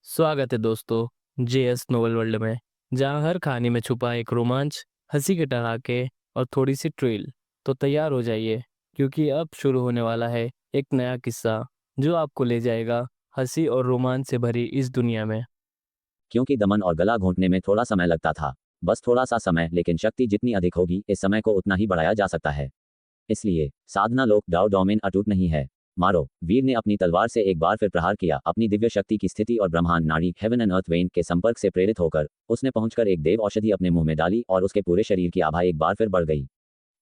स्वागत है दोस्तों जेएस नोवेल वर्ल्ड में। जहां हर कहानी में छुपा एक रोमांच, हंसी के ठहाके और थोड़ी सी ट्रिल। तो तैयार हो जाइए, क्योंकि अब शुरू होने वाला है एक नया किस्सा जो आपको ले जाएगा हंसी और रोमांच से भरी इस दुनिया में। क्योंकि दमन और गला घोंटने में थोड़ा समय लगता था। बस थोड़ा सा समय, लेकिन शक्ति जितनी अधिक होगी इस समय को उतना ही बढ़ाया जा सकता है। इसलिए साधना लोक डाउ डोमेन अटूट नहीं है। मारो। वीर ने अपनी तलवार से एक बार फिर प्रहार किया। अपनी दिव्य शक्ति की स्थिति और ब्रह्मांड नाड़ी हेवन एंड अर्थ वेन के संपर्क से प्रेरित होकर उसने पहुंचकर एक देव औषधि अपने मुंह में डाली और उसके पूरे शरीर की आभा एक बार फिर बढ़ गई।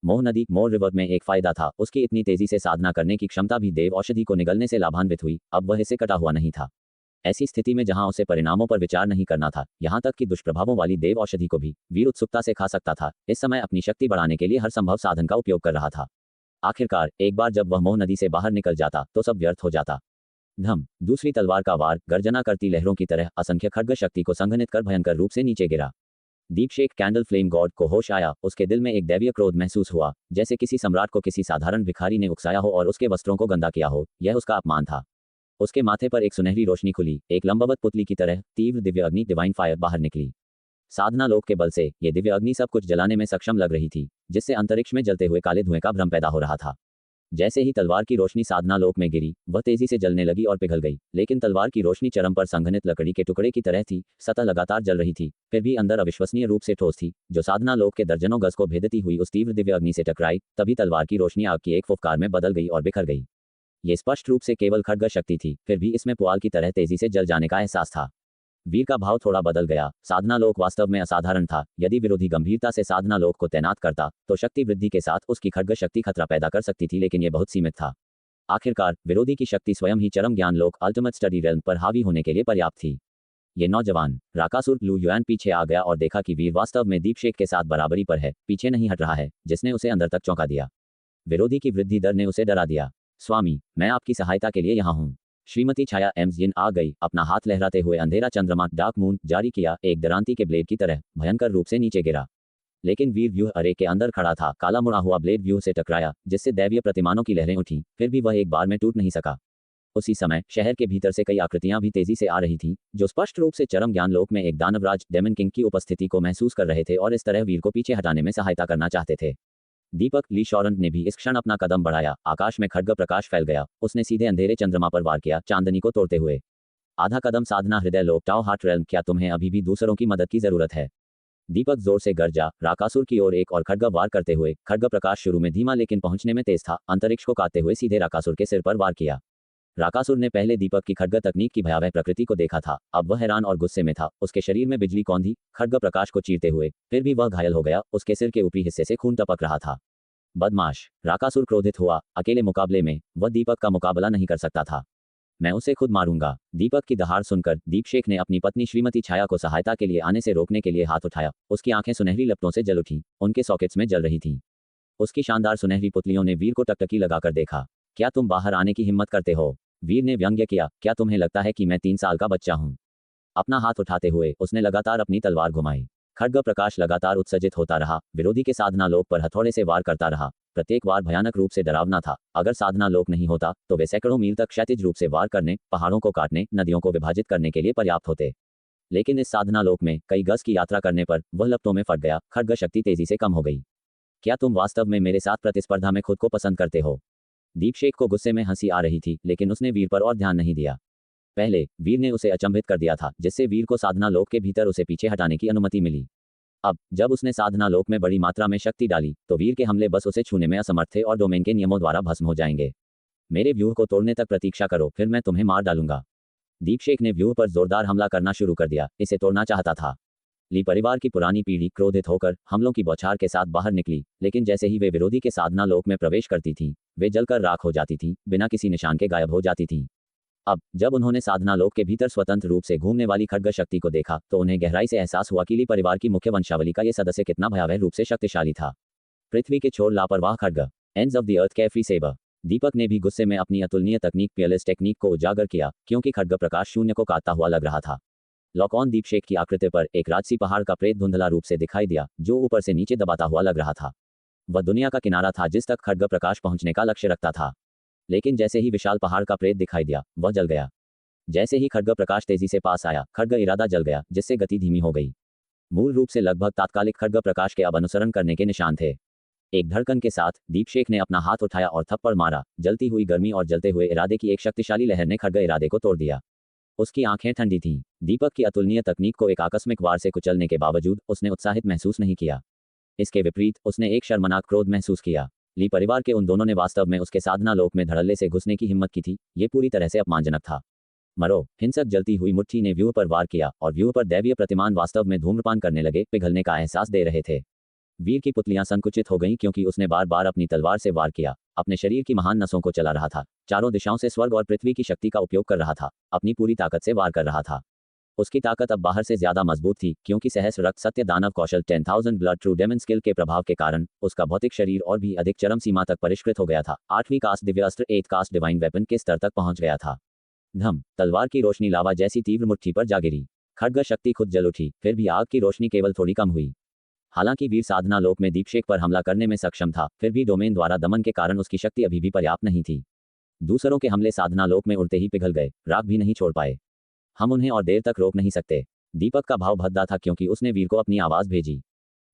मोह नदी मोर रिवर में एक फायदा था, उसकी इतनी तेजी से साधना करने की क्षमता भी देव औषधि को निगलने से लाभान्वित हुई। अब वह इसे कटा हुआ नहीं था। ऐसी स्थिति में जहां उसे परिणामों पर विचार नहीं करना था, यहां तक कि दुष्प्रभावों वाली देव औषधि को भी वीर उत्सुकता से खा सकता था। इस समय अपनी शक्ति बढ़ाने के लिए हर संभव साधन का उपयोग कर रहा था। आखिरकार एक बार जब वह मोह नदी से बाहर निकल जाता तो सब व्यर्थ हो जाता। धम। दूसरी तलवार का वार गर्जना करती लहरों की तरह असंख्य खड्ग शक्ति को संघनित कर भयंकर रूप से नीचे गिरा। दीपशेक कैंडल फ्लेम गॉड को होश आया। उसके दिल में एक दैवीय क्रोध महसूस हुआ, जैसे किसी सम्राट को किसी साधारण भिखारी ने उकसाया हो और उसके वस्त्रों को गंदा किया हो। यह उसका अपमान था। उसके माथे पर एक सुनहरी रोशनी खुली। एक लंबवत पुतली की तरह तीव्र दिव्य अग्नि डिवाइन फायर बाहर निकली। साधना लोक के बल से ये दिव्य अग्नि सब कुछ जलाने में सक्षम लग रही थी, जिससे अंतरिक्ष में जलते हुए काले धुएं का भ्रम पैदा हो रहा था। जैसे ही तलवार की रोशनी साधना लोक में गिरी, वह तेजी से जलने लगी और पिघल गई। लेकिन तलवार की रोशनी चरम पर संघनित लकड़ी के टुकड़े की तरह थी। सतह लगातार जल रही थी, फिर भी अंदर अविश्वसनीय रूप से ठोस थी, जो साधना लोक के दर्जनों गज को भेदती हुई उस तीव्र दिव्य अग्नि से टकराई। तभी तलवार की रोशनी आग की एक फुफकार में बदल गई और बिखर गई। ये स्पष्ट रूप से केवल खड्ग शक्ति थी, फिर भी इसमें पुआल की तरह तेजी से जल जाने का एहसास था। वीर का भाव थोड़ा बदल गया। साधना लोक वास्तव में असाधारण था। यदि विरोधी गंभीरता से साधना लोक को तैनात करता तो शक्ति वृद्धि के साथ उसकी खड्ग शक्ति खतरा पैदा कर सकती थी, लेकिन यह बहुत सीमित था। आखिरकार विरोधी की शक्ति स्वयं ही चरम ज्ञान लोक अल्टीमेट स्टडी रेल्म पर हावी होने के लिए पर्याप्त थी। ये नौजवान राकासुर लू युआन पीछे आ गया और देखा कि वीर वास्तव में दीपशेक के साथ बराबरी पर है, पीछे नहीं हट रहा है, जिसने उसे अंदर तक चौंका दिया। विरोधी की वृद्धि दर ने उसे डरा दिया। स्वामी, मैं आपकी सहायता के लिए यहाँ हूँ। श्रीमती छाया एम्स जिन आ गई। अपना हाथ लहराते हुए अंधेरा चंद्रमा डार्क मून जारी किया। एक दरांती के ब्लेड की तरह भयंकर रूप से नीचे गिरा। लेकिन वीर व्यूह अरे के अंदर खड़ा था। काला मुड़ा हुआ ब्लेड व्यूह से टकराया, जिससे दैवीय प्रतिमानों की लहरें उठी, फिर भी वह एक बार में टूट नहीं सका। उसी समय शहर के भीतर से कई आकृतियां भी तेजी से आ रही थीं, जो स्पष्ट रूप से चरम ज्ञान लोक में एक दानवराज डेमन किंग की उपस्थिति को महसूस कर रहे थे और इस तरह वीर को पीछे हटाने में सहायता करना चाहते थे। दीपक ली शॉरन ने भी इस क्षण अपना कदम बढ़ाया। आकाश में खड्ग प्रकाश फैल गया। उसने सीधे अंधेरे चंद्रमा पर वार किया, चांदनी को तोड़ते हुए। आधा कदम साधना हृदय लोक टाओ हार्ट रेल्म, क्या तुम्हें अभी भी दूसरों की मदद की जरूरत है? दीपक जोर से गरजा। राकासुर की ओर एक और खड्ग वार करते हुए। खड्ग प्रकाश शुरू में धीमा लेकिन पहुंचने में तेज था। अंतरिक्ष को काटते हुए सीधे राकासुर के सिर पर वार किया। राकासुर ने पहले दीपक की खड्ग तकनीक की भयावह प्रकृति को देखा था। अब वह हैरान और गुस्से में था। उसके शरीर में बिजली कौंधी खड्ग प्रकाश को चीरते हुए, फिर भी वह घायल हो गया। उसके सिर के ऊपरी हिस्से से खून टपक रहा था। बदमाश। राकासुर क्रोधित हुआ। अकेले मुकाबले में वह दीपक का मुकाबला नहीं कर सकता था। मैं उसे खुद मारूंगा। दीपक की दहाड़ सुनकर दीपशेक ने अपनी पत्नी श्रीमती छाया को सहायता के लिए आने से रोकने के लिए हाथ उठाया। उसकी आंखें सुनहरी लपटों से जल उठी, उनके सॉकेट्स में जल रही थीं। उसकी शानदार सुनहरी पुतलियों ने वीर को टकटकी लगाकर देखा। क्या तुम बाहर आने की हिम्मत करते हो? वीर ने व्यंग्य किया। क्या तुम्हें लगता है कि मैं 3 साल का बच्चा हूं? अपना हाथ उठाते हुए उसने लगातार अपनी तलवार घुमाई। खड्ग प्रकाश लगातार उत्सर्जित होता रहा। विरोधी के साधना लोक पर हथौड़े से वार करता रहा। प्रत्येक वार भयानक रूप से डरावना था। अगर साधना लोक नहीं होता तो वे सैकड़ों मील तक क्षैतिज रूप से वार करने, पहाड़ों को काटने, नदियों को विभाजित करने के लिए पर्याप्त होते। लेकिन इस साधना लोक में कई गज की यात्रा करने पर वह लपटों में फट गया। खड्ग शक्ति तेजी से कम हो गई। क्या तुम वास्तव में मेरे साथ प्रतिस्पर्धा में खुद को पसंद करते हो? दीपशेक को गुस्से में हंसी आ रही थी, लेकिन उसने वीर पर और ध्यान नहीं दिया। पहले वीर ने उसे अचंभित कर दिया था, जिससे वीर को साधना लोक के भीतर उसे पीछे हटाने की अनुमति मिली। अब जब उसने साधना लोक में बड़ी मात्रा में शक्ति डाली तो वीर के हमले बस उसे छूने में असमर्थ थे और डोमेन के नियमों द्वारा भस्म हो जाएंगे। मेरे व्यूह को तोड़ने तक प्रतीक्षा करो, फिर मैं तुम्हें मार डालूंगा। दीपशेक ने व्यूह पर जोरदार हमला करना शुरू कर दिया। इसे तोड़ना चाहता था। ली परिवार की पुरानी पीढ़ी क्रोधित होकर हमलों की बौछार के साथ बाहर निकली, लेकिन जैसे ही वे विरोधी के साधना लोक में प्रवेश करती थीं, वे जलकर राख हो जाती थीं, बिना किसी निशान के गायब हो जाती थीं। अब जब उन्होंने साधना लोक के भीतर स्वतंत्र रूप से घूमने वाली खड्ग शक्ति को देखा तो उन्हें गहराई से एहसास हुआ कि ली परिवार की मुख्य वंशावली का यह सदस्य कितना भयावह रूप से शक्तिशाली था। पृथ्वी के छोर लापरवाह खड्ग। Ends of the earth carefree saber. Deepak ने भी गुस्से में अपनी अतुलनीय तकनीक पियरलेस टेक्निक को उजागर किया, क्योंकि खड्ग प्रकाश शून्य को काटता हुआ लग रहा था। लॉक ऑन दीपशेक की आकृति पर एक राजसी पहाड़ का प्रेत धुंधला रूप से दिखाई दिया, जो ऊपर से नीचे दबाता हुआ लग रहा था। वह दुनिया का किनारा था जिस तक खड्ग प्रकाश पहुंचने का लक्ष्य रखता था। लेकिन जैसे ही विशाल पहाड़ का प्रेत दिखाई दिया, वह जल गया। जैसे ही खड्ग प्रकाश तेजी से पास आया, खड्ग इरादा जल गया, जिससे गति धीमी हो गई। मूल रूप से लगभग तात्कालिक खड्ग प्रकाश के अब अनुसरण करने के निशान थे। एक धड़कन के साथ दीपशेख ने अपना हाथ उठाया और थप्पड़ मारा। जलती हुई गर्मी और जलते हुए इरादे की एक शक्तिशाली लहर ने खड्ग इरादे को तोड़ दिया। उसकी आंखें ठंडी थीं। दीपक की अतुलनीय तकनीक को एक आकस्मिक वार से कुचलने के बावजूद उसने उत्साहित महसूस नहीं किया। इसके विपरीत उसने एक शर्मनाक क्रोध महसूस किया। ली परिवार के उन दोनों ने वास्तव में उसके साधना लोक में धड़ल्ले से घुसने की हिम्मत की थी। ये पूरी तरह से अपमानजनक था। मरो। हिंसक जलती हुई मुट्ठी ने व्यूह पर वार किया और व्यूह पर दैवीय प्रतिमान वास्तव में धूम्रपान करने लगे, पिघलने का एहसास दे रहे थे। वीर की पुतलियां संकुचित हो गईं क्योंकि उसने बार बार अपनी तलवार से वार किया। अपने शरीर की महान नसों को चला रहा था। चारों दिशाओं से स्वर्ग और पृथ्वी की शक्ति का उपयोग कर रहा था। अपनी पूरी ताकत से वार कर रहा था। उसकी ताकत अब बाहर से ज्यादा मजबूत थी क्योंकि सहस्र रक्त सत्य दानव कौशल 10,000 ब्लड ट्रू डेमन स्किल के प्रभाव के कारण उसका भौतिक शरीर और भी अधिक चरम सीमा तक परिष्कृत हो गया था। 8वीं कास्ट दिव्य अस्त्र 8th कास्ट डिवाइन वेपन के स्तर तक पहुंच गया था। धम। तलवार की रोशनी लावा जैसी तीव्र मुट्ठी पर जा गिरी। खड्ग शक्ति खुद जल उठी, फिर भी आग की रोशनी केवल थोड़ी कम हुई। हालांकि वीर साधना लोक में दीपशेख पर हमला करने में सक्षम था, फिर भी डोमेन द्वारा दमन के कारण उसकी शक्ति अभी भी पर्याप्त नहीं थी। दूसरों के हमले साधना लोक में उड़ते ही पिघल गए, राख भी नहीं छोड़ पाए। हम उन्हें और देर तक रोक नहीं सकते। दीपक का भाव भद्दा था क्योंकि उसने वीर को अपनी आवाज भेजी।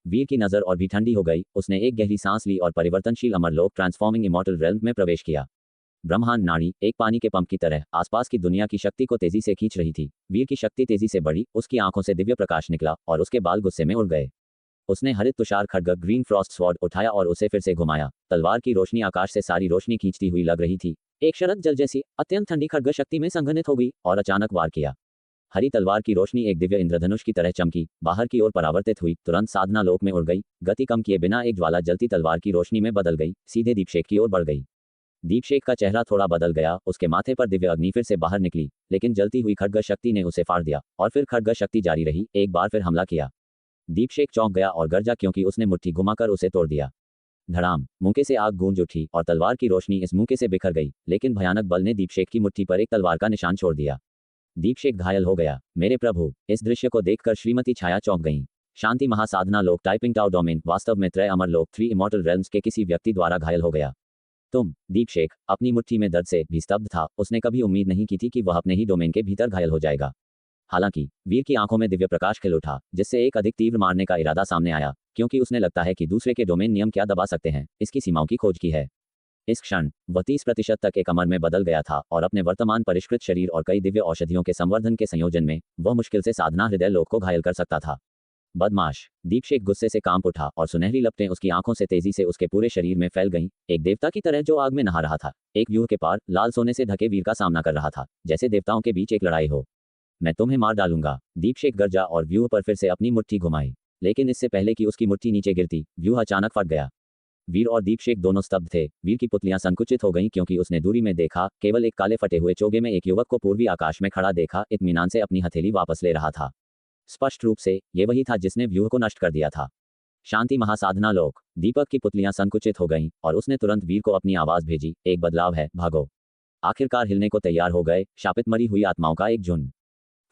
वीर की नजर और भी ठंडी हो गई। उसने एक गहरी सांस ली और परिवर्तनशील अमरलोक ट्रांसफॉर्मिंग इमॉर्टल रेल्म में प्रवेश किया। ब्रह्मांड नाड़ी एक पानी के पंप की तरह आसपास की दुनिया की शक्ति को तेजी से खींच रही थी। वीर की शक्ति तेजी से बढ़ी, उसकी आंखों से दिव्य प्रकाश निकला और उसके बाल गुस्से में उड़ गए। उसने हरित तुषार खड्ग ग्रीन फ्रॉस्ट स्वॉर्ड उठाया और उसे फिर से घुमाया। तलवार की रोशनी आकाश से सारी रोशनी खींचती हुई लग रही थी। एक शरद जल जैसी अत्यंत ठंडी खड्ग शक्ति में संघनित हो गई और अचानक वार किया। हरी तलवार की रोशनी एक दिव्य इंद्रधनुष की तरह चमकी, बाहर की ओर परावर्तित हुई, तुरंत साधना लोक में उड़ गई। गति कम किए बिना एक ज्वाला जलती तलवार की रोशनी में बदल गई, सीधे दीपशेख की ओर बढ़ गई। दीपशेख का चेहरा थोड़ा बदल गया। उसके माथे पर दिव्य अग्नि फिर से बाहर निकली, लेकिन जलती हुई खड्ग शक्ति ने उसे फाड़ दिया और फिर खड्ग शक्ति जारी रही। एक बार फिर हमला किया। दीपशेख चौंक गया और गरजा क्योंकि उसने मुट्ठी घुमाकर उसे तोड़ दिया। धड़ाम। मुंके से आग गूंज उठी और तलवार की रोशनी इस मुंके से बिखर गई, लेकिन भयानक बल ने दीपशेख की मुट्ठी पर एक तलवार का निशान छोड़ दिया। दीपशेख घायल हो गया। मेरे प्रभु। इस दृश्य को देखकर श्रीमती छाया चौंक गईं। शांति महासाधना लोक टाइपिंग टाउ डोमेन वास्तव में त्रय अमर लोक 3 इमॉर्टल रेल्म्स के किसी व्यक्ति द्वारा घायल हो गया। तुम। दीपशेख अपनी मुट्ठी में दर्द से भी स्तब्ध था। उसने कभी उम्मीद नहीं की थी कि वह अपने ही डोमेन के भीतर घायल हो जाएगा। हालांकि वीर की आंखों में दिव्य प्रकाश खिल उठा, जिससे एक अधिक तीव्र मारने का इरादा सामने आया, क्योंकि उसने लगता है कि दूसरे के डोमेन नियम क्या दबा सकते हैं, इसकी सीमाओं की खोज की है। इस क्षण वह 30% तक एक अमर में बदल गया था और अपने वर्तमान परिष्कृत शरीर और कई दिव्य औषधियों के संवर्धन के संयोजन में वह मुश्किल से साधना हृदय लोक को घायल कर सकता था। बदमाश। दीपशेख गुस्से से कांप उठा और सुनहरी लपटें उसकी आंखों से तेजी से उसके पूरे शरीर में फैल गईं, एक देवता की तरह जो आग में नहा रहा था, एक व्यूह के पार लाल सोने से ढके वीर का सामना कर रहा था, जैसे देवताओं के बीच एक लड़ाई हो। मैं तुम्हें मार डालूंगा। दीपशेख गरजा और व्यूह पर फिर से अपनी मुट्ठी घुमाई, लेकिन इससे पहले कि उसकी मुट्ठी नीचे गिरती, व्यूह अचानक फट गया। वीर और दीपशेख दोनों स्तब्ध थे। वीर की पुतलियां संकुचित हो गईं क्योंकि उसने दूरी में देखा, केवल एक काले फटे हुए चोगे में एक युवक को पूर्वी आकाश में खड़ा देखा, इत्मीनान से अपनी हथेली वापस ले रहा था। स्पष्ट रूप से ये वही था जिसने व्यूह को नष्ट कर दिया था। शांति महासाधना लोक। दीपक की पुतलियां संकुचित हो गईं और उसने तुरंत वीर को अपनी आवाज भेजी, एक बदलाव है, भागो। आखिरकार हिलने को तैयार हो गए, शापित मरी हुई आत्माओं का एक झुंड।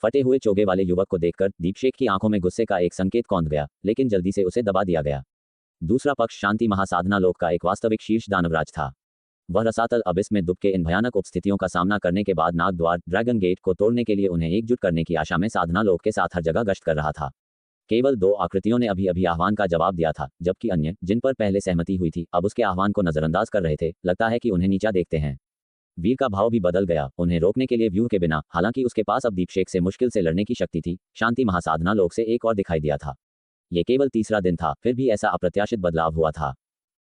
फटे हुए चोगे वाले युवक को देखकर दीपशेख की आंखों में गुस्से का एक संकेत कौंध गया, लेकिन जल्दी से उसे दबा दिया गया। दूसरा पक्ष शांति महासाधना लोक का एक वास्तविक शीर्ष दानवराज था। वह रसातल अबिस में दुब के इन भयानक उपस्थितियों का सामना करने के बाद नाग द्वार ड्रैगन गेट को तोड़ने के लिए उन्हें एकजुट करने की आशा में साधना लोक के साथ हर जगह गश्त कर रहा था। केवल 2 आकृतियों ने अभी अभी आह्वान का जवाब दिया था, जबकि अन्य, जिन पर पहले सहमति हुई थी, अब उसके आह्वान को नजरअंदाज कर रहे थे। लगता है कि उन्हें नीचा देखते हैं। वीर का भाव भी बदल गया, उन्हें रोकने के लिए व्यूह के बिना। हालांकि उसके पास अब दीपशेख से मुश्किल से लड़ने की शक्ति थी। शांति महासाधना लोक से एक और दिखाई दिया था। यह केवल तीसरा दिन था, फिर भी ऐसा अप्रत्याशित बदलाव हुआ था।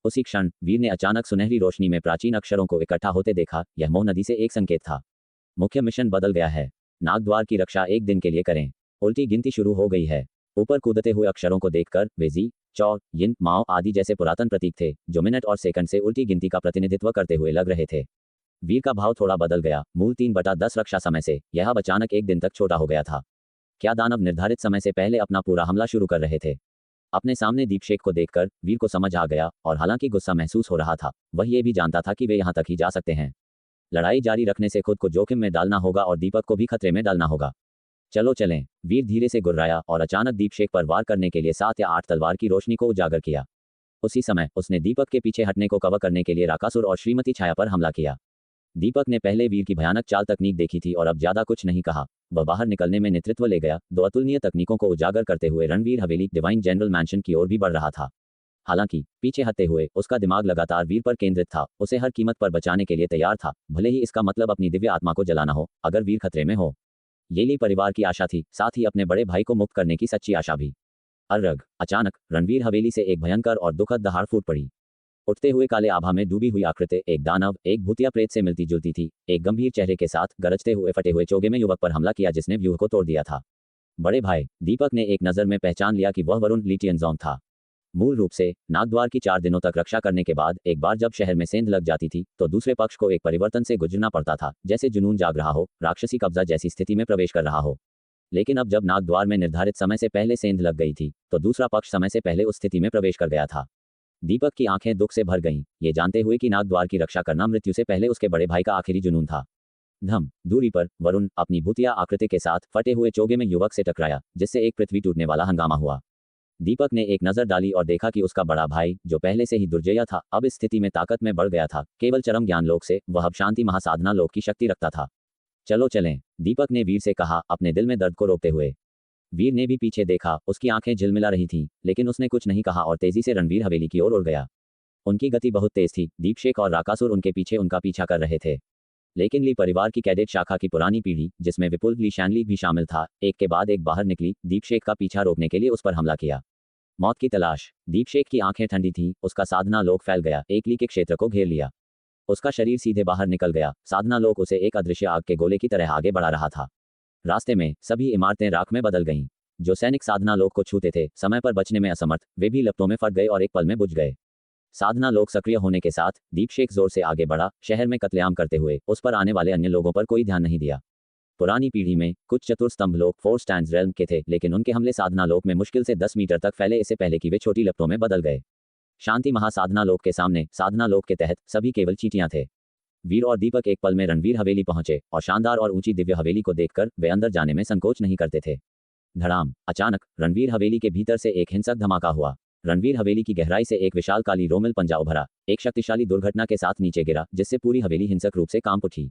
उसी क्षण वीर ने अचानक सुनहरी रोशनी में प्राचीन अक्षरों को इकट्ठा होते देखा। यह मोह नदी से एक संकेत था। मुख्य मिशन बदल गया है। नागद्वार की रक्षा 1 दिन के लिए करें। उल्टी गिनती शुरू हो गई है। ऊपर कूदते हुए अक्षरों को देखकर वे जी, चौ, यिन, माओ आदि जैसे पुरातन प्रतीक थे, जो मिनट और सेकंड से उल्टी गिनती का प्रतिनिधित्व करते हुए लग रहे थे। वीर का भाव थोड़ा बदल गया। मूल 3/10 रक्षा समय से यह अब अचानक 1 दिन तक छोटा हो गया था। क्या दानव निर्धारित समय से पहले अपना पूरा हमला शुरू कर रहे थे? अपने सामने दीपशेख को देखकर वीर को समझ आ गया, और हालांकि गुस्सा महसूस हो रहा था, वह ये भी जानता था कि वे यहाँ तक ही जा सकते हैं। लड़ाई जारी रखने से खुद को जोखिम में डालना होगा और दीपक को भी खतरे में डालना होगा। चलो चलें। वीर धीरे से गुर्राया और अचानक दीपशेख पर वार करने के लिए 7 या 8 तलवार की रोशनी को उजागर किया। उसी समय उसने दीपक के पीछे हटने को कवर करने के लिए राकासुर और श्रीमती छाया पर हमला किया। दीपक ने पहले वीर की भयानक चाल तकनीक देखी थी और अब ज्यादा कुछ नहीं कहा। वह बाहर निकलने में नेतृत्व ले गया, दो अतुलनीय तकनीकों को उजागर करते हुए रणवीर हवेली डिवाइन जनरल मैंशन की ओर भी बढ़ रहा था। हालांकि पीछे हटते हुए उसका दिमाग लगातार वीर पर केंद्रित था, उसे हर कीमत पर बचाने के लिए तैयार था, भले ही इसका मतलब अपनी दिव्य आत्मा को जलाना हो, अगर वीर खतरे में हो। ये ली परिवार की आशा थी, साथ ही अपने बड़े भाई को मुक्त करने की सच्ची आशा भी। अर्रग, अचानक रणवीर हवेली से एक भयंकर और दुखद दहाड़ फूट पड़ी। उठते हुए काले आभा में डूबी हुई आकृति एक दानव, एक भूतिया प्रेत से मिलती जुलती थी, एक गंभीर चेहरे के साथ गरजते हुए फटे हुए चोगे में युवक पर हमला किया जिसने व्यूह को तोड़ दिया था। बड़े भाई दीपक ने एक नज़र में पहचान लिया कि वह वरुण लिटियनजोंग था। मूल रूप से नागद्वार की 4 दिनों तक रक्षा करने के बाद एक बार जब शहर में सेंध लग जाती थी तो दूसरे पक्ष को एक परिवर्तन से गुजरना पड़ता था, जैसे जुनून जाग रहा हो, राक्षसी कब्जा जैसी स्थिति में प्रवेश कर रहा हो। लेकिन अब जब नागद्वार में निर्धारित समय से पहले सेंध लग गई थी तो दूसरा पक्ष समय से पहले उस स्थिति में प्रवेश कर गया था। दीपक की आंखें दुख से भर गईं, ये जानते हुए कि नागद्वार की रक्षा करना मृत्यु से पहले उसके बड़े भाई का आखिरी जुनून था। दूरी पर वरुण अपनी भूतिया आकृति के साथ फटे हुए चोगे में युवक से टकराया, जिससे एक पृथ्वी टूटने वाला हंगामा हुआ। दीपक ने एक नजर डाली और देखा कि उसका बड़ा भाई, जो पहले से ही दुर्जया था, अब इस स्थिति में ताकत में बढ़ गया था। केवल चरम ज्ञान लोक से वह अब शांति महासाधना लोक की शक्ति रखता था। चलो चलें, दीपक ने वीर से कहा, अपने दिल में दर्द को रोकते हुए। वीर ने भी पीछे देखा, उसकी आंखें झिलमिला रही थीं, लेकिन उसने कुछ नहीं कहा और तेजी से रणवीर हवेली की ओर उड़ गया। उनकी गति बहुत तेज थी, दीपशेख और राकासुर उनके पीछे उनका पीछा कर रहे थे। लेकिन ली परिवार की कैडेट शाखा की पुरानी पीढ़ी, जिसमें विपुल ली शैनली भी शामिल था, एक के बाद एक बाहर निकली, दीपशेख का पीछा रोकने के लिए उस पर हमला किया। मौत की तलाश। दीपशेख की आंखें ठंडी थीं, उसका साधना लोक फैल गया, एक ली के क्षेत्र को घेर लिया। उसका शरीर सीधे बाहर निकल गया, साधना लोक उसे एक अदृश्य आग के गोले की तरह आगे बढ़ा रहा था। रास्ते में सभी इमारतें राख में बदल गईं। जो सैनिक साधना लोक को छूते थे, समय पर बचने में असमर्थ, वे भी लपटों में फट गए और एक पल में बुझ गए। साधना लोक सक्रिय होने के साथ दीपशेख जोर से आगे बढ़ा, शहर में कत्लेआम करते हुए, उस पर आने वाले अन्य लोगों पर कोई ध्यान नहीं दिया। पुरानी पीढ़ी में कुछ चतुर स्तंभ लोक 4 स्टैंड्स रेल्म के थे, लेकिन उनके हमले साधना लोक में मुश्किल से 10 मीटर तक फैले, इससे पहले कि वे छोटी लपटों में बदल गए। शांति महासाधना लोक के सामने, साधना लोक के तहत सभी केवल चींटियां थे। वीर और दीपक एक पल में रणवीर हवेली पहुंचे और शानदार और ऊंची दिव्य हवेली को देखकर वे अंदर जाने में संकोच नहीं करते थे। धड़ाम, अचानक रणवीर हवेली के भीतर से एक हिंसक धमाका हुआ। रणवीर हवेली की गहराई से एक विशाल काली रोमिल पंजा उभरा, एक शक्तिशाली दुर्घटना के साथ नीचे गिरा, जिससे पूरी हवेली हिंसक रूप से कांप उठी।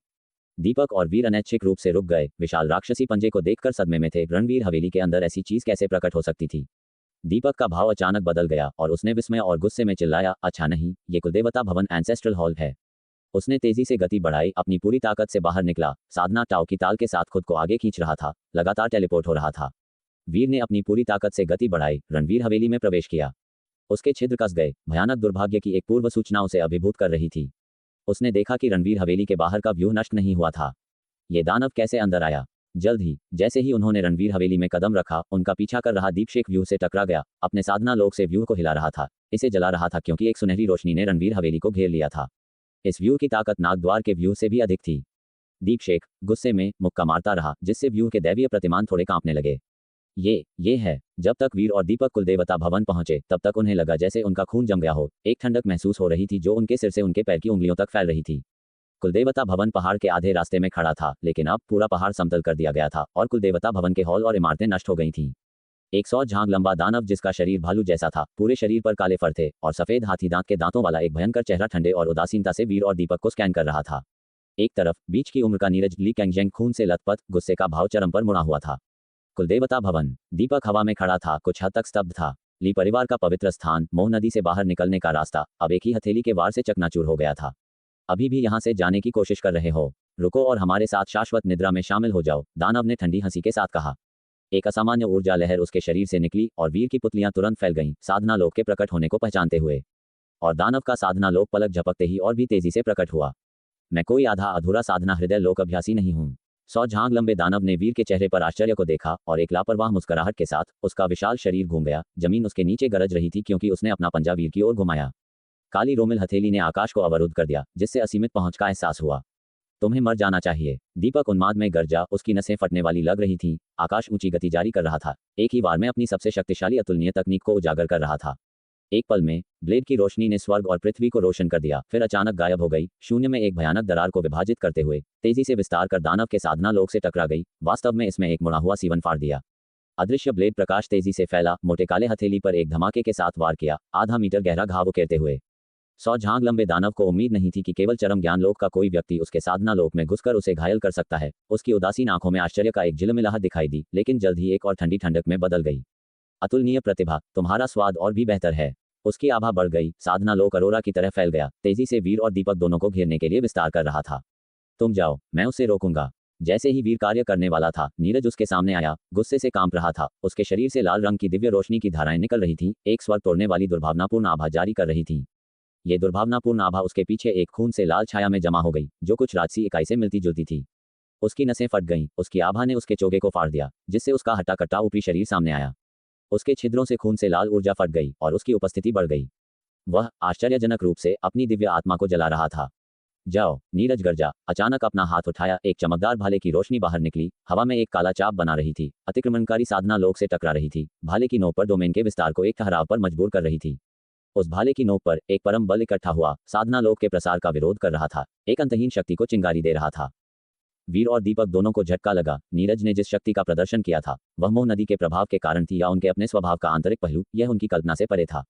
दीपक और वीर अनैच्छिक रूप से रुक गए, विशाल राक्षसी पंजे को देखकर सदमे में थे। रणवीर हवेली के अंदर ऐसी चीज कैसे प्रकट हो सकती थी? दीपक का भाव अचानक बदल गया और उसने विस्मय और गुस्से में चिल्लाया, अच्छा नहीं, ये कुलदेवता भवन एंसेस्ट्रल हॉल है। उसने तेजी से गति बढ़ाई, अपनी पूरी ताकत से बाहर निकला, साधना टाओ की ताल के साथ खुद को आगे खींच रहा था, लगातार टेलीपोर्ट हो रहा था। वीर ने अपनी पूरी ताकत से गति बढ़ाई, रणवीर हवेली में प्रवेश किया। उसके छिद्र कस गए, भयानक दुर्भाग्य की एक पूर्व सूचना उसे अभिभूत कर रही थी। उसने देखा कि रणवीर हवेली के बाहर का व्यूह नष्ट नहीं हुआ था। ये दानव कैसे अंदर आया? जल्द ही जैसे ही उन्होंने रणवीर हवेली में कदम रखा, उनका पीछा कर रहा दीपशेख व्यूह से टकरा गया, अपने साधना लोक से व्यूह को हिला रहा था, इसे जला रहा था, क्योंकि एक सुनहरी रोशनी ने रणवीर हवेली को घेर लिया था। इस व्यूह की ताकत नागद्वार के व्यूह से भी अधिक थी। दीपशेख गुस्से में मुक्का मारता रहा, जिससे व्यूह के दैवीय प्रतिमान थोड़े कांपने लगे। ये है। जब तक वीर और दीपक कुलदेवता भवन पहुंचे, तब तक उन्हें लगा जैसे उनका खून जम गया हो। एक ठंडक महसूस हो रही थी जो उनके सिर से उनके पैर की उंगलियों तक फैल रही थी। कुलदेवता भवन पहाड़ के आधे रास्ते में खड़ा था, लेकिन अब पूरा पहाड़ समतल कर दिया गया था और कुलदेवता भवन के हॉल और इमारतें नष्ट हो गई थीं। 100 झांग लंबा दानव, जिसका शरीर भालू जैसा था, पूरे शरीर पर काले फर थे और सफेद हाथी दांत के दांतों वाला एक भयंकर चेहरा ठंडे और उदासीनता से वीर और दीपक को स्कैन कर रहा था। एक तरफ बीच की उम्र का नीरज ली कैंगजेंग खून से लथपथ, गुस्से का भाव चरम पर मुड़ा हुआ था। कुलदेवता भवन। दीपक हवा में खड़ा था, कुछ हद तक स्तब्ध था। ली परिवार का पवित्र स्थान, मोह नदी से बाहर निकलने का रास्ता, अब एक ही हथेली के वार से चकनाचूर हो गया था। अभी भी यहाँ से जाने की कोशिश कर रहे हो? रुको और हमारे साथ शाश्वत निद्रा में शामिल हो जाओ, दानव ने ठंडी हंसी के साथ कहा। एक असामान्य ऊर्जा लहर उसके शरीर से निकली और वीर की पुतलियां तुरंत फैल गईं, साधना लोक के प्रकट होने को पहचानते हुए। और दानव का साधना लोक पलक झपकते ही और भी तेजी से प्रकट हुआ। मैं कोई आधा अधूरा साधना हृदय लोक अभ्यासी नहीं हूँ। 100 झांग लंबे दानव ने वीर के चेहरे पर आश्चर्य को देखा और एक लापरवाह मुस्कुराहट के साथ उसका विशाल शरीर घूम गया। जमीन उसके नीचे गरज रही थी, क्योंकि उसने अपना पंजा वीर की ओर घुमाया। काली रोमिल हथेली ने आकाश को अवरुद्ध कर दिया, जिससे असीमित पहुंच का एहसास हुआ। तुम्हें मर जाना चाहिए, दीपक उन्माद में गरजा, उसकी नसें फटने वाली लग रही थीं। आकाश ऊंची गति जारी कर रहा था, एक ही बार में अपनी सबसे शक्तिशाली अतुलनीय तकनीक को उजागर कर रहा था। एक पल में ब्लेड की रोशनी ने स्वर्ग और पृथ्वी को रोशन कर दिया, फिर अचानक गायब हो गई, शून्य में एक भयानक दरार को विभाजित करते हुए तेजी से विस्तार कर दानव के साधना लोक से टकरा गई। वास्तव में इसमें एक मुड़ा हुआ सीवन फाड़ दिया। अदृश्य ब्लेड प्रकाश तेजी से फैला, मोटे काले हथेली पर एक धमाके के साथ वार किया, आधा मीटर गहरा घाव उकेरते हुए। 100 झांग लंबे दानव को उम्मीद नहीं थी कि केवल चरम ज्ञान लोक का कोई व्यक्ति उसके साधना लोक में घुसकर उसे घायल कर सकता है। उसकी उदासीन आंखों में आश्चर्य का एक झिलमिलाहट दिखाई दी, लेकिन जल्द ही एक और ठंडी ठंडक में बदल गई। अतुलनीय प्रतिभा, तुम्हारा स्वाद और भी बेहतर है। उसकी आभा बढ़ गई। साधना लोक अरोरा की तरह फैल गया, तेजी से वीर और दीपक दोनों को घेरने के लिए विस्तार कर रहा था। तुम जाओ, मैं उसे रोकूंगा। जैसे ही वीर कार्य करने वाला था, नीरज उसके सामने आया, गुस्से से कांप रहा था। उसके शरीर से लाल रंग की दिव्य रोशनी की धाराएं निकल रही थीं, एक स्वर्ग तोड़ने वाली दुर्भावनापूर्ण आभा जारी कर रही थीं। ये दुर्भावनापूर्ण आभा उसके पीछे एक खून से लाल छाया में जमा हो गई, जो कुछ राजसी इकाई से मिलती जुलती थी। उसकी नसें फट गईं, उसकी आभा ने उसके चोगे को फाड़ दिया, जिससे उसका हट्टा कट्टा ऊपरी शरीर सामने आया। उसके छिद्रों से खून से लाल ऊर्जा फट गई और उसकी उपस्थिति बढ़ गई। वह आश्चर्यजनक रूप से अपनी दिव्य आत्मा को जला रहा था। जाओ, नीरज गर्जा। अचानक अपना हाथ उठाया, एक चमकदार भाले की रोशनी बाहर निकली। हवा में एक काला चाप बना रही थी, अतिक्रमणकारी साधना लोक से टकरा रही थी। भाले की नोक पर डोमेन के विस्तार को एक ठहराव पर मजबूर कर रही थी। उस भाले की नोक पर एक परम बल इकट्ठा हुआ, साधना लोक के प्रसार का विरोध कर रहा था, एक अंतहीन शक्ति को चिंगारी दे रहा था। वीर और दीपक दोनों को झटका लगा। नीरज ने जिस शक्ति का प्रदर्शन किया था, वह मोह नदी के प्रभाव के कारण थी या उनके अपने स्वभाव का आंतरिक पहलू, यह उनकी कल्पना से परे था।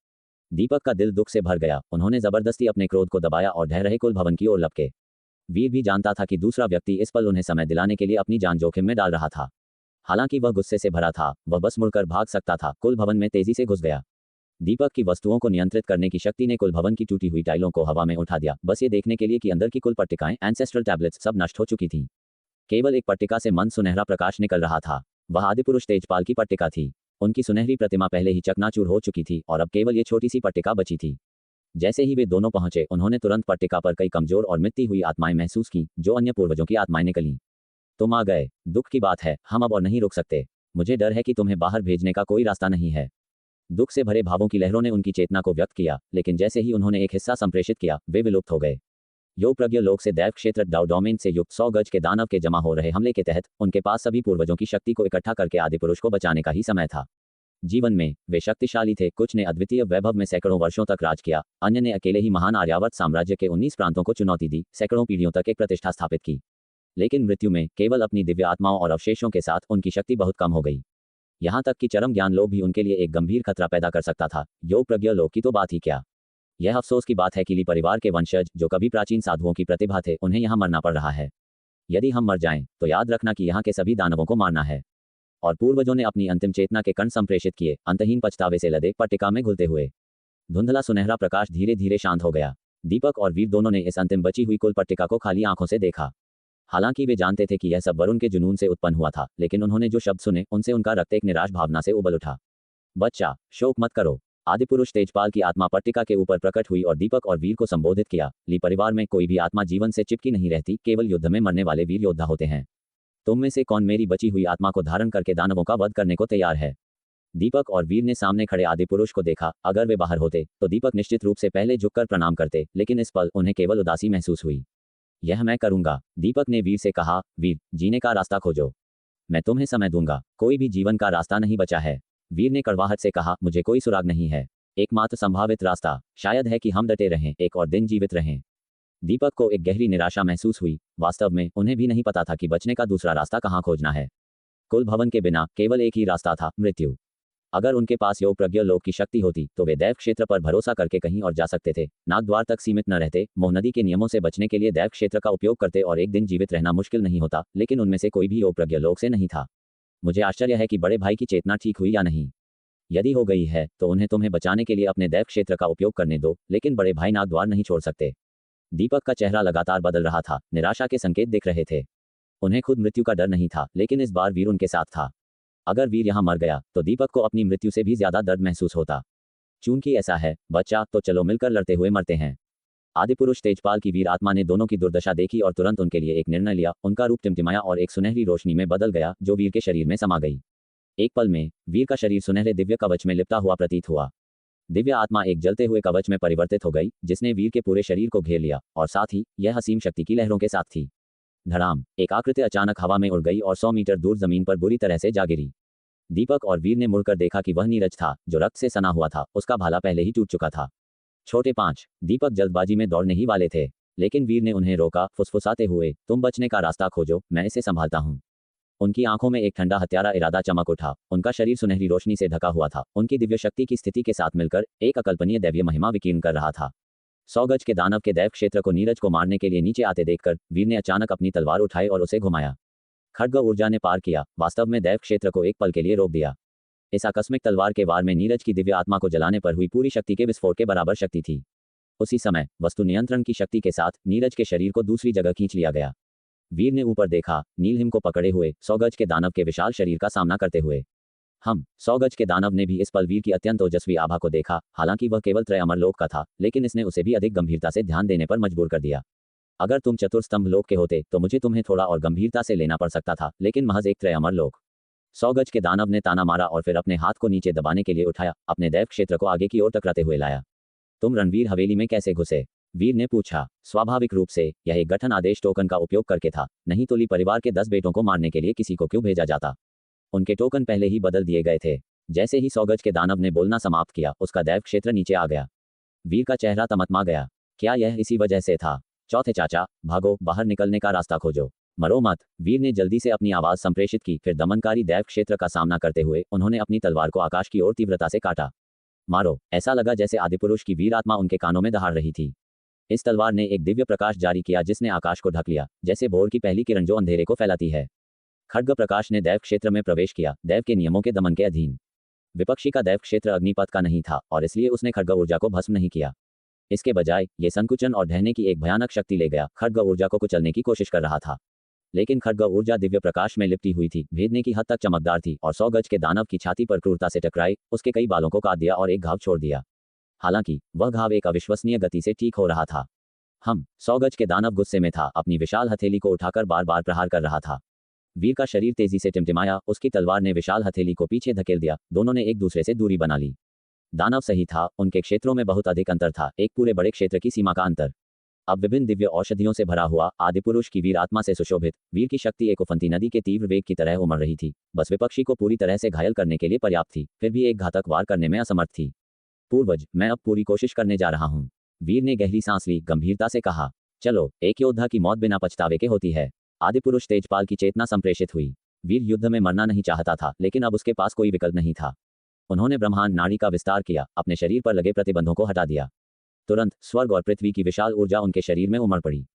दीपक का दिल दुख से भर गया। उन्होंने जबरदस्ती अपने क्रोध को दबाया और ढह रहे कुल भवन की ओर लपके। वीर भी जानता था कि दूसरा व्यक्ति इस पल उन्हें समय दिलाने के लिए अपनी जान जोखिम में डाल रहा था। हालांकि वह गुस्से से भरा था, वह बस मुड़कर भाग सकता था। कुल भवन में तेजी से घुस गया। दीपक की वस्तुओं को नियंत्रित करने की शक्ति ने कुल भवन की टूटी हुई टाइलों को हवा में उठा दिया, बस ये देखने के लिए कि अंदर की कुल पट्टिकाएं, एंसेस्ट्रल टैबलेट्स सब नष्ट हो चुकी थीं। केवल एक पट्टिका से मंद सुनहरा प्रकाश निकल रहा था। वह आदिपुरुष तेजपाल की पट्टिका थी। उनकी सुनहरी प्रतिमा पहले ही चकनाचूर हो चुकी थी और अब केवल ये छोटी सी पट्टिका बची थी। जैसे ही वे दोनों पहुंचे, उन्होंने तुरंत पट्टिका पर कई कमजोर और मिटती हुई आत्माएं महसूस की, जो अन्य पूर्वजों की आत्माएं निकलीं। तुम आ गए। दुख की बात है, हम अब और नहीं रुक सकते। मुझे डर है कि तुम्हें बाहर भेजने का कोई रास्ता नहीं है। दुख से भरे भावों की लहरों ने उनकी चेतना को व्यक्त किया, लेकिन जैसे ही उन्होंने एक हिस्सा संप्रेषित किया, वे विलुप्त हो गए। योग प्रज्ञ लोक से दैव क्षेत्र डाउ डोमेन से युक्त 100 गज के दानव के जमा हो रहे हमले के तहत उनके पास सभी पूर्वजों की शक्ति को इकट्ठा करके आदिपुरुष को बचाने का ही समय था। जीवन में वे शक्तिशाली थे। कुछ ने अद्वितीय वैभव में सैकड़ों वर्षों तक राज किया, अन्य ने अकेले ही महान आर्यावर्त साम्राज्य के 19 प्रांतों को चुनौती दी, सैकड़ों पीढ़ियों तक एक प्रतिष्ठा स्थापित की। लेकिन मृत्यु में केवल अपनी दिव्य आत्माओं और अवशेषों के साथ उनकी शक्ति बहुत कम हो गई। यहाँ तक कि चरम ज्ञान लोक भी उनके लिए एक गंभीर खतरा पैदा कर सकता था। योग प्रज्ञ लोक की तो बात ही क्या। यह अफसोस की बात है कि ली परिवार के वंशज, जो कभी प्राचीन साधुओं की प्रतिभा थे, उन्हें यहाँ मरना पड़ रहा है। यदि हम मर जाएं, तो याद रखना कि यहाँ के सभी दानवों को मारना है। और पूर्वजों ने अपनी अंतिम चेतना के कण संप्रेषित किए, अंतहीन पछतावे से लदे पट्टिका में घुलते हुए। धुंधला सुनहरा प्रकाश धीरे धीरे शांत हो गया। दीपक और वीर दोनों ने इस अंतिम बची हुई कुल पट्टिका को खाली आंखों से देखा। हालांकि वे जानते थे कि यह सब वरुण के जुनून से उत्पन्न हुआ था, लेकिन उन्होंने जो शब्द सुने, उनसे उनका रक्त एक निराश भावना से उबल उठा। बच्चा, शोक मत करो। आदिपुरुष तेजपाल की आत्मा पट्टिका के ऊपर प्रकट हुई और दीपक और वीर को संबोधित किया। ली परिवार में कोई भी आत्मा जीवन से चिपकी नहीं रहती, केवल युद्ध में मरने वाले वीर योद्धा होते हैं। तुम में से कौन मेरी बची हुई आत्मा को धारण करके दानवों का वध करने को तैयार है? दीपक और वीर ने सामने खड़े आदिपुरुष को देखा। अगर वे बाहर होते, तो दीपक निश्चित रूप से पहले झुककर प्रणाम करते, लेकिन इस पल उन्हें केवल उदासी महसूस हुई। यह मैं करूंगा, दीपक ने वीर से कहा। वीर, जीने का रास्ता खोजो। मैं तुम्हें समय दूंगा। कोई भी जीवन का रास्ता नहीं बचा है। वीर ने कड़वाहट से कहा, मुझे कोई सुराग नहीं है। एकमात्र संभावित रास्ता शायद है कि हम डटे रहें, एक और दिन जीवित रहें। दीपक को एक गहरी निराशा महसूस हुई। वास्तव में उन्हें भी नहीं पता था कि बचने का दूसरा रास्ता कहाँ खोजना है। कुल भवन के बिना केवल एक ही रास्ता था, मृत्यु। अगर उनके पास योग प्रज्ञ लोक की शक्ति होती, तो वे दैव क्षेत्र पर भरोसा करके कहीं और जा सकते थे, नागद्वार तक सीमित न रहते, मोह नदी के नियमों से बचने के लिए दैव क्षेत्र का उपयोग करते और एक दिन जीवित रहना मुश्किल नहीं होता। लेकिन उनमें से कोई भी योग प्रज्ञ लोक से नहीं था। मुझे आश्चर्य है कि बड़े भाई की चेतना ठीक हुई या नहीं। यदि हो गई है, तो उन्हें तुम्हें बचाने के लिए अपने दैव क्षेत्र का उपयोग करने दो, लेकिन बड़े भाई नागद्वार नहीं छोड़ सकते। दीपक का चेहरा लगातार बदल रहा था, निराशा के संकेत दिख रहे थे। उन्हें खुद मृत्यु का डर नहीं था, लेकिन इस बार वीर उनके साथ था। अगर वीर यहाँ मर गया, तो दीपक को अपनी मृत्यु से भी ज्यादा दर्द महसूस होता। चूंकि ऐसा है, बच्चा, तो चलो मिलकर लड़ते हुए मरते हैं। आदिपुरुष तेजपाल की वीर आत्मा ने दोनों की दुर्दशा देखी और तुरंत उनके लिए एक निर्णय लिया। उनका रूप टिमटिमाया और एक सुनहरी रोशनी में बदल गया, जो वीर के शरीर में समा गई। एक पल में वीर का शरीर सुनहरे दिव्य कवच में लिपटा हुआ प्रतीत हुआ। दिव्य आत्मा एक जलते हुए कवच में परिवर्तित हो गई, जिसने वीर के पूरे शरीर को घेर लिया, और साथ ही यह असीम शक्ति की लहरों के साथ थी। धड़ाम, एक आकृति अचानक हवा में उड़ गई और 100 मीटर दूर जमीन पर बुरी तरह से जा गिरी। दीपक और वीर ने मुड़कर देखा कि वह नीरज था, जो रक्त से सना हुआ था। उसका भाला पहले ही टूट चुका था। छोटे 5। दीपक जल्दबाजी में दौड़ने ही वाले थे, लेकिन वीर ने उन्हें रोका, फुसफुसाते हुए, तुम बचने का रास्ता खोजो, मैं इसे संभालता हूँ। उनकी आंखों में एक ठंडा हत्यारा इरादा चमक उठा। उनका शरीर सुनहरी रोशनी से ढका हुआ था। उनकी दिव्य शक्ति की स्थिति के साथ मिलकर एक अकल्पनीय दैवीय महिमा विकीर्ण कर रहा था। 100 गज के दानव के दैव क्षेत्र को नीरज को मारने के लिए नीचे आते देखकर वीर ने अचानक अपनी तलवार उठाई और उसे घुमाया। खड्ग ऊर्जा ने पार किया, वास्तव में दैव क्षेत्र को एक पल के लिए रोक दिया। इस आकस्मिक तलवार के वार में नीरज की दिव्य आत्मा को जलाने पर हुई पूरी शक्ति के विस्फोट के बराबर शक्ति थी। उसी समय वस्तु नियंत्रण की शक्ति के साथ नीरज के शरीर को दूसरी जगह खींच लिया गया। वीर ने ऊपर देखा, नीलहिम को पकड़े हुए 100 गज के दानव के विशाल शरीर का सामना करते हुए। 100 गज के दानव ने भी इस पल वीर की अत्यंत ओजस्वी आभा को देखा। हालांकि वह केवल त्रय अमर लोक का था, लेकिन इसने उसे भी अधिक गंभीरता से ध्यान देने पर मजबूर कर दिया। अगर तुम चतुर्स्तंभ लोक के होते तो मुझे तुम्हें थोड़ा और गंभीरता से लेना पड़ सकता था, लेकिन महज एक त्रय अमर लोक। 100 गज के दानव ने ताना मारा और फिर अपने हाथ को नीचे दबाने के लिए उठाया, अपने दैव क्षेत्र को आगे की ओर टकराते हुए लाया। तुम रणवीर हवेली में कैसे घुसे? वीर ने पूछा। स्वाभाविक रूप से यह एक गठन आदेश टोकन का उपयोग करके था, नहीं तो ली परिवार के 10 बेटों को मारने के लिए किसी को क्यों भेजा जाता। उनके टोकन पहले ही बदल दिए गए थे। जैसे ही 100 गज के दानव ने बोलना समाप्त किया, उसका दैव क्षेत्र नीचे आ गया। वीर का चेहरा तमतमा गया। क्या यह इसी वजह से था? चौथे चाचा, भागो, बाहर निकलने का रास्ता खोजो, मरो मत। वीर ने जल्दी से अपनी आवाज संप्रेषित की, फिर दमनकारी दैव क्षेत्र का सामना करते हुए उन्होंने अपनी तलवार को आकाश की ओर तीव्रता से काटा। मारो। ऐसा लगा जैसे आदिपुरुष की वीर आत्मा उनके कानों में दहाड़ रही थी। इस तलवार ने एक दिव्य प्रकाश जारी किया जिसने आकाश को ढक लिया, जैसे भोर की पहली किरण जो अंधेरे को फैलाती है। खड्ग प्रकाश ने दैव क्षेत्र में प्रवेश किया, दैव के नियमों के दमन के अधीन। विपक्षी का दैव क्षेत्र अग्निपथ का नहीं था और इसलिए उसने खड्ग ऊर्जा को भस्म नहीं किया। इसके बजाय ये संकुचन और ढहने की एक भयानक शक्ति ले गया, खड्ग ऊर्जा को कुचलने की कोशिश कर रहा था। लेकिन खड्ग ऊर्जा दिव्य प्रकाश में लिपटी हुई थी, भेदने की हद तक चमकदार थी और 100 गज के दानव की छाती पर क्रूरता से टकराई, उसके कई बालों को काट दिया और एक घाव छोड़ दिया। हालांकि वह घाव एक अविश्वसनीय गति से ठीक हो रहा था। 100 गज के दानव गुस्से में था, अपनी विशाल हथेली को उठाकर बार बार प्रहार कर रहा था। वीर का शरीर तेजी से टिमटिमाया, उसकी तलवार ने विशाल हथेली को पीछे धकेल दिया, दोनों ने एक दूसरे से दूरी बना ली। दानव सही था, उनके क्षेत्रों में बहुत अधिक अंतर था, एक पूरे बड़े क्षेत्र की सीमा का अंतर। अब विभिन्न दिव्य औषधियों से भरा हुआ, आदिपुरुष की वीर आत्मा से सुशोभित, वीर की शक्ति एक उफनती नदी के तीव्र वेग की तरह उमड़ रही थी, बस विपक्षी को पूरी तरह से घायल करने के लिए पर्याप्त थी, फिर भी एक घातक वार करने में असमर्थ थी। पूर्वज, मैं अब पूरी कोशिश करने जा रहा हूँ। वीर ने गहरी सांस ली, गंभीरता से कहा। चलो, एक योद्धा की मौत बिना पछतावे के होती है। आदिपुरुष तेजपाल की चेतना संप्रेषित हुई। वीर युद्ध में मरना नहीं चाहता था, लेकिन अब उसके पास कोई विकल्प नहीं था। उन्होंने ब्रह्मांड नाड़ी का विस्तार किया, अपने शरीर पर लगे प्रतिबंधों को हटा दिया। तुरंत स्वर्ग और पृथ्वी की विशाल ऊर्जा उनके शरीर में उमड़ पड़ी।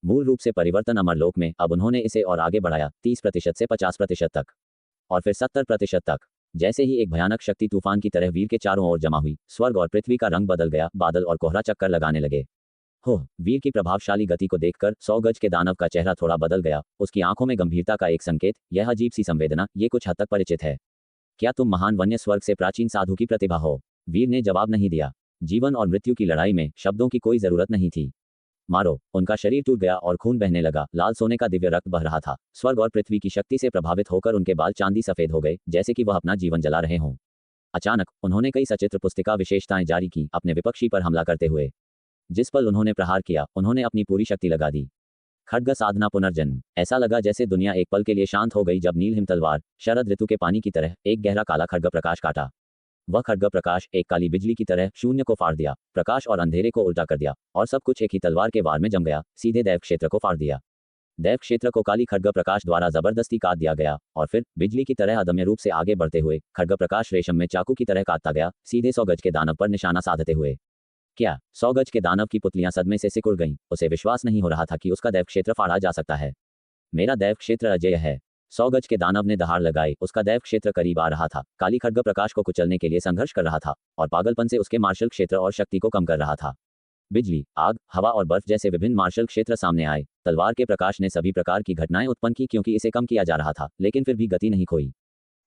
मूल रूप से परिवर्तन अमरलोक में, अब उन्होंने इसे और आगे बढ़ाया, 30% से 50% तक, और फिर 70% तक। जैसे ही एक भयानक शक्ति तूफान की तरह वीर के चारों ओर जमा हुई, स्वर्ग और पृथ्वी का रंग बदल गया, बादल और कोहरा चक्कर लगाने लगे। हो, वीर की प्रभावशाली गति को देखकर 100 गज के दानव का चेहरा थोड़ा बदल गया, उसकी आंखों में गंभीरता का एक संकेत, यह अजीब सी संवेदना, ये कुछ हद तक परिचित है। क्या तुम महान वन्य स्वर्ग से प्राचीन साधु की प्रतिभा हो? वीर ने जवाब नहीं दिया। जीवन और मृत्यु की लड़ाई में शब्दों की कोई जरूरत नहीं थी। मारो। उनका शरीर टूट गया और खून बहने लगा, लाल सोने का दिव्य रक्त बह रहा था। स्वर्ग और पृथ्वी की शक्ति से प्रभावित होकर उनके बाल चांदी सफेद हो गए, जैसे कि वह अपना जीवन जला रहे हों। अचानक उन्होंने कई सचित्र पुस्तिका विशेषताएं जारी की, अपने विपक्षी पर हमला करते हुए। जिस पल उन्होंने प्रहार किया, उन्होंने अपनी पूरी शक्ति लगा दी। खड्ग साधना पुनर्जन्म। ऐसा लगा जैसे दुनिया एक पल के लिए शांत हो गई जब नीलहिम तलवार, शरद ऋतु के पानी की तरह, एक गहरा काला खड्ग प्रकाश काटा। वह खड्ग प्रकाश एक काली बिजली की तरह शून्य को फाड़ दिया, प्रकाश और अंधेरे को उल्टा कर दिया, और सब कुछ एक ही तलवार के वार में जम गया, सीधे दैव क्षेत्र को फाड़ दिया। दैव क्षेत्र को काली खड्ग प्रकाश द्वारा जबरदस्ती काट दिया गया, और फिर बिजली की तरह अदम्य रूप से आगे बढ़ते हुए खड्ग प्रकाश रेशम में चाकू की तरह काटता गया, सीधे 100 गज के दानव पर निशाना साधते हुए। क्या 100 गज के दानव की पुतलियां सदमे से सिकुड़ गईं, उसे विश्वास नहीं हो रहा था कि उसका दैव क्षेत्र फाड़ा जा सकता है। मेरा दैव क्षेत्र अजेय है। 100 गज के दानव ने दहाड़ लगाई, उसका दैव क्षेत्र करीब आ रहा था, काली खड्ग प्रकाश को कुचलने के लिए संघर्ष कर रहा था, और पागलपन से उसके मार्शल क्षेत्र और शक्ति को कम कर रहा था। बिजली, आग, हवा और बर्फ जैसे विभिन्न मार्शल क्षेत्र सामने आए। तलवार के प्रकाश ने सभी प्रकार की घटनाएं उत्पन्न की क्योंकि इसे कम किया जा रहा था, लेकिन फिर भी गति नहीं खोई।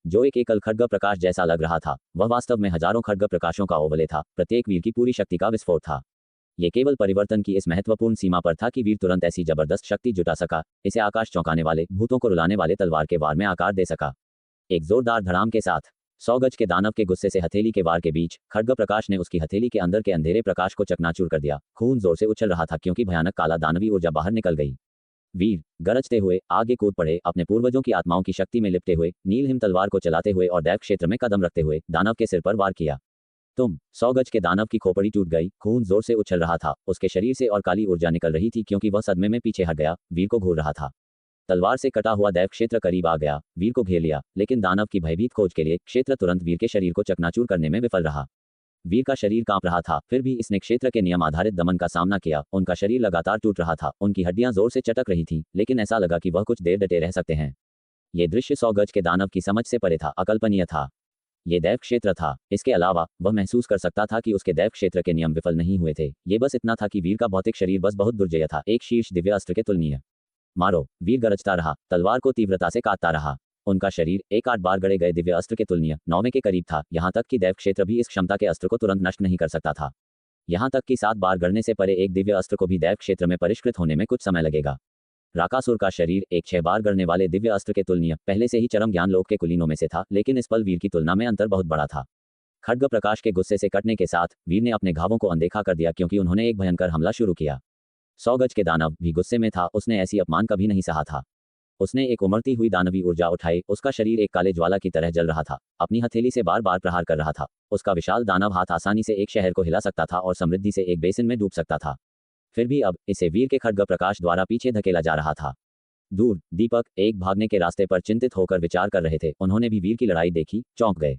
जो एक एकल खड्ग प्रकाश जैसा लग रहा था, वह वास्तव में हजारों खड्ग प्रकाशों का ओवले था, प्रत्येक वीर की पूरी शक्ति का विस्फोट था। ये केवल परिवर्तन की इस महत्वपूर्ण सीमा पर था कि वीर तुरंत ऐसी जबरदस्त शक्ति जुटा सका, इसे आकाश चौंकाने वाले, भूतों को रुलाने वाले तलवार के वार में आकार दे सका। एक जोरदार धड़ाम के साथ 100 गज के दानव के गुस्से से हथेली के वार के बीच, खड्ग प्रकाश ने उसकी हथेली के अंदर के अंधेरे प्रकाश को चकनाचूर कर दिया। खून जोर से उछल रहा था क्योंकि भयानक काला दानवी ऊर्जा बाहर निकल गई। वीर गरजते हुए आगे कूद पड़े, अपने पूर्वजों की आत्माओं की शक्ति में लिपटे हुए, नीलहिम तलवार को चलाते हुए और दैव क्षेत्र में कदम रखते हुए दानव के सिर पर वार किया। 100 गज के दानव की खोपड़ी टूट गई, खून जोर से उछल रहा था, उसके शरीर से और काली ऊर्जा निकल रही थी क्योंकि वह सदमे में पीछे हट गया, वीर को घूर रहा था। तलवार से कटा हुआ दैव क्षेत्र करीब आ गया, वीर को घेर लिया, लेकिन दानव की भयभीत खोज के लिए क्षेत्र तुरंत वीर के शरीर को चकनाचूर करने में विफल रहा। वीर का शरीर कांप रहा था, फिर भी इसने क्षेत्र के नियम आधारित दमन का सामना किया। उनका शरीर लगातार टूट रहा था, उनकी हड्डियां जोर से चटक रही थीं, लेकिन ऐसा लगा कि वह कुछ देर डटे रह सकते हैं। ये दृश्य 100 गज के दानव की समझ से परे था, अकल्पनीय था। ये दैव क्षेत्र था। इसके अलावा वह महसूस कर सकता था कि उसके दैव क्षेत्र के नियम विफल नहीं हुए थे। ये बस इतना था कि वीर का भौतिक शरीर बस बहुत दुर्जय था, एक शीर्ष दिव्य अस्त्र के तुलनीय। मारो, वीर गरजता रहा, तलवार को तीव्रता से काटता रहा। उनका शरीर एक 8 बार गड़े गए दिव्य अस्त्र के तुलनीय 9वें के करीब था, यहाँ तक कि दैव क्षेत्र भी इस क्षमता के अस्त्र को तुरंत नष्ट नहीं कर सकता था। यहाँ तक कि 7 बार गड़ने से परे एक दिव्य अस्त्र को भी दैव क्षेत्र में परिष्कृत होने में कुछ समय लगेगा। राकासुर का शरीर एक 6 बार गड़ने वाले दिव्य अस्त्र के तुलनीय पहले से ही चरम ज्ञान लोक के कुलीनों में से था, लेकिन इस पल वीर की तुलना में अंतर बहुत बड़ा था। खड्ग प्रकाश के गुस्से से कटने के साथ वीर ने अपने घावों को अनदेखा कर दिया, क्योंकि उन्होंने एक भयंकर हमला शुरू किया। 100 गज के दानव भी गुस्से में था, उसने ऐसी अपमान कभी नहीं सहा था। उसने एक उमड़ती हुई दानवी ऊर्जा उठाई, उसका शरीर एक काले ज्वाला की तरह जल रहा था, अपनी हथेली से बार बार प्रहार कर रहा था। उसका विशाल दानव हाथ आसानी से एक शहर को हिला सकता था और समृद्धि से एक बेसिन में डूब सकता था। फिर भी अब इसे वीर के खड्ग प्रकाश द्वारा पीछे धकेला जा रहा था। दूर दीपक एक भागने के रास्ते पर चिंतित होकर विचार कर रहे थे। उन्होंने भी वीर की लड़ाई देखी, चौंक गए।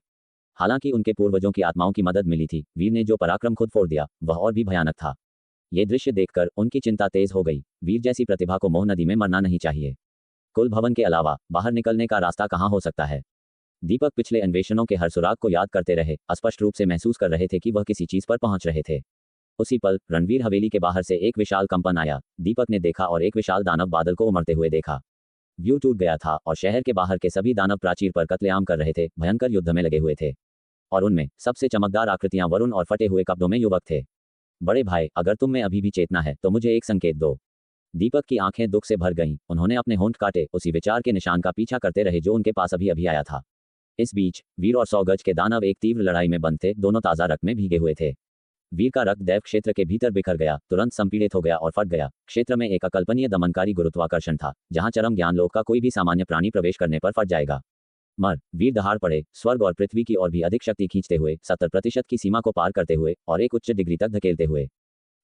हालांकि उनके पूर्वजों की आत्माओं की मदद मिली थी, वीर ने जो पराक्रम खुद फोड़ दिया वह और भी भयानक था। ये दृश्य देखकर उनकी चिंता तेज हो गई। वीर जैसी प्रतिभा को मोह नदी में मरना नहीं चाहिए। कुल भवन के अलावा बाहर निकलने का रास्ता कहाँ हो सकता है? दीपक पिछले अन्वेषणों के हर सुराग को याद करते रहे, स्पष्ट रूप से महसूस कर रहे थे कि वह किसी चीज पर पहुंच रहे थे। उसी पल रणवीर हवेली के बाहर से एक विशाल कंपन आया। दीपक ने देखा और एक विशाल दानव बादल को उमड़ते हुए देखा। व्यू टूट गया था और शहर के बाहर के सभी दानव प्राचीर पर कत्लेआम कर रहे थे, भयंकर युद्ध में लगे हुए थे। और उनमें सबसे चमकदार आकृतियां वरुण और फटे हुए कपड़ों में युवक थे। बड़े भाई, अगर तुम में अभी भी चेतना है तो मुझे एक संकेत दो। दीपक की आंखें दुख से भर गईं। उन्होंने अपने होंठ काटे, उसी विचार के निशान का पीछा करते रहे जो उनके पास अभी अभी आया था। इस बीच वीर और 100 गज के दानव एक तीव्र लड़ाई में बंद थे, दोनों ताजा रक्त में भीगे हुए थे। वीर का रक्त दैव क्षेत्र के भीतर बिखर गया, तुरंत संपीड़ित हो गया और फट गया। क्षेत्र में एक अकल्पनीय दमनकारी गुरुत्वाकर्षण था, जहां चरम ज्ञान लोक का कोई भी सामान्य प्राणी प्रवेश करने पर फट जाएगा। मर वीर दहाड़ पड़े, स्वर्ग और पृथ्वी की और भी अधिक शक्ति खींचते हुए, 70% की सीमा को पार करते हुए और एक उच्च डिग्री तक धकेलते हुए।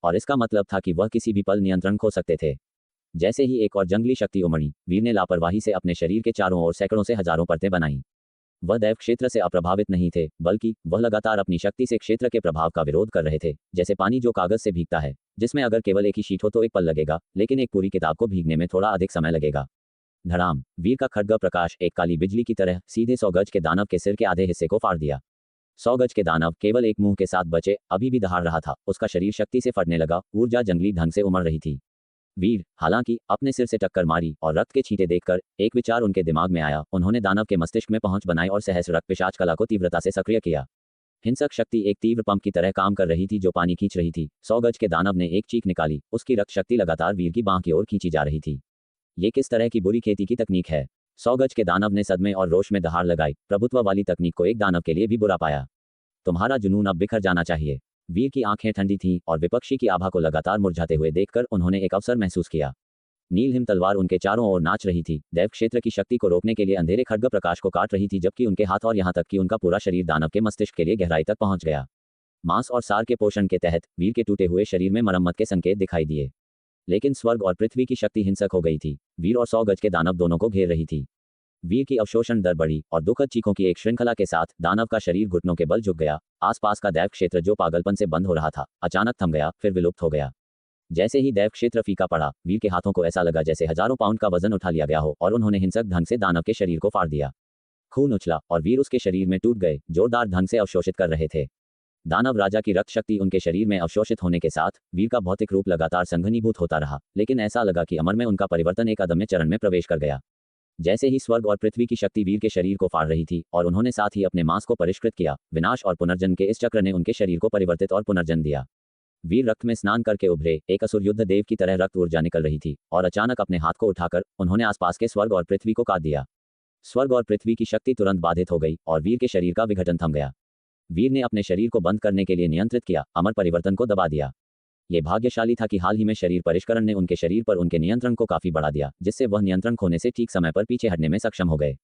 और इसका मतलब था कि वह किसी भी पल नियंत्रण खो सकते थे। जैसे ही एक और जंगली शक्ति उमड़ी, वीर ने लापरवाही से अपने शरीर के चारों ओर सैकड़ों से हजारों परतें बनाई। वह दैव क्षेत्र से अप्रभावित नहीं थे, बल्कि वह लगातार अपनी शक्ति से क्षेत्र के प्रभाव का विरोध कर रहे थे, जैसे पानी जो कागज से भीगता है, जिसमें अगर केवल एक ही शीट हो तो एक पल लगेगा, लेकिन एक पूरी किताब को भीगने में थोड़ा अधिक समय लगेगा। धड़ाम, वीर का खड्ग प्रकाश एक काली बिजली की तरह सीधे 100 गज के दानव के सिर के आधे हिस्से को फाड़ दिया। 100 गज के दानव केवल एक मुंह के साथ बचे, अभी भी दहाड़ रहा था। उसका शरीर शक्ति से फटने लगा, ऊर्जा जंगली ढंग से उमड़ रही थी। वीर, हालांकि, अपने सिर से टक्कर मारी और रक्त के छींटे देखकर एक विचार उनके दिमाग में आया। उन्होंने दानव के मस्तिष्क में पहुंच बनाई और सहस्र रक्त पिशाच कला को तीव्रता से सक्रिय किया। हिंसक शक्ति एक तीव्र पंप की तरह काम कर रही थी जो पानी खींच रही थी। 100 गज के दानव ने एक चीख निकाली, उसकी रक्त शक्ति लगातार वीर की बांह की ओर खींची जा रही थी। ये किस तरह की बुरी खेती की तकनीक है? 100 गज के दानव ने सदमे और रोष में दहाड़ लगाई। प्रभुत्व वाली तकनीक को एक दानव के लिए भी बुरा पाया। तुम्हारा जुनून अब बिखर जाना चाहिए। वीर की आंखें ठंडी थीं और विपक्षी की आभा को लगातार मुरझाते हुए देखकर उन्होंने एक अवसर महसूस किया। नीलहिम तलवार उनके चारों ओर नाच रही थी, दैव क्षेत्र की शक्ति को रोकने के लिए अंधेरे खड्ग प्रकाश को काट रही थी, जबकि उनके हाथ और यहां तक कि उनका पूरा शरीर दानव के मस्तिष्क के लिए गहराई तक पहुंच गया। मांस और सार के पोषण के तहत वीर के टूटे हुए शरीर में मरम्मत के संकेत दिखाई दिए, लेकिन स्वर्ग और पृथ्वी की शक्ति हिंसक हो गई थी। वीर और 100 गज के दानव दोनों को घेर रही थी। वीर की अवशोषण दर बढ़ी और दुखद चीखों की एक श्रृंखला के साथ दानव का शरीर घुटनों के बल झुक गया। आसपास का दैव क्षेत्र जो पागलपन से बंद हो रहा था, अचानक थम गया, फिर विलुप्त हो गया। जैसे ही दैव क्षेत्र फीका पड़ा, वीर के हाथों को ऐसा लगा जैसे हजारों पाउंड का वजन उठा लिया गया हो और उन्होंने हिंसक ढंग से दानव के शरीर को फाड़ दिया। खून उछला और वीर उसके शरीर में टूट गए, जोरदार ढंग से अवशोषित कर रहे थे। दानव राजा की रक्त शक्ति उनके शरीर में अवशोषित होने के साथ वीर का भौतिक रूप लगातार संघनीभूत होता रहा, लेकिन ऐसा लगा कि अमर में उनका परिवर्तन एक अदम्य चरण में प्रवेश कर गया। जैसे ही स्वर्ग और पृथ्वी की शक्ति वीर के शरीर को फाड़ रही थी और उन्होंने साथ ही अपने मांस को परिष्कृत किया, विनाश और पुनर्जन्म के इस चक्र ने उनके शरीर को परिवर्तित और पुनर्जन्म दिया। वीर रक्त में स्नान करके उभरे, एक असुर युद्ध देव की तरह रक्त ऊर्जा निकल रही थी और अचानक अपने हाथ को उठाकर उन्होंने आसपास के स्वर्ग और पृथ्वी को काट दिया। स्वर्ग और पृथ्वी की शक्ति तुरंत बाधित हो गई और वीर के शरीर का विघटन थम गया। वीर ने अपने शरीर को बंद करने के लिए नियंत्रित किया, अमर परिवर्तन को दबा दिया। ये भाग्यशाली था कि हाल ही में शरीर परिष्करण ने उनके शरीर पर उनके नियंत्रण को काफी बढ़ा दिया, जिससे वह नियंत्रण खोने से ठीक समय पर पीछे हटने में सक्षम हो गए।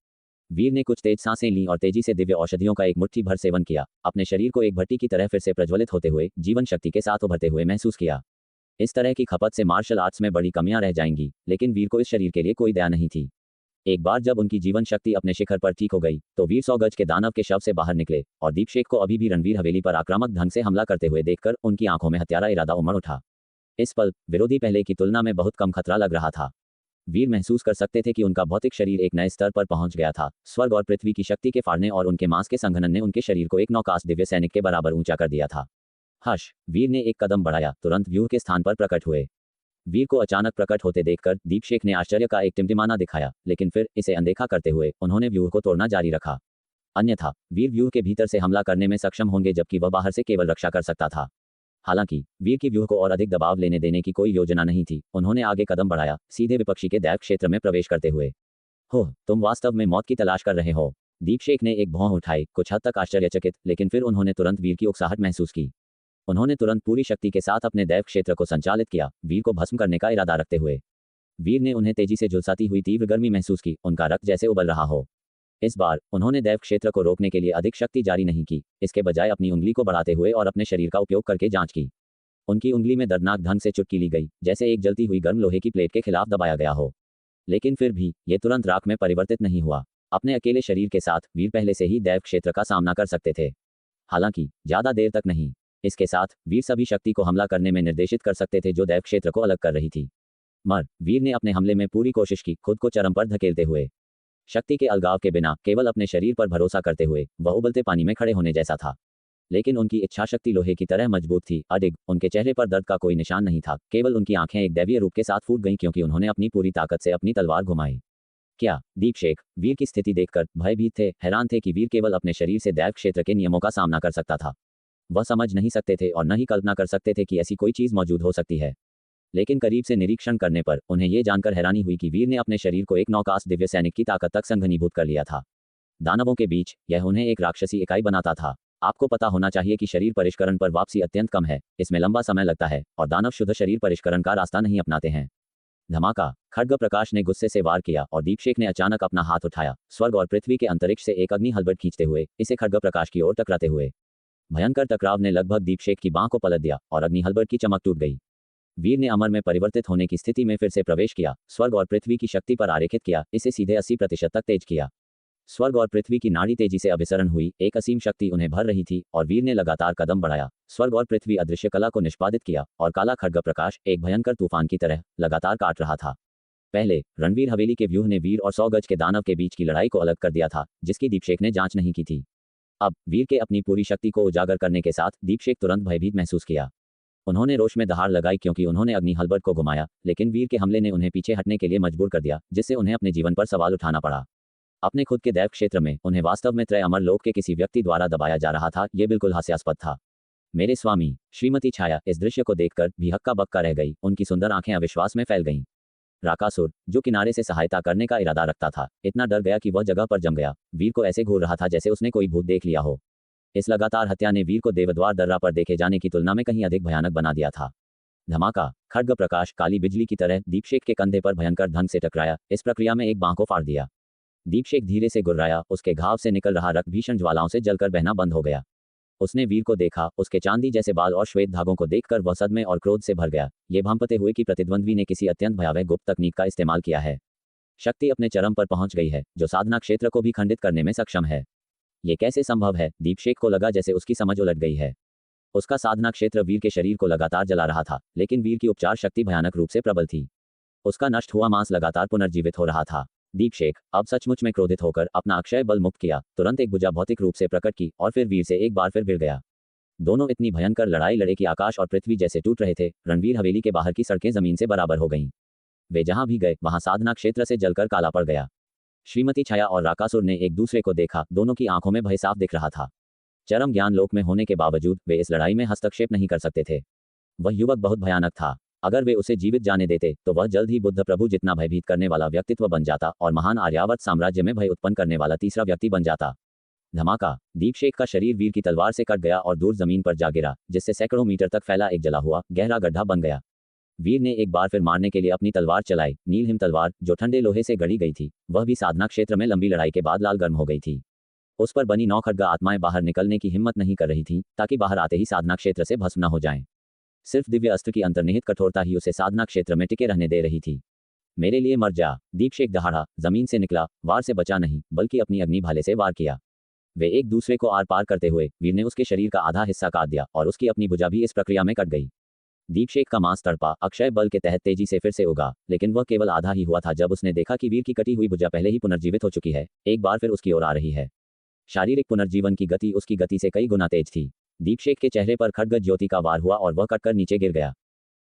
वीर ने कुछ तेज सांसें लीं और तेजी से दिव्य औषधियों का एक मुट्ठी भर सेवन किया, अपने शरीर को एक भट्टी की तरह फिर से प्रज्वलित होते हुए, जीवन शक्ति के साथ उभरते हुए महसूस किया। इस तरह की खपत से मार्शल आर्ट्स में बड़ी कमियां रह जाएंगी, लेकिन वीर को इस शरीर के लिए कोई दया नहीं थी। एक बार जब उनकी जीवन शक्ति अपने शिखर पर ठीक हो गई तो वीर 100 गज के दानव के शव से बाहर निकले और दीपशेख को अभी भी रणवीर हवेली पर आक्रामक ढंग से हमला करते हुए देखकर उनकी आंखों में हत्यारा इरादा उमड़ उठा। इस पल विरोधी पहले की तुलना में बहुत कम खतरा लग रहा था। वीर महसूस कर सकते थे कि उनका भौतिक शरीर एक नए स्तर पर पहुंच गया था। स्वर्ग और पृथ्वी की शक्ति के फाड़ने और उनके मांस के संघनन ने उनके शरीर को एक नौकास्ट दिव्य सैनिक के बराबर ऊंचा कर दिया था। हर्ष, वीर ने एक कदम बढ़ाया, तुरंत व्यूह के स्थान पर प्रकट हुए। वीर को अचानक प्रकट होते देखकर दीपशेख ने आश्चर्य का एक टिमटिमाना दिखाया, लेकिन फिर इसे अनदेखा करते हुए उन्होंने व्यूह को तोड़ना जारी रखा। अन्यथा वीर व्यूह के भीतर से हमला करने में सक्षम होंगे, जबकि वह बाहर से केवल रक्षा कर सकता था। हालांकि वीर की व्यूह को और अधिक दबाव लेने देने की कोई योजना नहीं थी। उन्होंने आगे कदम बढ़ाया, सीधे विपक्षी के दैव क्षेत्र में प्रवेश करते हुए। हो, तुम वास्तव में मौत की तलाश कर रहे हो। दीपशेख ने एक भौं उठाई, कुछ हद तक आश्चर्यचकित, लेकिन फिर उन्होंने तुरंत वीर की उकसाहट महसूस की। उन्होंने तुरंत पूरी शक्ति के साथ अपने दैव क्षेत्र को संचालित किया, वीर को भस्म करने का इरादा रखते हुए। वीर ने उन्हें तेजी से झुलसाती हुई तीव्र गर्मी महसूस की, उनका रक्त जैसे उबल रहा हो। इस बार उन्होंने दैव क्षेत्र को रोकने के लिए अधिक शक्ति जारी नहीं की, इसके बजाय अपनी उंगली को बढ़ाते हुए और अपने शरीर का उपयोग करके जांच की। उनकी उंगली में दर्दनाक ढंग से चुटकी ली गई, जैसे एक जलती हुई गर्म लोहे की प्लेट के खिलाफ दबाया गया हो। लेकिन फिर भी ये तुरंत राख में परिवर्तित नहीं हुआ। अपने अकेले शरीर के साथ वीर पहले से ही दैव क्षेत्र का सामना कर सकते थे, हालांकि ज्यादा देर तक नहीं। इसके साथ वीर सभी शक्ति को हमला करने में निर्देशित कर सकते थे जो दैव क्षेत्र को अलग कर रही थी। वीर ने अपने हमले में पूरी कोशिश की, खुद को चरम पर धकेलते हुए। शक्ति के अलगाव के बिना केवल अपने शरीर पर भरोसा करते हुए वह उबलते पानी में खड़े होने जैसा था। लेकिन उनकी इच्छा शक्ति लोहे की तरह मजबूत थी। अडिग, उनके चेहरे पर दर्द का कोई निशान नहीं था, केवल उनकी आंखें एक दैवीय रूप के साथ फूट गईं क्योंकि उन्होंने अपनी पूरी ताकत से अपनी तलवार घुमाई। क्या दीपशेख वीर की स्थिति देखकर भयभीत थे, हैरान थे कि वीर केवल अपने शरीर से दैव क्षेत्र के नियमों का सामना कर सकता था। वह समझ नहीं सकते थे और न ही कल्पना कर सकते थे कि ऐसी कोई चीज मौजूद हो सकती है। लेकिन करीब से निरीक्षण करने पर उन्हें यह जानकर हैरानी हुई कि वीर ने अपने शरीर को एक नौकास्ट दिव्य सैनिक की ताकत तक संघनीभूत कर लिया था। दानवों के बीच यह उन्हें एक राक्षसी इकाई बनाता था। आपको पता होना चाहिए कि शरीर परिष्करण पर वापसी अत्यंत कम है, इसमें लंबा समय लगता है और दानव शुद्ध शरीर परिष्करण का रास्ता नहीं अपनाते हैं। धमाका! खड्ग प्रकाश ने गुस्से से वार किया और दीपशेख ने अचानक अपना हाथ उठाया, स्वर्ग और पृथ्वी के अंतरिक्ष से एक अग्नि हलबट खींचते हुए इसे खड्ग प्रकाश की ओर टकराते हुए। भयंकर टकराव ने लगभग दीपशेख की बांह को पलट दिया और अग्नि हलबट की चमक टूट गई। वीर ने अमर में परिवर्तित होने की स्थिति में फिर से प्रवेश किया, स्वर्ग और पृथ्वी की शक्ति पर आरेखित किया, इसे सीधे 80% तक तेज किया। स्वर्ग और पृथ्वी की नाड़ी तेजी से अभिसरण हुई, एक असीम शक्ति उन्हें भर रही थी और वीर ने लगातार कदम बढ़ाया। स्वर्ग और पृथ्वी अदृश्य कला को निष्पादित किया और काला खड्ग प्रकाश एक भयंकर तूफान की तरह लगातार काट रहा था। पहले रणवीर हवेली के व्यूह ने वीर और 100 गज के दानव के बीच की लड़ाई को अलग कर दिया था, जिसकी दीपशेख ने जांच नहीं की थी। अब वीर के अपनी पूरी शक्ति को उजागर करने के साथ दीपशेख तुरंत भयभीत महसूस किया। उन्होंने रोष में दहाड़ लगाई क्योंकि उन्होंने अग्नि हलबट को घुमाया, लेकिन वीर के हमले ने उन्हें पीछे हटने के लिए मजबूर कर दिया, जिससे उन्हें अपने जीवन पर सवाल उठाना पड़ा। अपने खुद के दैव क्षेत्र में उन्हें वास्तव में त्रय अमर लोक के किसी व्यक्ति द्वारा दबाया जा रहा था। यह बिल्कुल हास्यास्पद था। मेरे स्वामी, श्रीमती छाया इस दृश्य को देखकर भी हक्का बक्का रह गई, उनकी सुंदर आंखें अविश्वास में फैल गईं। राकासुर, जो किनारे से सहायता करने का इरादा रखता था, इतना डर गया कि वह जगह पर जम गया। वीर को ऐसे घूर रहा था जैसे उसने कोई भूत देख लिया हो। इस लगातार हत्या ने वीर को देवद्वार दर्रा पर देखे जाने की तुलना में कहीं अधिक भयानक बना दिया था। धमाका! खड्ग प्रकाश काली बिजली की तरह दीपशेख के कंधे पर भयंकर ढंग से टकराया, इस प्रक्रिया में एक बांह को फाड़ दिया। दीपशेख धीरे से गुर्राया, उसके घाव से निकल रहा रक्त भीषण ज्वालाओं से जलकर बहना बंद हो गया। उसने वीर को देखा, उसके चांदी जैसे बाल और श्वेत धागों को देखकर वह सदमे और क्रोध से भर गया। ये भांपते हुए कि प्रतिद्वंद्वी ने किसी अत्यंत भयावह गुप्त तकनीक का इस्तेमाल किया है। शक्ति अपने चरम पर पहुंच गई है, जो साधना क्षेत्र को भी खंडित करने में सक्षम है। ये कैसे संभव है? दीपशेख को लगा जैसे उसकी समझ उलट गई है। उसका साधना क्षेत्र वीर के शरीर को लगातार जला रहा था, लेकिन वीर की उपचार शक्ति भयानक रूप से प्रबल थी। उसका नष्ट हुआ मांस लगातार पुनर्जीवित हो रहा था। दीपशेख अब सचमुच में क्रोधित होकर अपना अक्षय बल मुक्त किया, तुरंत एक भुजा भौतिक रूप से प्रकट की और फिर वीर से एक बार फिर गिर गया। दोनों इतनी भयंकर लड़ाई लड़े कि आकाश और पृथ्वी जैसे टूट रहे थे। रणवीर हवेली के बाहर की सड़कें जमीन से बराबर हो गईं। वे जहां भी गए वहां साधना क्षेत्र से जलकर काला पड़ गया। श्रीमती छाया और राकासुर ने एक दूसरे को देखा, दोनों की आंखों में भय साफ दिख रहा था। चरम ज्ञान लोक में होने के बावजूद वे इस लड़ाई में हस्तक्षेप नहीं कर सकते थे। वह युवक बहुत भयानक था। अगर वे उसे जीवित जाने देते तो वह जल्द ही बुद्ध प्रभु जितना भयभीत करने वाला व्यक्तित्व बन जाता और महान आर्यावर्त साम्राज्य में भय उत्पन्न करने वाला तीसरा व्यक्ति बन जाता। धमाका! दीपशेख का शरीर वीर की तलवार से कट गया और दूर जमीन पर जा गिरा, जिससे सैकड़ों मीटर तक फैला एक जला हुआ गहरा गड्ढा बन गया। वीर ने एक बार फिर मारने के लिए अपनी तलवार चलाई, नीलहिम तलवार जो ठंडे लोहे से गढ़ी गई थी, वह भी साधना क्षेत्र में लंबी लड़ाई के बाद लाल गर्म हो गई थी। उस पर बनी 9 खड्ग आत्माएं बाहर निकलने की हिम्मत नहीं कर रही थीं, ताकि बाहर आते ही साधना क्षेत्र से भस्म न हो जाएं। सिर्फ दिव्य अस्त्र की अंतर्निहित कठोरता ही उसे साधना क्षेत्र में टिके रहने दे रही थी। मेरे लिए मर जा। दीपशेक दहाड़ा, जमीन से निकला, वार से बचा नहीं बल्कि अपनी अग्नि भाले से वार किया। वे एक दूसरे को आर पार करते हुए वीर ने उसके शरीर का आधा हिस्सा काट दिया और उसकी अपनी भुजा भी इस प्रक्रिया में कट गई। दीपशेक का मांस तड़पा अक्षय बल के तहत तेजी से फिर से उगा, लेकिन वह केवल आधा ही हुआ था जब उसने देखा कि वीर की कटी हुई भुजा पहले ही पुनर्जीवित हो चुकी है, एक बार फिर उसकी ओर आ रही है। शारीरिक पुनर्जीवन की गति उसकी गति से कई गुना तेज थी। दीपशेक के चेहरे पर खड्ग ज्योति का वार हुआ और वह कटकर नीचे गिर गया।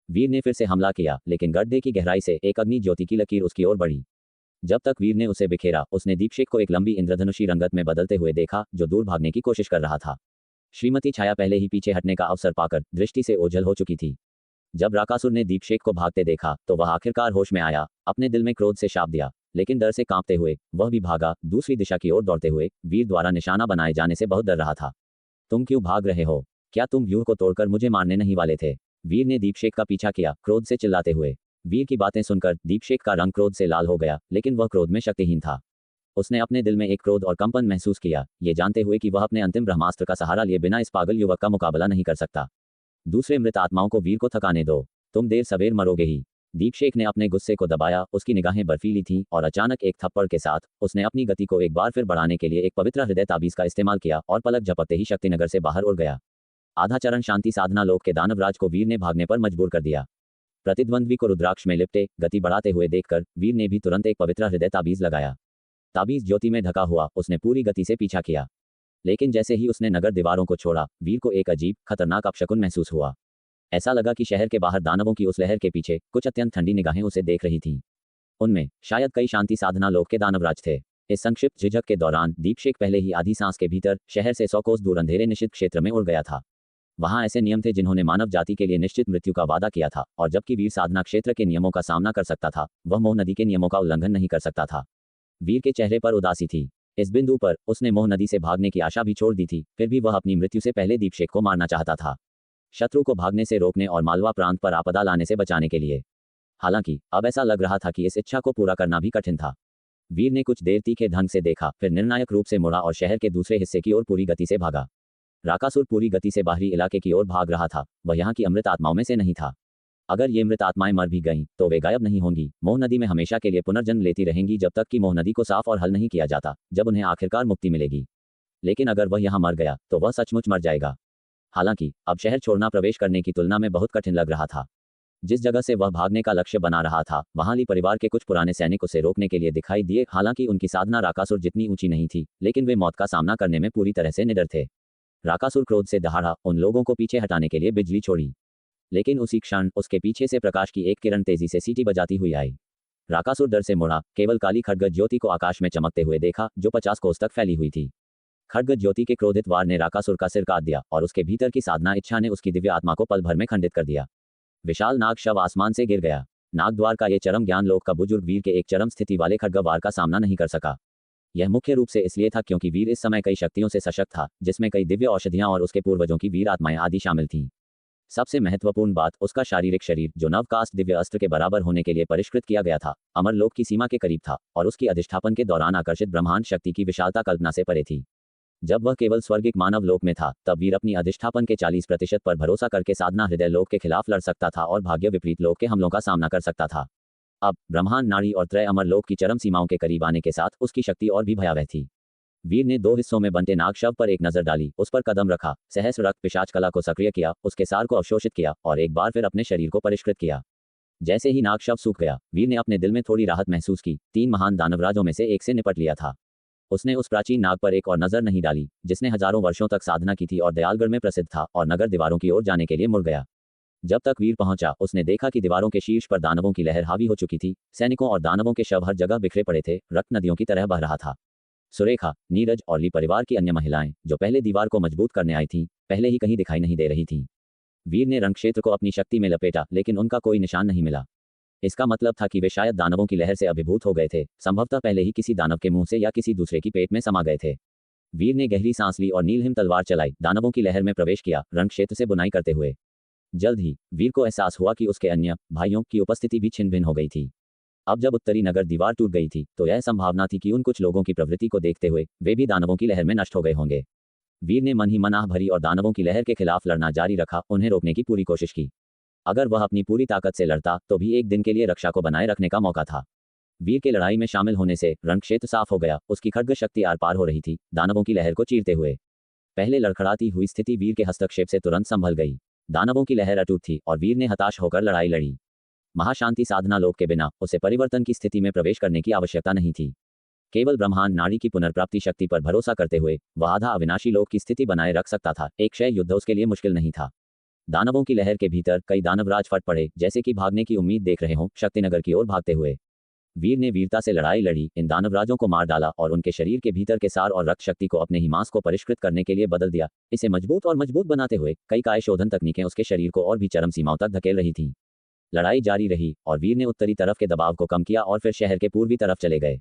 वीर ने फिर से हमला किया, लेकिन गड्ढे की गहराई से एक अग्नि ज्योति की लकीर उसकी ओर बढ़ी। जब तक वीर ने उसे बिखेरा, उसने दीपशेक को एक लंबी इंद्रधनुषी रंगत में बदलते हुए देखा जो दूर भागने की कोशिश कर रहा था। श्रीमती छाया पहले ही पीछे हटने का अवसर पाकर दृष्टि से ओझल हो चुकी थी। जब राकासुर ने दीपशेक को भागते देखा तो वह आखिरकार होश में आया, अपने दिल में क्रोध से शाप दिया, लेकिन डर से कांपते हुए वह भी भागा, दूसरी दिशा की ओर दौड़ते हुए। वीर द्वारा निशाना बनाए जाने से बहुत डर रहा था। तुम क्यों भाग रहे हो? क्या तुम व्यूह को तोड़कर मुझे मारने नहीं वाले थे? वीर ने दीपशेक का पीछा किया, क्रोध से चिल्लाते हुए। वीर की बातें सुनकर दीपशेक का रंग क्रोध से लाल हो गया, लेकिन वह क्रोध में शक्तिहीन था। उसने अपने दिल में एक क्रोध और कंपन महसूस किया, ये जानते हुए कि वह अपने अंतिम ब्रह्मास्त्र का सहारा लिए बिना इस पागल युवक का मुकाबला नहीं कर सकता। दूसरे मृत आत्माओं को वीर को थकाने दो, तुम देर सवेर मरोगे ही। दीपशेक ने अपने गुस्से को दबाया, उसकी निगाहें बर्फीली थीं और अचानक एक थप्पड़ के साथ उसने अपनी गति को एक बार फिर बढ़ाने के लिए एक पवित्र हृदय ताबीज का इस्तेमाल किया और पलक झपकते ही शक्तिनगर से बाहर उड़ गया। आधा चरण शांति साधना लोक के दानवराज को वीर ने भागने पर मजबूर कर दिया। प्रतिद्वंद्वी को रुद्राक्ष में लिपटे गति बढ़ाते हुए देखकर वीर ने भी तुरंत एक पवित्र हृदय ताबीज लगाया। ताबीज ज्योति में ढका हुआ उसने पूरी गति से पीछा किया, लेकिन जैसे ही उसने नगर दीवारों को छोड़ा, वीर को एक अजीब खतरनाक अपशकुन महसूस हुआ। ऐसा लगा कि शहर के बाहर दानवों की उस लहर के पीछे कुछ अत्यंत ठंडी निगाहें उसे देख रही थीं। उनमें शायद कई शांति साधना लोक के दानवराज थे। इस संक्षिप्त झिझक के दौरान दीपशेक पहले ही आधी सांस के भीतर शहर से 100 कोस दूर अंधेरे निश्चित क्षेत्र में उड़ गया था। वहां ऐसे नियम थे जिन्होंने मानव जाति के लिए निश्चित मृत्यु का वादा किया था, और जबकि वीर साधना क्षेत्र के नियमों का सामना कर सकता था, वह मोह नदी के नियमों का उल्लंघन नहीं कर सकता था। वीर के चेहरे पर उदासी थी। इस बिंदु पर उसने मोह नदी से भागने की आशा भी छोड़ दी थी, फिर भी वह अपनी मृत्यु से पहले दीपशेक को मारना चाहता था, शत्रु को भागने से रोकने और मालवा प्रांत पर आपदा लाने से बचाने के लिए। हालांकि अब ऐसा लग रहा था कि इस इच्छा को पूरा करना भी कठिन था। वीर ने कुछ देर तीखे ढंग से देखा, फिर निर्णायक रूप से मुड़ा और शहर के दूसरे हिस्से की ओर पूरी गति से भागा। राकासुर पूरी गति से बाहरी इलाके की ओर भाग रहा था, वह यहाँ की अमृत आत्माओं में से नहीं था। अगर ये मृत आत्माएं मर भी गईं, तो वे गायब नहीं होंगी, मोह नदी में हमेशा के लिए पुनर्जन्म लेती रहेंगी जब तक कि मोह नदी को साफ और हल नहीं किया जाता, जब उन्हें आखिरकार मुक्ति मिलेगी। लेकिन अगर वह यहाँ मर गया तो वह सचमुच मर जाएगा। हालांकि अब शहर छोड़ना प्रवेश करने की तुलना में बहुत कठिन लग रहा था। जिस जगह से वह भागने का लक्ष्य बना रहा था, वहां ली परिवार के कुछ पुराने सैनिक उसे रोकने के लिए दिखाई दिए। हालांकि उनकी साधना राकासुर जितनी ऊंची नहीं थी, लेकिन वे मौत का सामना करने में पूरी तरह से निडर थे। राकासुर क्रोध से दहाड़ा उन लोगों को पीछे हटाने के लिए बिजली छोड़ी, लेकिन उसी क्षण उसके पीछे से प्रकाश की एक किरण तेजी से सीटी बजाती हुई आई। राकासुर डर से मुड़ा, केवल काली खड्ग ज्योति को आकाश में चमकते हुए देखा जो 50 कोस तक फैली हुई थी। खड्ग ज्योति के क्रोधित वार ने राकासुर का सिर काट दिया और उसके भीतर की साधना इच्छा ने उसकी दिव्य आत्मा को पल भर में खंडित कर दिया। विशाल नाग शव आसमान से गिर गया। नागद्वार का ये चरम ज्ञान लोक का बुजुर्ग वीर के एक चरम स्थिति वाले खड्ग वार का सामना नहीं कर सका। यह मुख्य रूप से इसलिए था क्योंकि वीर इस समय कई शक्तियों से सशक्त था, जिसमें कई दिव्य औषधियां और उसके पूर्वजों की वीर आत्माएं आदि शामिल थीं। सबसे महत्वपूर्ण बात, उसका शारीरिक शरीर जो नवकास्ट दिव्य अस्त्र के बराबर होने के लिए परिष्कृत किया गया था, अमर लोक की सीमा के करीब था और उसकी अधिष्ठापन के दौरान आकर्षित ब्रह्मांड शक्ति की विशालता कल्पना से परे थी। जब वह केवल स्वर्गिक मानव लोक में था, तब वीर अपनी अधिष्ठापन के 40% पर भरोसा करके साधना हृदय लोक के खिलाफ लड़ सकता था और भाग्य विपरीत लोक के हमलों का सामना कर सकता था। अब ब्रह्मांड नाड़ी और त्रय अमर लोक की चरम सीमाओं के करीब आने के साथ उसकी शक्ति और भी भयावह थी। वीर ने 2 हिस्सों में बंटे नाग शव पर एक नजर डाली, उस पर कदम रखा, सहस्र रक्त पिशाच कला को सक्रिय किया, उसके सार को अवशोषित किया और एक बार फिर अपने शरीर को परिष्कृत किया। जैसे ही नाग शव सूख गया, वीर ने अपने दिल में थोड़ी राहत महसूस की। 3 महान दानवराजों में से एक से निपट लिया था। उसने उस प्राचीन नाग पर एक और नजर नहीं डाली, जिसने हजारों वर्षों तक साधना की थी और दयालगढ़ में प्रसिद्ध था, और नगर दीवारों की ओर जाने के लिए मुड़ गया। जब तक वीर पहुंचा, उसने देखा कि दीवारों के शीर्ष पर दानवों की लहर हावी हो चुकी थी। सैनिकों और दानवों के शव हर जगह बिखरे पड़े थे, रक्त नदियों की तरह बह रहा था। सुरेखा, नीरज और ली परिवार की अन्य महिलाएं, जो पहले दीवार को मजबूत करने आई थीं, पहले ही कहीं दिखाई नहीं दे रही थीं। वीर ने रण क्षेत्र को अपनी शक्ति में लपेटा, लेकिन उनका कोई निशान नहीं मिला। इसका मतलब था कि वे शायद दानवों की लहर से अभिभूत हो गए थे, संभवतः पहले ही किसी दानव के मुंह से या किसी दूसरे की पेट में समा गए थे। वीर ने गहरी सांस ली और नीलहिम तलवार चलाई, दानवों की लहर में प्रवेश किया, रण क्षेत्र से बुनाई करते हुए। जल्द ही वीर को एहसास हुआ कि उसके अन्य भाइयों की उपस्थिति भी छिन्न भिन्न हो गई थी। अब जब उत्तरी नगर दीवार टूट गई थी, तो यह संभावना थी कि उन कुछ लोगों की प्रवृत्ति को देखते हुए वे भी दानवों की लहर में नष्ट हो गए होंगे। वीर ने मन ही मन आह भरी और दानवों की लहर के खिलाफ लड़ना जारी रखा, उन्हें रोकने की पूरी कोशिश की। अगर वह अपनी पूरी ताकत से लड़ता तो भी एक दिन के लिए रक्षा को बनाए रखने का मौका था। वीर के लड़ाई में शामिल होने से रणक्षेत्र साफ हो गया, उसकी खड्ग शक्ति आर पार हो रही थी, दानवों की लहर को चीरते हुए। पहले लड़खड़ाती हुई स्थिति वीर के हस्तक्षेप से तुरंत संभल गई। दानवों की लहर अटूट थी और वीर ने हताश होकर लड़ाई लड़ी। महाशांति साधना लोक के बिना उसे परिवर्तन की स्थिति में प्रवेश करने की आवश्यकता नहीं थी। केवल ब्रह्मांड नाड़ी की पुनर्प्राप्ति शक्ति पर भरोसा करते हुए वह आधा अविनाशी लोक की स्थिति बनाए रख सकता था। एक क्षय युद्ध उसके लिए मुश्किल नहीं था। दानवों की लहर के भीतर कई दानवराज फट पड़े, जैसे कि भागने की उम्मीद देख रहे हों, शक्तिनगर की ओर भागते हुए। वीर ने वीरता से लड़ाई लड़ी, इन दानवराजों को मार डाला और उनके शरीर के भीतर के सार और रक्त शक्ति को अपने ही मांस को परिष्कृत करने के लिए बदल दिया। इसे मजबूत और मजबूत बनाते हुए कई काय शोधन तकनीकें उसके शरीर को और भी चरम सीमाओं तक धकेल रही थीं। लड़ाई जारी रही और वीर ने उत्तरी तरफ के दबाव को कम किया और फिर शहर के पूर्वी तरफ चले गए।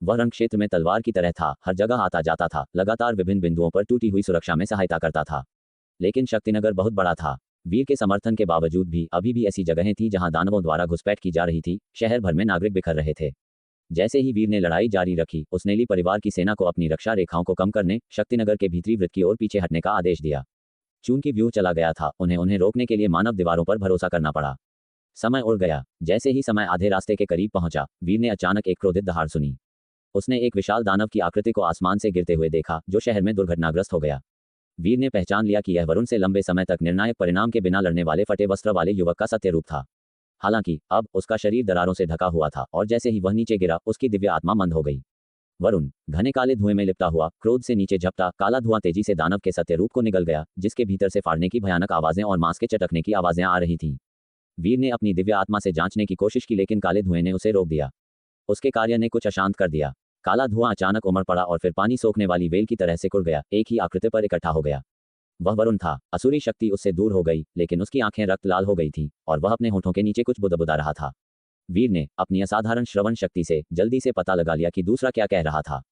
वह रण क्षेत्र में तलवार की तरह था, हर जगह आता जाता था, लगातार विभिन्न बिंदुओं पर टूटी हुई सुरक्षा में सहायता करता था। लेकिन शक्तिनगर बहुत बड़ा था। वीर के समर्थन के बावजूद भी अभी भी ऐसी जगहें थीं जहां दानवों द्वारा घुसपैठ की जा रही थी। शहर भर में नागरिक बिखर रहे थे। जैसे ही वीर ने लड़ाई जारी रखी, उसने ली परिवार की सेना को अपनी रक्षा रेखाओं को कम करने, शक्तिनगर के भीतरी वृत्त की ओर पीछे हटने का आदेश दिया। चूंकि व्यूह चला गया था, उन्हें रोकने के लिए मानव दीवारों पर भरोसा करना पड़ा। समय उड़ गया। जैसे ही समय आधे रास्ते के करीब पहुंचा, वीर ने अचानक एक क्रोधित दहाड़ सुनी। उसने एक विशाल दानव की आकृति को आसमान से गिरते हुए देखा, जो शहर में दुर्घटनाग्रस्त हो गया। वीर ने पहचान लिया कि यह वरुण से लंबे समय तक निर्णायक परिणाम के बिना लड़ने वाले फटे वस्त्र वाले युवक का सत्य रूप था। हालांकि अब उसका शरीर दरारों से ढका हुआ था और जैसे ही वह नीचे गिरा, उसकी दिव्य आत्मा मंद हो गई। वरुण घने काले धुएं में लिपटा हुआ, क्रोध से नीचे झपटा। काला धुआं तेजी से दानव के सत्य रूप को निगल गया, जिसके भीतर से फाड़ने की भयानक आवाजें और मांस के चटकने की आवाजें आ रही थीं। वीर ने अपनी दिव्य आत्मा से जांचने की कोशिश की, लेकिन काले धुएं ने उसे रोक दिया। उसके कार्य ने कुछ अशांत कर दिया। काला धुआं अचानक उमड़ पड़ा और फिर पानी सोखने वाली वेल की तरह सिकुड़ गया, एक ही आकृति पर इकट्ठा हो गया। वह वरुण था। असुरी शक्ति उससे दूर हो गई, लेकिन उसकी आंखें रक्त लाल हो गई थीं और वह अपने होठों के नीचे कुछ बुदबुदा रहा था। वीर ने अपनी असाधारण श्रवण शक्ति से जल्दी से पता लगा लिया कि दूसरा क्या कह रहा था।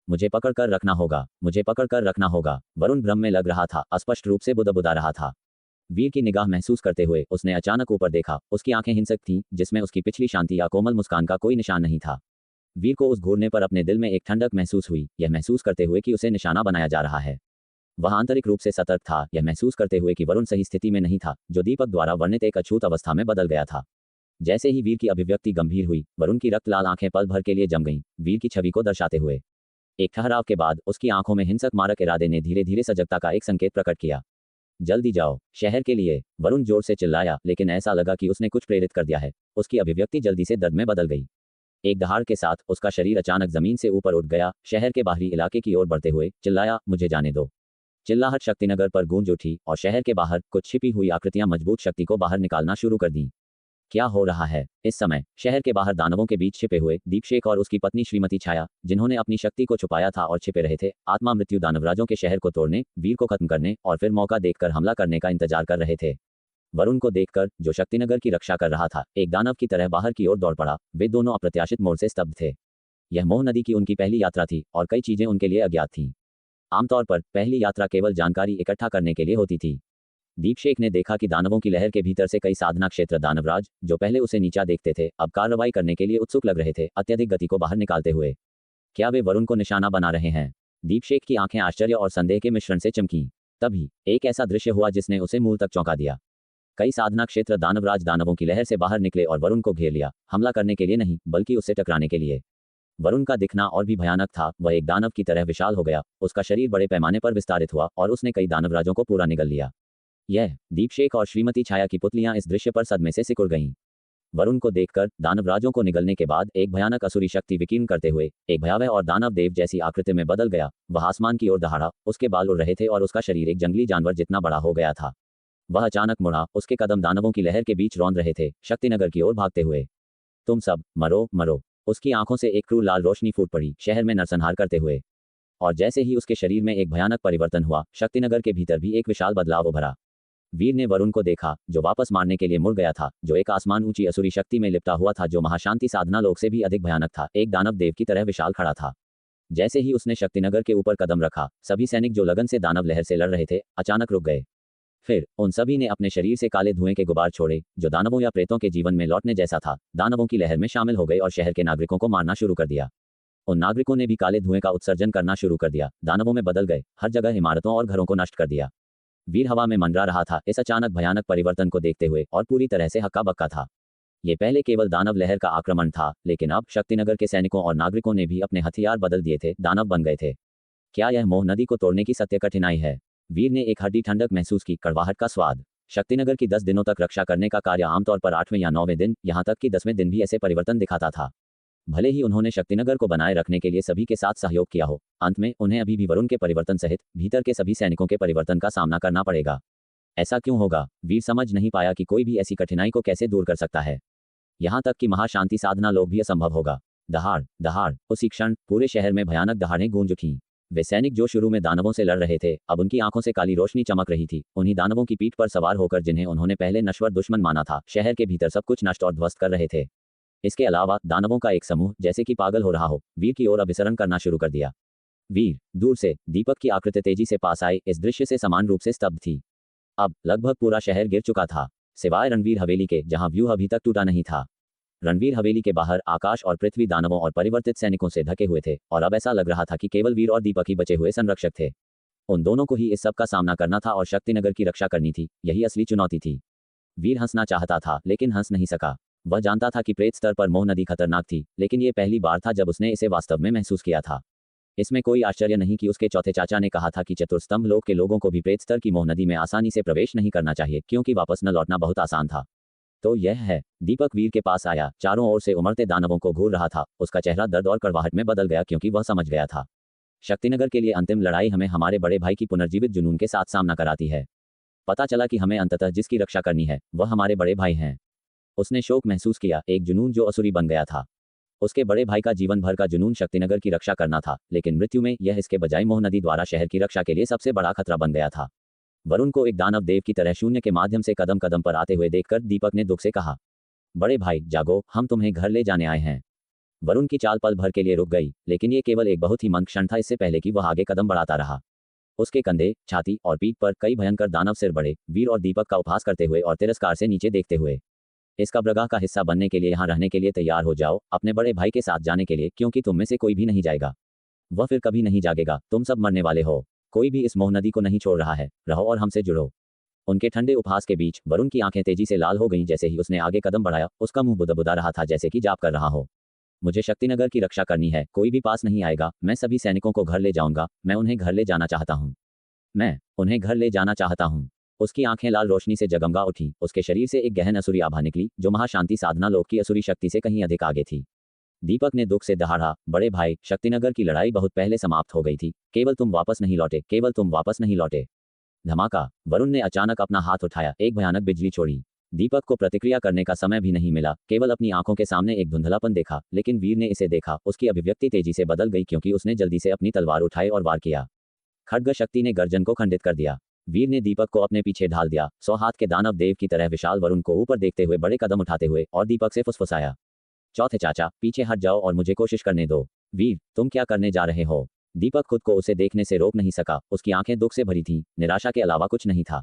मुझे पकड़ कर रखना होगा, मुझे पकड़ कर रखना होगा। वरुण भ्रम में लग रहा था, अस्पष्ट रूप से बुदबुदा रहा था। वीर की निगाह महसूस करते हुए उसने अचानक ऊपर देखा। उसकी आंखें हिंसक थीं, जिसमें उसकी पिछली शांति या कोमल मुस्कान का कोई निशान नहीं था। वीर को उस घूरने पर अपने दिल में एक ठंडक महसूस हुई, यह महसूस करते हुए कि उसे निशाना बनाया जा रहा है। वह आंतरिक रूप से सतर्क था, यह महसूस करते हुए कि वरुण सही स्थिति में नहीं था, जो दीपक द्वारा वर्णित एक अछूत अवस्था में बदल गया था। जैसे ही वीर की अभिव्यक्ति गंभीर हुई, वरुण की रक्त लाल आंखें पल भर के लिए जम गईं, वीर की छवि को दर्शाते हुए। एक ठहराव के बाद उसकी आंखों में हिंसक मारक इरादे ने धीरे धीरे सजगता का एक संकेत प्रकट किया। जल्दी जाओ, शहर के लिए, वरुण जोर से चिल्लाया, लेकिन ऐसा लगा कि उसने कुछ प्रेरित कर दिया है। उसकी अभिव्यक्ति जल्दी से दर्द में बदल गई। एक दहाड़ के साथ उसका शरीर अचानक जमीन से ऊपर उठ गया। शहर के बाहरी इलाके की ओर बढ़ते हुए चिल्लाया, मुझे जाने दो। चिल्लाहट शक्तिनगर पर गूंज उठी और शहर के बाहर कुछ छिपी हुई आकृतियां मजबूत शक्ति को बाहर निकालना शुरू कर दी। क्या हो रहा है? इस समय शहर के बाहर दानवों के बीच छिपे हुए दीपशेख और उसकी पत्नी श्रीमती छाया, जिन्होंने अपनी शक्ति को छुपाया था और छिपे रहे थे, आत्मा मृत्यु दानवराजों के शहर को तोड़ने, वीर को खत्म करने और फिर मौका देखकर हमला करने का इंतजार कर रहे थे। वरुण को देखकर, जो शक्तिनगर की रक्षा कर रहा था, एक दानव की तरह बाहर की ओर दौड़ पड़ा। वे दोनों अप्रत्याशित मोड़ से स्तब्ध थे। यह मोह नदी की उनकी पहली यात्रा थी और कई चीजें उनके लिए अज्ञात थीं। आमतौर पर पहली यात्रा केवल जानकारी इकट्ठा करने के लिए होती थी। दीपशेख ने देखा कि दानवों की लहर के भीतर से कई साधना क्षेत्र दानवराज, जो पहले उसे नीचा देखते थे, अब कार्रवाई करने के लिए उत्सुक लग रहे थे, अत्यधिक गति को बाहर निकालते हुए। क्या वे वरुण को निशाना बना रहे हैं? दीपशेख की आंखें आश्चर्य और संदेह के मिश्रण से चमकीं। तभी एक ऐसा दृश्य हुआ जिसने उसे मूल तक चौंका दिया। कई साधना क्षेत्र दानवराज दानवों की लहर से बाहर निकले और वरुण को घेर लिया, हमला करने के लिए नहीं, बल्कि उससे टकराने के लिए। वरुण का दिखना और भी भयानक था। वह एक दानव की तरह विशाल हो गया, उसका शरीर बड़े पैमाने पर विस्तारित हुआ और उसने कई दानवराजों को पूरा निगल लिया। यह दीपशेख और श्रीमती छाया की पुतलियां इस दृश्य पर सदमे से सिकुड़ गईं। वरुण को देखकर दानवराजों को निगलने के बाद एक भयानक असुरी शक्ति विकीर्ण करते हुए एक भयावह और दानव देव जैसी आकृति में बदल गया। वह आसमान की ओर दहाड़ा, उसके बाल उड़ रहे थे और उसका शरीर एक जंगली जानवर जितना बड़ा हो गया था। वह अचानक मुड़ा, उसके कदम दानवों की लहर के बीच रौंद रहे थे, शक्तिनगर की ओर भागते हुए। तुम सब मरो, मरो। उसकी आंखों से एक क्रूर लाल रोशनी फूट पड़ी, शहर में नरसंहार करते हुए। और जैसे ही उसके शरीर में एक भयानक परिवर्तन हुआ, शक्तिनगर के भीतर भी एक विशाल बदलाव उभरा। वीर ने वरुण को देखा, जो वापस मारने के लिए मुड़ गया था, जो एक आसमान ऊंची असुरी शक्ति में लिपटा हुआ था, जो महाशांति साधना लोक से भी अधिक भयानक था, एक दानव देव की तरह विशाल खड़ा था। जैसे ही उसने शक्तिनगर के ऊपर कदम रखा, सभी सैनिक जो लगन से दानव लहर से लड़ रहे थे, अचानक रुक गए। फिर उन सभी ने अपने शरीर से काले धुएं के गुबार छोड़े, जो दानवों या प्रेतों के जीवन में लौटने जैसा था। दानवों की लहर में शामिल हो गए और शहर के नागरिकों को मारना शुरू कर दिया। उन नागरिकों ने भी काले धुएं का उत्सर्जन करना शुरू कर दिया, दानवों में बदल गए, हर जगह इमारतों और घरों को नष्ट कर दिया। वीर हवा में मंडरा रहा था इस अचानक भयानक परिवर्तन को देखते हुए और पूरी तरह से हक्का बक्का था। ये पहले केवल दानव लहर का आक्रमण था, लेकिन अब शक्तिनगर के सैनिकों और नागरिकों ने भी अपने हथियार बदल दिए थे, दानव बन गए थे। क्या यह मोह नदी को तोड़ने की सत्य कठिनाई है? वीर ने एक हड्डी ठंडक महसूस की, कड़वाहट का स्वाद। शक्तिनगर की 10 दिनों तक रक्षा करने का कार्य आमतौर पर 8वें या 9वें दिन, यहाँ तक कि 10वें दिन भी ऐसे परिवर्तन दिखाता था। भले ही उन्होंने शक्तिनगर को बनाए रखने के लिए सभी के साथ सहयोग किया हो, अंत में उन्हें अभी भी वरुण के परिवर्तन सहित भीतर के सभी सैनिकों के परिवर्तन का सामना करना पड़ेगा। ऐसा क्यों होगा? वीर समझ नहीं पाया कि कोई भी ऐसी कठिनाई को कैसे दूर कर सकता है। यहाँ तक कि महाशांति साधना लोग भी असंभव होगा। दहाड़ दहाड़, उसी क्षण पूरे शहर में भयानक दहाड़ें गूंज उठीं। वे सैनिक जो शुरू में दानवों से लड़ रहे थे, अब उनकी आंखों से काली रोशनी चमक रही थी। उन्हीं दानवों की पीठ पर सवार होकर जिन्हें उन्होंने पहले नश्वर दुश्मन माना था, शहर के भीतर सब कुछ नष्ट और ध्वस्त कर रहे थे। इसके अलावा दानवों का एक समूह जैसे कि पागल हो रहा हो, वीर की ओर अभिसरण करना शुरू कर दिया। वीर दूर से दीपक की आकृति तेजी से पास आई, इस दृश्य से समान रूप से स्तब्ध थी। अब लगभग पूरा शहर गिर चुका था, सिवाय रणवीर हवेली के, जहां व्यूह अभी तक टूटा नहीं था। रणवीर हवेली के बाहर आकाश और पृथ्वी दानवों और परिवर्तित सैनिकों से ढके हुए थे, और अब ऐसा लग रहा था कि केवल वीर और दीपक ही बचे हुए संरक्षक थे। उन दोनों को ही इस सब का सामना करना था और शक्तिनगर की रक्षा करनी थी। यही असली चुनौती थी। वीर हंसना चाहता था, लेकिन हंस नहीं सका। वह जानता था कि प्रेत स्तर पर मोह नदी खतरनाक थी, लेकिन ये पहली बार था जब उसने इसे वास्तव में महसूस किया था। इसमें कोई आश्चर्य नहीं कि उसके चौथे चाचा ने कहा था कि चतुर्स्तंभ लोक के लोगों को भी प्रेत स्तर की मोह नदी में आसानी से प्रवेश नहीं करना चाहिए, क्योंकि वापस न लौटना बहुत आसान था। तो यह है। दीपक वीर के पास आया, चारों ओर से उमड़ते दानवों को घूर रहा था। उसका चेहरा दर्द और कड़वाहट में बदल गया, क्योंकि वह समझ गया था शक्तिनगर के लिए अंतिम लड़ाई हमें हमारे बड़े भाई की पुनर्जीवित जुनून के साथ सामना कराती है। पता चला कि हमें अंततः जिसकी रक्षा करनी है वह हमारे बड़े भाई हैं। उसने शोक महसूस किया, एक जुनून जो असुरी बन गया था। उसके बड़े भाई का जीवन भर का जुनून शक्तिनगर की रक्षा करना था, लेकिन मृत्यु में यह इसके बजाय मोह नदी द्वारा शहर की रक्षा के लिए सबसे बड़ा खतरा बन गया था। वरुण को एक दानव देव की तरह शून्य के माध्यम से कदम कदम पर आते हुए देखकर दीपक ने दुख से कहा, बड़े भाई जागो, हम तुम्हें घर ले जाने आए हैं। वरुण की चाल पल भर के लिए रुक गई, लेकिन ये केवल एक बहुत ही मंद क्षण था, इससे पहले कि वह आगे कदम बढ़ाता रहा। उसके कंधे, छाती और पीठ पर कई भयंकर दानव सिर बढ़े, वीर और दीपक का उपहास करते हुए और तिरस्कार से नीचे देखते हुए। इस कब्रगाह का हिस्सा बनने के लिए यहाँ रहने के लिए तैयार हो जाओ, अपने बड़े भाई के साथ जाने के लिए, क्योंकि तुम में से कोई भी नहीं जाएगा। वह फिर कभी नहीं जागेगा, तुम सब मरने वाले हो। कोई भी इस मोह नदी को नहीं छोड़ रहा है, रहो और हमसे जुड़ो। उनके ठंडे उपहास के बीच वरुण की आंखें तेजी से लाल हो गईं। जैसे ही उसने आगे कदम बढ़ाया, उसका मुंह बुदबुदा रहा था, जैसे कि जाप कर रहा हो। मुझे शक्तिनगर की रक्षा करनी है, कोई भी पास नहीं आएगा। मैं सभी सैनिकों को घर ले जाऊंगा, मैं उन्हें घर ले जाना चाहता हूँ। मैं उन्हें घर ले जाना चाहता हूँ। उसकी आंखें लाल रोशनी से जगमगा उठी। उसके शरीर से एक गहन असुरी आभा निकली, जो महाशांति साधना लोक की असुरी शक्ति से कहीं अधिक आगे थी। दीपक ने दुख से दहाड़ा, बड़े भाई, शक्तिनगर की लड़ाई बहुत पहले समाप्त हो गई थी, केवल तुम वापस नहीं लौटे, केवल तुम वापस नहीं लौटे। धमाका! वरुण ने अचानक अपना हाथ उठाया, एक भयानक बिजली छोड़ी। दीपक को प्रतिक्रिया करने का समय भी नहीं मिला, केवल अपनी आंखों के सामने एक धुंधलापन देखा। लेकिन वीर ने इसे देखा, उसकी अभिव्यक्ति तेजी से बदल गई, क्योंकि उसने जल्दी से अपनी तलवार उठाई और वार किया। खड्ग शक्ति ने गर्जन को खंडित कर दिया। वीर ने दीपक को अपने पीछे ढाल दिया, 100 हाथ के दानव देव की तरह विशाल वरुण को ऊपर देखते हुए बड़े कदम उठाते हुए, और दीपक से फुसफुसाया, चौथे चाचा, पीछे हट जाओ और मुझे कोशिश करने दो। वीर, तुम क्या करने जा रहे हो? दीपक खुद को उसे देखने से रोक नहीं सका। उसकी आंखें दुख से भरी थीं, निराशा के अलावा कुछ नहीं था।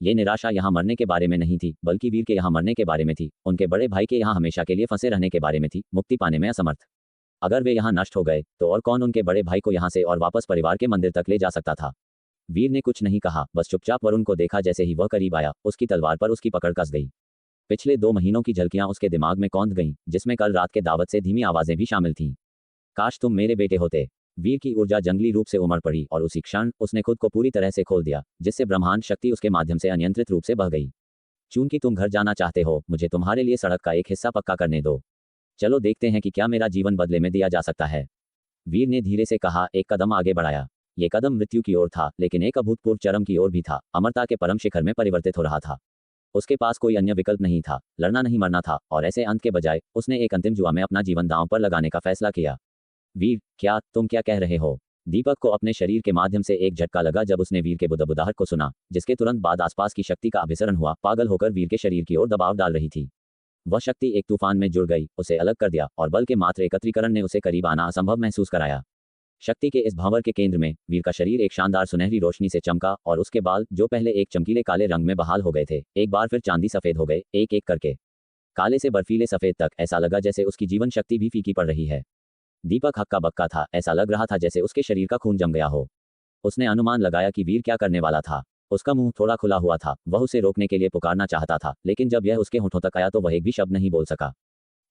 ये निराशा यहाँ मरने के बारे में नहीं थी, बल्कि वीर के यहाँ मरने के बारे में थी। उनके बड़े भाई के यहाँ हमेशा के लिए फंसे रहने के बारे में थी, मुक्ति पाने में असमर्थ। अगर वे यहाँ नष्ट हो गए, तो और कौन उनके बड़े भाई को यहाँ से और वापस परिवार के मंदिर तक ले जा सकता था? वीर ने कुछ नहीं कहा, बस चुपचाप वरुण को देखा। जैसे ही वह करीब आया, उसकी तलवार पर उसकी पकड़ कस गई। पिछले 2 महीनों की झलकियां उसके दिमाग में कौंध गईं, जिसमें कल रात के दावत से धीमी आवाजें भी शामिल थीं। काश तुम मेरे बेटे होते। वीर की ऊर्जा जंगली रूप से उमड़ पड़ी, और उसी क्षण उसने खुद को पूरी तरह से खोल दिया, जिससे ब्रह्मांड शक्ति उसके माध्यम से अनियंत्रित रूप से बह गई। चूंकि तुम घर जाना चाहते हो, मुझे तुम्हारे लिए सड़क का एक हिस्सा पक्का करने दो। चलो देखते हैं कि क्या मेरा जीवन बदले में दिया जा सकता है। वीर ने धीरे से कहा, एक कदम आगे बढ़ाया। ये कदम मृत्यु की ओर था, लेकिन एक अभूतपूर्व चरम की ओर भी था। अमरता के परम शिखर में परिवर्तित हो रहा था। उसके पास कोई अन्य विकल्प नहीं था, लड़ना नहीं मरना था, और ऐसे अंत के बजाय उसने एक अंतिम जुआ में अपना जीवन दांव पर लगाने का फैसला किया। वीर, तुम क्या कह रहे हो? दीपक को अपने शरीर के माध्यम से एक झटका लगा जब उसने वीर के बुदबुदाहट को सुना, जिसके तुरंत बाद आसपास की शक्ति का अभिसरण हुआ, पागल होकर वीर के शरीर की ओर दबाव डाल रही थी। वह शक्ति एक तूफान में जुड़ गई, उसे अलग कर दिया, और बल के मात्र एकत्रीकरण ने उसे करीब आना असंभव महसूस कराया। शक्ति के इस भंवर के केंद्र में वीर का शरीर एक शानदार सुनहरी रोशनी से चमका, और उसके बाल, जो पहले एक चमकीले काले रंग में बहाल हो गए थे, एक बार फिर चांदी सफेद हो गए, एक एक करके, काले से बर्फीले सफेद तक। ऐसा लगा जैसे उसकी जीवन शक्ति भी फीकी पड़ रही है। दीपक हक्का बक्का था, ऐसा लग रहा था जैसे उसके शरीर का खून जम गया हो। उसने अनुमान लगाया कि वीर क्या करने वाला था। उसका मुंह थोड़ा खुला हुआ था, वह उसे रोकने के लिए पुकारना चाहता था, लेकिन जब यह उसके होठों तक आया तो वह एक भी शब्द नहीं बोल सका।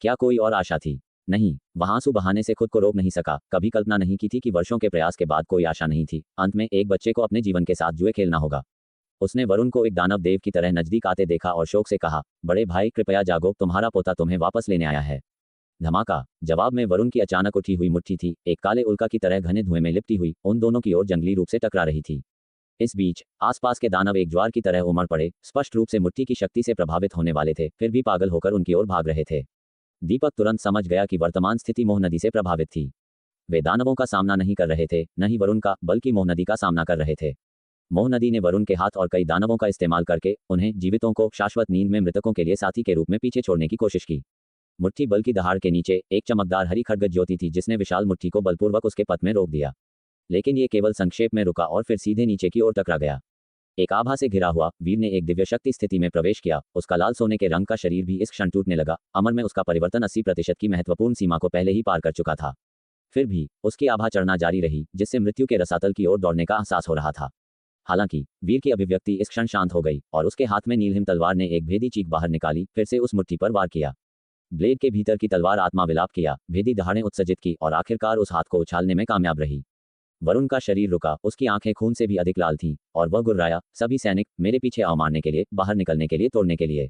क्या कोई और आशा थी? नहीं, वह आंसू बहाने से खुद को रोक नहीं सका। कभी कल्पना नहीं की थी कि वर्षों के प्रयास के बाद कोई आशा नहीं थी। अंत में एक बच्चे को अपने जीवन के साथ जुए खेलना होगा। उसने वरुण को एक दानव देव की तरह नजदीक आते देखा और शोक से कहा, बड़े भाई कृपया जागो, तुम्हारा पोता तुम्हें वापस लेने आया है। धमाका। जवाब में वरुण की अचानक उठी हुई मुट्ठी थी, एक काले उल्का की तरह घने धुएं में लिपटी हुई, उन दोनों की ओर जंगली रूप से टकरा रही थी। इस बीच आसपास के दानव एक ज्वार की तरह उमड़ पड़े, स्पष्ट रूप से मुट्ठी की शक्ति से प्रभावित होने वाले थे, फिर भी पागल होकर उनकी ओर भाग रहे थे। दीपक तुरंत समझ गया कि वर्तमान स्थिति मोह नदी से प्रभावित थी। वे दानवों का सामना नहीं कर रहे थे, न ही वरुण का, बल्कि मोह नदी का सामना कर रहे थे। मोह नदी ने वरुण के हाथ और कई दानवों का इस्तेमाल करके उन्हें, जीवितों को, शाश्वत नींद में मृतकों के लिए साथी के रूप में पीछे छोड़ने की कोशिश की। मुट्ठी बल की दहाड़ के नीचे एक चमकदार हरी खड्ग ज्योति थी जिसने विशाल मुट्ठी को बलपूर्वक उसके पथ में रोक दिया। लेकिन ये केवल संक्षेप में रुका और फिर सीधे नीचे की ओर टकरा गया। एक आभा से घिरा हुआ वीर ने एक दिव्य शक्ति स्थिति में प्रवेश किया। उसका लाल सोने के रंग का शरीर भी इस क्षण टूटने लगा। अमर में उसका परिवर्तन 80% की महत्वपूर्ण सीमा को पहले ही पार कर चुका था। फिर भी उसकी आभा चढ़ना जारी रही, जिससे मृत्यु के रसातल की ओर दौड़ने का एहसास हो रहा था। हालांकि वीर की अभिव्यक्ति इस क्षण शांत हो गई और उसके हाथ में नीलहिम तलवार ने एक भेदी चीख बाहर निकाली, फिर से उस मुट्ठी पर वार किया। ब्लेड के भीतर की तलवार आत्मा विलाप किया, भेदी दहाड़ें उत्सर्जित की और आखिरकार उस हाथ को उछालने में कामयाब रही। वरुण का शरीर रुका, उसकी आंखें खून से भी अधिक लाल थीं और वह गुर्राया, सभी सैनिक मेरे पीछे आओ, मारने के लिए, बाहर निकलने के लिए, तोड़ने के लिए।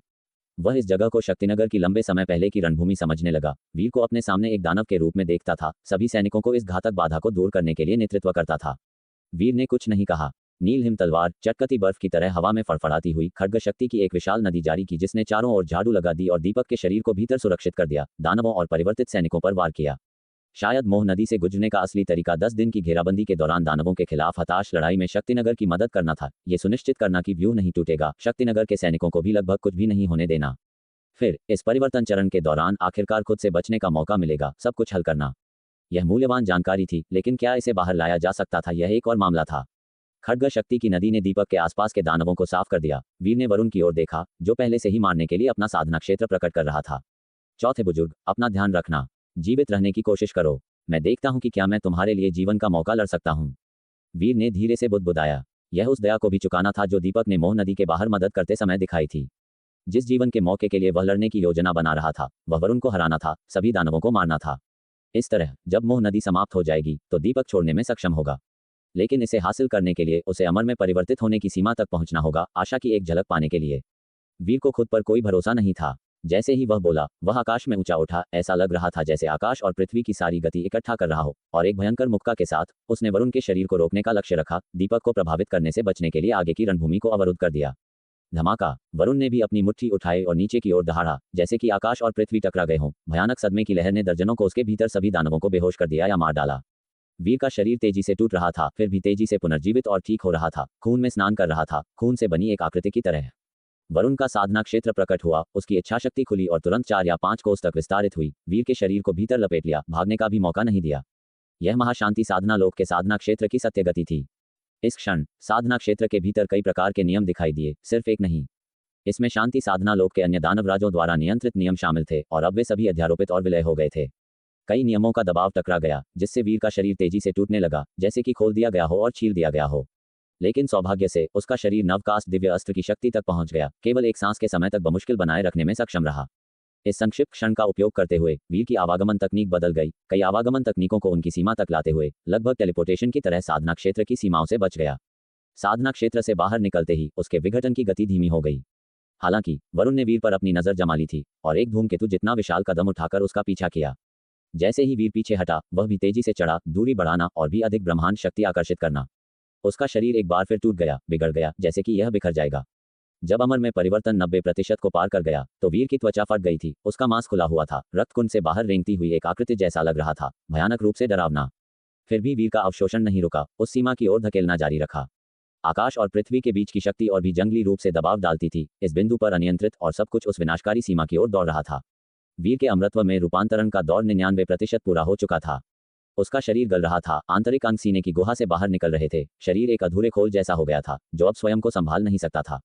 वह इस जगह को शक्तिनगर की लंबे समय पहले की रणभूमि समझने लगा। वीर को अपने सामने एक दानव के रूप में देखता था, सभी सैनिकों को इस घातक बाधा को दूर करने के लिए नेतृत्व करता था। वीर ने कुछ नहीं कहा। नीलहिम तलवार चटकती बर्फ की तरह हवा में फड़फड़ाती हुई खड्ग शक्ति की एक विशाल नदी जारी की, जिसने चारों ओर झाड़ू लगा दी और दीपक के शरीर को भीतर सुरक्षित कर दिया। दानवों और परिवर्तित सैनिकों पर वार किया। शायद मोह नदी से गुजरने का असली तरीका 10 दिन की घेराबंदी के दौरान दानवों के खिलाफ हताश लड़ाई में शक्तिनगर की मदद करना था, ये सुनिश्चित करना कि व्यूह नहीं टूटेगा, शक्तिनगर के सैनिकों को भी लगभग कुछ भी नहीं होने देना। फिर इस परिवर्तन चरण के दौरान आखिरकार खुद से बचने का मौका मिलेगा, सब कुछ हल करना। यह मूल्यवान जानकारी थी, लेकिन क्या इसे बाहर लाया जा सकता था, यह एक और मामला था। खड्ग शक्ति की नदी ने दीपक के आसपास के दानवों को साफ कर दिया। वीर ने वरुण की ओर देखा, जो पहले से ही मारने के लिए अपना साधना क्षेत्र प्रकट कर रहा था। चौथे बुजुर्ग, अपना ध्यान रखना, जीवित रहने की कोशिश करो, मैं देखता हूं कि क्या मैं तुम्हारे लिए जीवन का मौका लड़ सकता हूं। वीर ने धीरे से बुदबुदाया। यह उस दया को भी चुकाना था जो दीपक ने मोह नदी के बाहर मदद करते समय दिखाई थी। जिस जीवन के मौके के लिए वह लड़ने की योजना बना रहा था, वह वरुण को हराना था, सभी दानवों को मारना था। इस तरह जब मोह नदी समाप्त हो जाएगी तो दीपक छोड़ने में सक्षम होगा, लेकिन इसे हासिल करने के लिए उसे अमर में परिवर्तित होने की सीमा तक पहुंचना होगा, आशा की एक झलक पाने के लिए। वीर को खुद पर कोई भरोसा नहीं था। जैसे ही वह बोला, वह आकाश में ऊंचा उठा। ऐसा लग रहा था जैसे आकाश और पृथ्वी की सारी गति इकट्ठा कर रहा हो, और एक भयंकर मुक्का के साथ उसने वरुण के शरीर को रोकने का लक्ष्य रखा, दीपक को प्रभावित करने से बचने के लिए आगे की रणभूमि को अवरुद्ध कर दिया। धमाका। वरुण ने भी अपनी मुट्ठी उठाई और नीचे की ओर दहाड़ा, जैसे कि आकाश और पृथ्वी टकरा गए हों। भयानक सदमे की लहर ने दर्जनों को उसके भीतर सभी दानवों को बेहोश कर दिया या मार डाला। वीर का शरीर तेजी से टूट रहा था, फिर भी तेजी से पुनर्जीवित और ठीक हो रहा था, खून में स्नान कर रहा था, खून से बनी एक आकृति की तरह। वरुण का साधना क्षेत्र प्रकट हुआ, उसकी इच्छा शक्ति खुली और तुरंत 4 या 5 कोस तक विस्तारित हुई। वीर के शरीर को भीतर लपेट लिया, भागने का भी मौका नहीं दिया। यह महाशांति साधना लोक के साधना क्षेत्र की सत्य गति थी। इस क्षण साधना क्षेत्र के भीतर कई प्रकार के नियम दिखाई दिए, सिर्फ एक नहीं। इसमें शांति साधना लोक के अन्य दानव राजों द्वारा नियंत्रित नियम शामिल थे और अब वे सभी अध्यारोपित और विलय हो गए थे। कई नियमों का दबाव टकरा गया, जिससे वीर का शरीर तेजी से टूटने लगा, जैसे कि खोल दिया गया हो और छील दिया गया हो। लेकिन सौभाग्य से उसका शरीर नवकास्ट दिव्य अस्त्र की शक्ति तक पहुंच गया, केवल एक सांस के समय तक बमुश्किल बनाए रखने में सक्षम रहा। इस संक्षिप्त क्षण का उपयोग करते हुए वीर की आवागमन तकनीक बदल गई। कई आवागमन तकनीकों को उनकी सीमा तक लाते हुए लगभग टेलीपोर्टेशन की तरह साधना क्षेत्र की सीमाओं से बच गया। साधना क्षेत्र से बाहर निकलते ही उसके विघटन की गति धीमी हो गई। हालांकि वरुण ने वीर पर अपनी नजर जमा ली थी और एक धूमकेतु जितना विशाल कदम उठाकर उसका पीछा किया। जैसे ही वीर पीछे हटा, वह भी तेजी से चढ़ा, दूरी बढ़ाना और भी अधिक ब्रह्मांड शक्ति आकर्षित करना। उसका शरीर एक बार फिर टूट गया, बिगड़ गया, जैसे कि यह बिखर जाएगा। जब अमर में परिवर्तन 90% को पार कर गया तो वीर की त्वचा फट गई थी, उसका मांस खुला हुआ था, रक्तकुंड से बाहर रेंगती हुई एक आकृति जैसा लग रहा था, भयानक रूप से डरावना। फिर भी वीर का अवशोषण नहीं रुका, उस सीमा की ओर धकेलना जारी रखा। आकाश और पृथ्वी के बीच की शक्ति और भी जंगली रूप से दबाव डालती थी। इस बिंदु पर अनियंत्रित और सब कुछ उस विनाशकारी सीमा की ओर दौड़ रहा था। वीर के अमृतत्व में रूपांतरण का दौर 99% पूरा हो चुका था। उसका शरीर गल रहा था, आंतरिक अंग सीने की गुहा से बाहर निकल रहे थे। शरीर एक अधूरे खोल जैसा हो गया था, जो अब स्वयं को संभाल नहीं सकता था।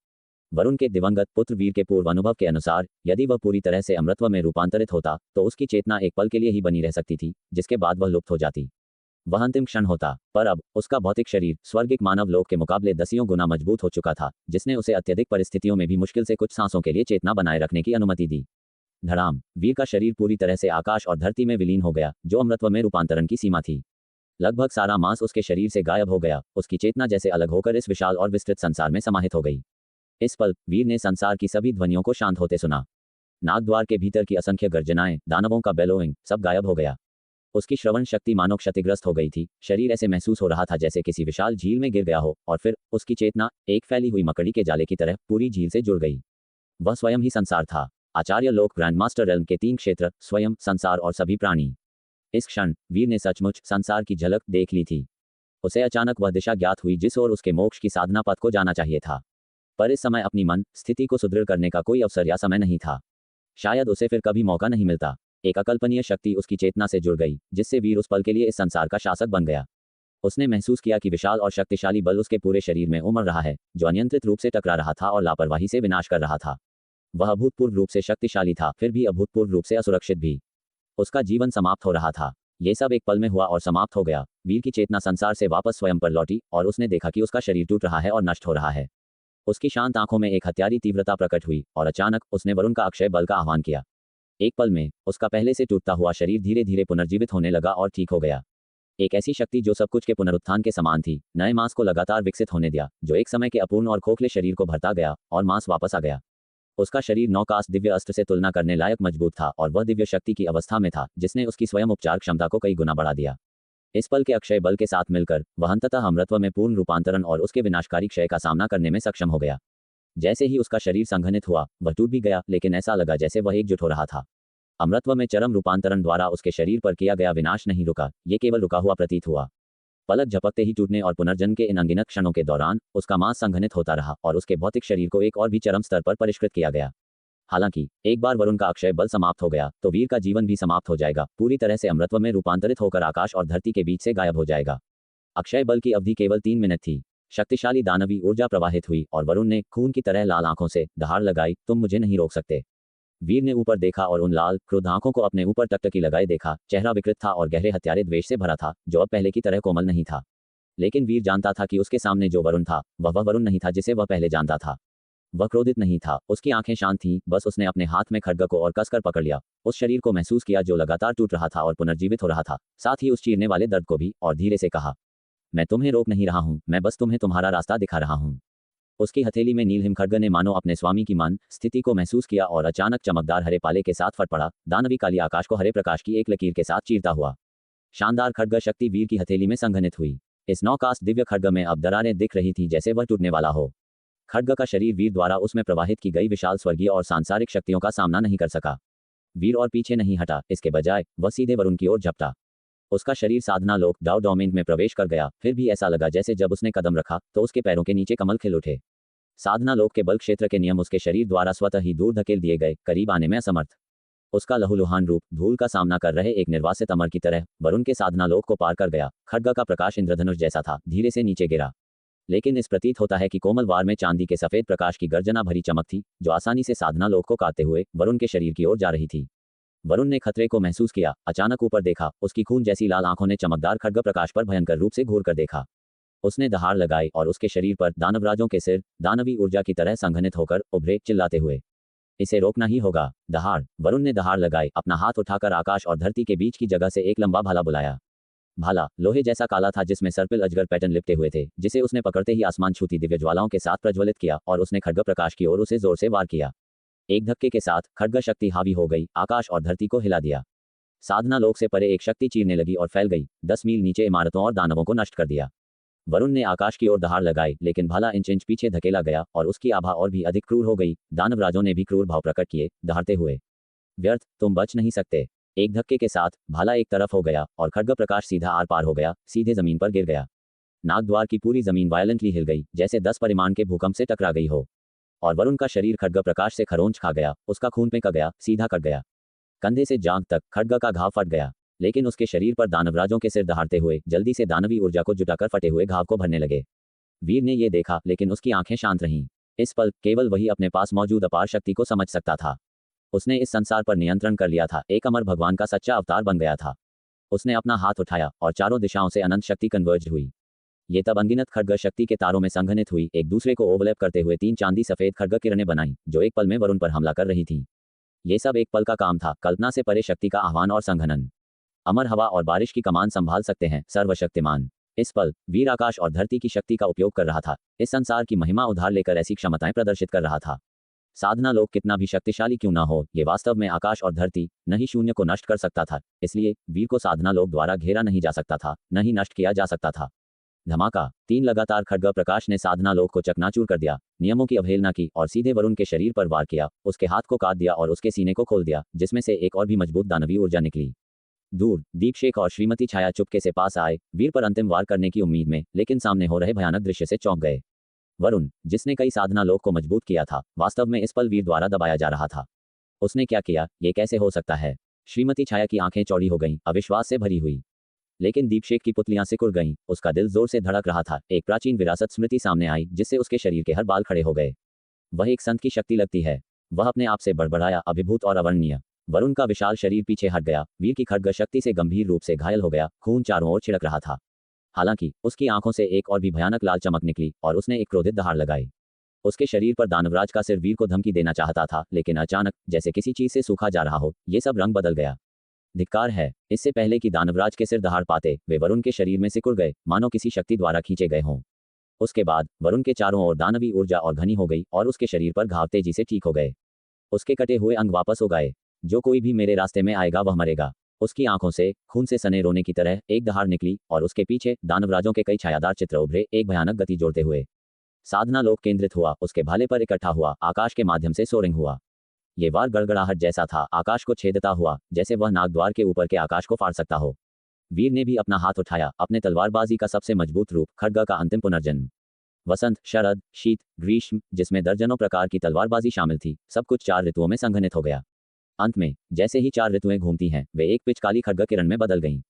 वरुण के दिवंगत पुत्र वीर के पूर्व अनुभव के अनुसार यदि वह पूरी तरह से अमृतत्व में रूपांतरित होता तो उसकी चेतना एक पल के लिए ही बनी रह सकती थी, जिसके बाद वह लुप्त हो जाती। वह अंतिम क्षण होता, पर अब उसका भौतिक शरीर स्वर्गिक मानव लोक के मुकाबले दसियों गुना मजबूत हो चुका था, जिसने उसे अत्यधिक परिस्थितियों में भी मुश्किल से कुछ सांसों के लिए चेतना बनाए रखने की अनुमति दी। धड़ाम, वीर का शरीर पूरी तरह से आकाश और धरती में विलीन हो गया, जो अमृतत्व में रूपांतरण की सीमा थी। लगभग सारा मांस उसके शरीर से गायब हो गया, उसकी चेतना जैसे अलग होकर इस विशाल और विस्तृत संसार में समाहित हो गई। इस पल वीर ने संसार की सभी ध्वनियों को शांत होते सुना। नागद्वार के भीतर की असंख्य गर्जनाएं, दानवों का बेलोइंग, सब गायब हो गया। उसकी श्रवण शक्ति मानो क्षतिग्रस्त हो गई थी, शरीर ऐसे महसूस हो रहा था जैसे किसी विशाल झील में गिर गया हो, और फिर उसकी चेतना एक फैली हुई मकड़ी के जाले की तरह पूरी झील से जुड़ गई। वह स्वयं ही संसार था, आचार्य लोक, ग्रैंडमास्टर रेल्म के 3 क्षेत्र, स्वयं, संसार और सभी प्राणी। इस क्षण वीर ने सचमुच संसार की झलक देख ली थी। उसे अचानक वह दिशा ज्ञात हुई जिस ओर उसके मोक्ष की साधना पथ को जाना चाहिए था। पर इस समय अपनी मन स्थिति को सुदृढ़ करने का कोई अवसर या समय नहीं था। शायद उसे फिर कभी मौका नहीं मिलता। एक अकल्पनीय शक्ति उसकी चेतना से जुड़ गई, जिससे वीर उस पल के लिए इस संसार का शासक बन गया। उसने महसूस किया कि विशाल और शक्तिशाली बल उसके पूरे शरीर में उमड़ रहा है, जो अनियंत्रित रूप से टकरा रहा था और लापरवाही से विनाश कर रहा था। वह अभूतपूर्व रूप से शक्तिशाली था, फिर भी अभूतपूर्व रूप से असुरक्षित भी। उसका जीवन समाप्त हो रहा था। ये सब एक पल में हुआ और समाप्त हो गया। वीर की चेतना संसार से वापस स्वयं पर लौटी और उसने देखा कि उसका शरीर टूट रहा है और नष्ट हो रहा है। उसकी शांत आंखों में एक हत्यारी तीव्रता प्रकट हुई और अचानक उसने वरुण का अक्षय बल का आह्वान किया। एक पल में उसका पहले से टूटता हुआ शरीर धीरे धीरे पुनर्जीवित होने लगा और ठीक हो गया। एक ऐसी शक्ति जो सब कुछ के पुनरुत्थान के समान थी, नए मांस को लगातार विकसित होने दिया, जो एक समय के अपूर्ण और खोखले शरीर को भरता गया और मांस वापस आ गया। उसका शरीर नौकास्ट दिव्य अस्त्र से तुलना करने लायक मजबूत था और वह दिव्य शक्ति की अवस्था में था, जिसने उसकी स्वयं उपचार क्षमता को कई गुना बढ़ा दिया। इस पल के अक्षय बल के साथ मिलकर वह अंततः अमृतत्व में पूर्ण रूपांतरण और उसके विनाशकारी क्षय का सामना करने में सक्षम हो गया। जैसे ही उसका शरीर संघनित हुआ, वह टूट भी गया, लेकिन ऐसा लगा जैसे वह एकजुट हो रहा था। अमृतत्व में चरम रूपांतरण द्वारा उसके शरीर पर किया गया विनाश नहीं रुका, ये केवल रुका हुआ प्रतीत हुआ। पलक झपकते ही टूटने और पुनर्जन्म के इन अनगिनत क्षणों के दौरान उसका मांस संघनित होता रहा और उसके भौतिक शरीर को एक और भी चरम स्तर पर परिष्कृत किया गया। हालांकि एक बार वरुण का अक्षय बल समाप्त हो गया तो वीर का जीवन भी समाप्त हो जाएगा, पूरी तरह से अमृतत्व में रूपांतरित होकर आकाश और धरती के बीच से गायब हो जाएगा। अक्षय बल की अवधि केवल 3 मिनट थी। शक्तिशाली दानवी ऊर्जा प्रवाहित हुई और वरुण ने खून की तरह लाल आंखों से दहाड़ लगाई, तुम मुझे नहीं रोक सकते। वीर ने ऊपर देखा और उन लाल क्रुद्ध आंखों को अपने ऊपर टकटकी लगाए देखा। चेहरा विकृत था और गहरे हत्यारे द्वेष से भरा था, जो अब पहले की तरह कोमल नहीं था। लेकिन वीर जानता था कि उसके सामने जो वरुण था वह वरुण नहीं था जिसे वह पहले जानता था। वह क्रोधित नहीं था, उसकी आंखें शांत थीं, बस उसने अपने हाथ में खड्ग को और कसकर पकड़ लिया, उस शरीर को महसूस किया जो लगातार टूट रहा था और पुनर्जीवित हो रहा था, साथ ही उस चीरने वाले दर्द को भी, और धीरे से कहा, मैं तुम्हें रोक नहीं रहा हूं, मैं बस तुम्हें तुम्हारा रास्ता दिखा रहा हूं। उसकी हथेली में नीलहिम खड्ग ने मानो अपने स्वामी की मन स्थिति को महसूस किया और अचानक चमकदार हरे पाले के साथ फट पड़ा, दानवी काली आकाश को हरे प्रकाश की एक लकीर के साथ चीरता हुआ। शानदार खड्ग शक्ति वीर की हथेली में संघनित हुई। इस नौकास्ट दिव्य खड्ग में अब दरारें दिख रही थी जैसे वह टूटने वाला हो। खड्ग का शरीर वीर द्वारा उसमें प्रवाहित की गई विशाल स्वर्गीय और सांसारिक शक्तियों का सामना नहीं कर सका। वीर और पीछे नहीं हटा, इसके बजाय वह सीधे वरुण की ओर झपटा। उसका शरीर साधना लोक डाउ डोमेन में प्रवेश कर गया, फिर भी ऐसा लगा जैसे जब उसने कदम रखा तो उसके पैरों के नीचे कमल खिल उठे। साधना लोक के बल क्षेत्र के नियम उसके शरीर द्वारा स्वतः ही दूर धकेल दिए गए, करीब आने में असमर्थ। उसका लहूलुहान रूप धूल का सामना कर रहे एक निर्वासित अमर की तरह वरुण के साधना लोक को पार कर गया। खड्ग का प्रकाश इंद्रधनुष जैसा था, धीरे से नीचे गिरा। लेकिन इस प्रतीत होता है कि कोमल वार में चांदी के सफेद प्रकाश की गर्जना भरी चमक थी, जो आसानी से साधना लोक को काटते हुए वरुण के शरीर की ओर जा रही थी। वरुण ने खतरे को महसूस किया, अचानक ऊपर देखा, उसकी खून जैसी लाल आंखों ने चमकदार खड्ग प्रकाश पर भयंकर रूप से घूर कर देखा। उसने दहाड़ लगाई और उसके शरीर पर दानवराजों के सिर दानवी ऊर्जा की तरह संघनित होकर उभरे, चिल्लाते हुए, इसे रोकना ही होगा। दहाड़, वरुण ने दहाड़ लगाई, अपना हाथ उठाकर आकाश और धरती के बीच की जगह से एक लंबा भाला बुलाया। भाला लोहे जैसा काला था जिसमें सर्पिल अजगर पैटर्न लिपटे हुए थे, जिसे उसने पकड़ते ही आसमान छूती दिव्य ज्वालाओं के साथ प्रज्वलित किया और उसने खड्ग प्रकाश की ओर उसे जोर से वार किया। एक धक्के के साथ खड्ग शक्ति हावी हो गई, आकाश और धरती को हिला दिया। साधना लोक से परे एक शक्ति चीरने लगी और फैल गई, 10 मील नीचे इमारतों और दानवों को नष्ट कर दिया। वरुण ने आकाश की ओर दहाड़ लगाई, लेकिन भाला इंच इंच पीछे धकेला गया और उसकी आभा और भी अधिक क्रूर हो गई। दानवराजों ने भी क्रूर भाव प्रकट किए, दहाड़ते हुए, व्यर्थ, तुम बच नहीं सकते। एक धक्के के साथ भाला एक तरफ हो गया और खड्ग प्रकाश सीधा आर पार हो गया, सीधे जमीन पर गिर गया। नागद्वार की पूरी जमीन वायलेंटली हिल गई, जैसे 10 परिमाण के भूकंप से टकरा गई हो, और वरुण का शरीर खड्ग प्रकाश से खरोंच खा गया, उसका खून में क गया, सीधा कट गया। कंधे से जांघ तक खड्ग का घाव फट गया, लेकिन उसके शरीर पर दानवराजों के सिर दहाड़ते हुए जल्दी से दानवी ऊर्जा को जुटाकर फटे हुए घाव को भरने लगे। वीर ने ये देखा, लेकिन उसकी आंखें शांत रहीं। इस पल केवल वही अपने पास मौजूद अपार शक्ति को समझ सकता था। उसने इस संसार पर नियंत्रण कर लिया था, एक अमर भगवान का सच्चा अवतार बन गया था। उसने अपना हाथ उठाया और चारों दिशाओं से अनंत शक्ति कन्वर्ज हुई। ये तब अनगिनत खड्ग शक्ति के तारों में संघनित हुई, एक दूसरे को ओवरलैप करते हुए 3 चांदी सफेद खड्ग किरणें बनाई, जो एक पल में वरुण पर हमला कर रही थीं। ये सब एक पल का काम था, कल्पना से परे शक्ति का आह्वान और संघनन। अमर हवा और बारिश की कमान संभाल सकते हैं सर्वशक्तिमान। इस पल वीर आकाश और धरती की शक्ति का उपयोग कर रहा था, इस संसार की महिमा उधार लेकर ऐसी क्षमताएं प्रदर्शित कर रहा था। साधना लोक कितना भी शक्तिशाली क्यों ना हो, ये वास्तव में आकाश और धरती न ही शून्य को नष्ट कर सकता था, इसलिए वीर को साधना लोक द्वारा घेरा नहीं जा सकता था, न ही नष्ट किया जा सकता था। धमाका, 3 लगातार खड्ग प्रकाश ने साधना लोक को चकनाचूर कर दिया, नियमों की अवहेलना की और सीधे वरुण के शरीर पर वार किया, उसके हाथ को काट दिया और उसके सीने को खोल दिया, जिसमें से एक और भी मजबूत दानवी ऊर्जा निकली। दूर दीपशेख और श्रीमती छाया चुपके से पास आए, वीर पर अंतिम वार करने की उम्मीद में, लेकिन सामने हो रहे भयानक दृश्य से चौंक गए। वरुण, जिसने कई साधना लोक को मजबूत किया था, वास्तव में इस पल वीर द्वारा दबाया जा रहा था। उसने क्या किया, ये कैसे हो सकता है? श्रीमती छाया की आंखें चौड़ी हो गईं, अविश्वास से भरी हुई। लेकिन दीपशेख की पुतलियां सिकुड़ गईं, उसका दिल जोर से धड़क रहा था। एक प्राचीन विरासत स्मृति सामने आई, जिससे उसके शरीर के हर बाल खड़े हो गए। वह एक संत की शक्ति लगती है। वह अपने आप से बड़बड़ाया, अभिभूत और अवर्णनीय। वरुण का विशाल शरीर पीछे हट गया, वीर की खड्ग शक्ति से गंभीर रूप से घायल हो गया, खून चारों ओर छिड़क रहा था। हालांकि उसकी आंखों से एक और भी भयानक लाल चमक निकली और उसने एक क्रोधित दहाड़ लगाई। उसके शरीर पर दानवराज का सिर वीर को धमकी देना चाहता था, लेकिन अचानक, जैसे किसी चीज से सूखा जा रहा हो, ये सब रंग बदल गया। धिक्कार है। इससे पहले कि दानवराज के सिर दहाड़ पाते, वे वरुण के शरीर में सिकुड़ गए, मानो किसी शक्ति द्वारा खींचे गए हों। उसके बाद वरुण के चारों ओर दानवी ऊर्जा और घनी हो गई और उसके शरीर पर घाव तेजी से ठीक हो गए। उसके कटे हुए अंग वापस हो गए। जो कोई भी मेरे रास्ते में आएगा वह मरेगा। उसकी आंखों से खून से सने रोने की तरह एक दहाड़ निकली और उसके पीछे दानवराजों के कई छायादार चित्र उभरे, एक भयानक गति जोड़ते हुए। साधना लोक केंद्रित हुआ, उसके भाले पर इकट्ठा हुआ, आकाश के माध्यम से सोरिंग हुआ। ये वार गड़गड़ाहट जैसा था, आकाश को छेदता हुआ, जैसे वह नागद्वार के ऊपर के आकाश को फाड़ सकता हो। वीर ने भी अपना हाथ उठाया, अपने तलवारबाजी का सबसे मजबूत रूप, खड्ग का अंतिम पुनर्जन्म। वसंत, शरद, शीत, ग्रीष्म, जिसमें दर्जनों प्रकार की तलवारबाजी शामिल थी, सब कुछ 4 ऋतुओं में संघनित हो गया। अंत में, जैसे ही 4 ऋतुएं घूमती हैं, वे एक पिचकाली खड्ग किरण में बदल गईं।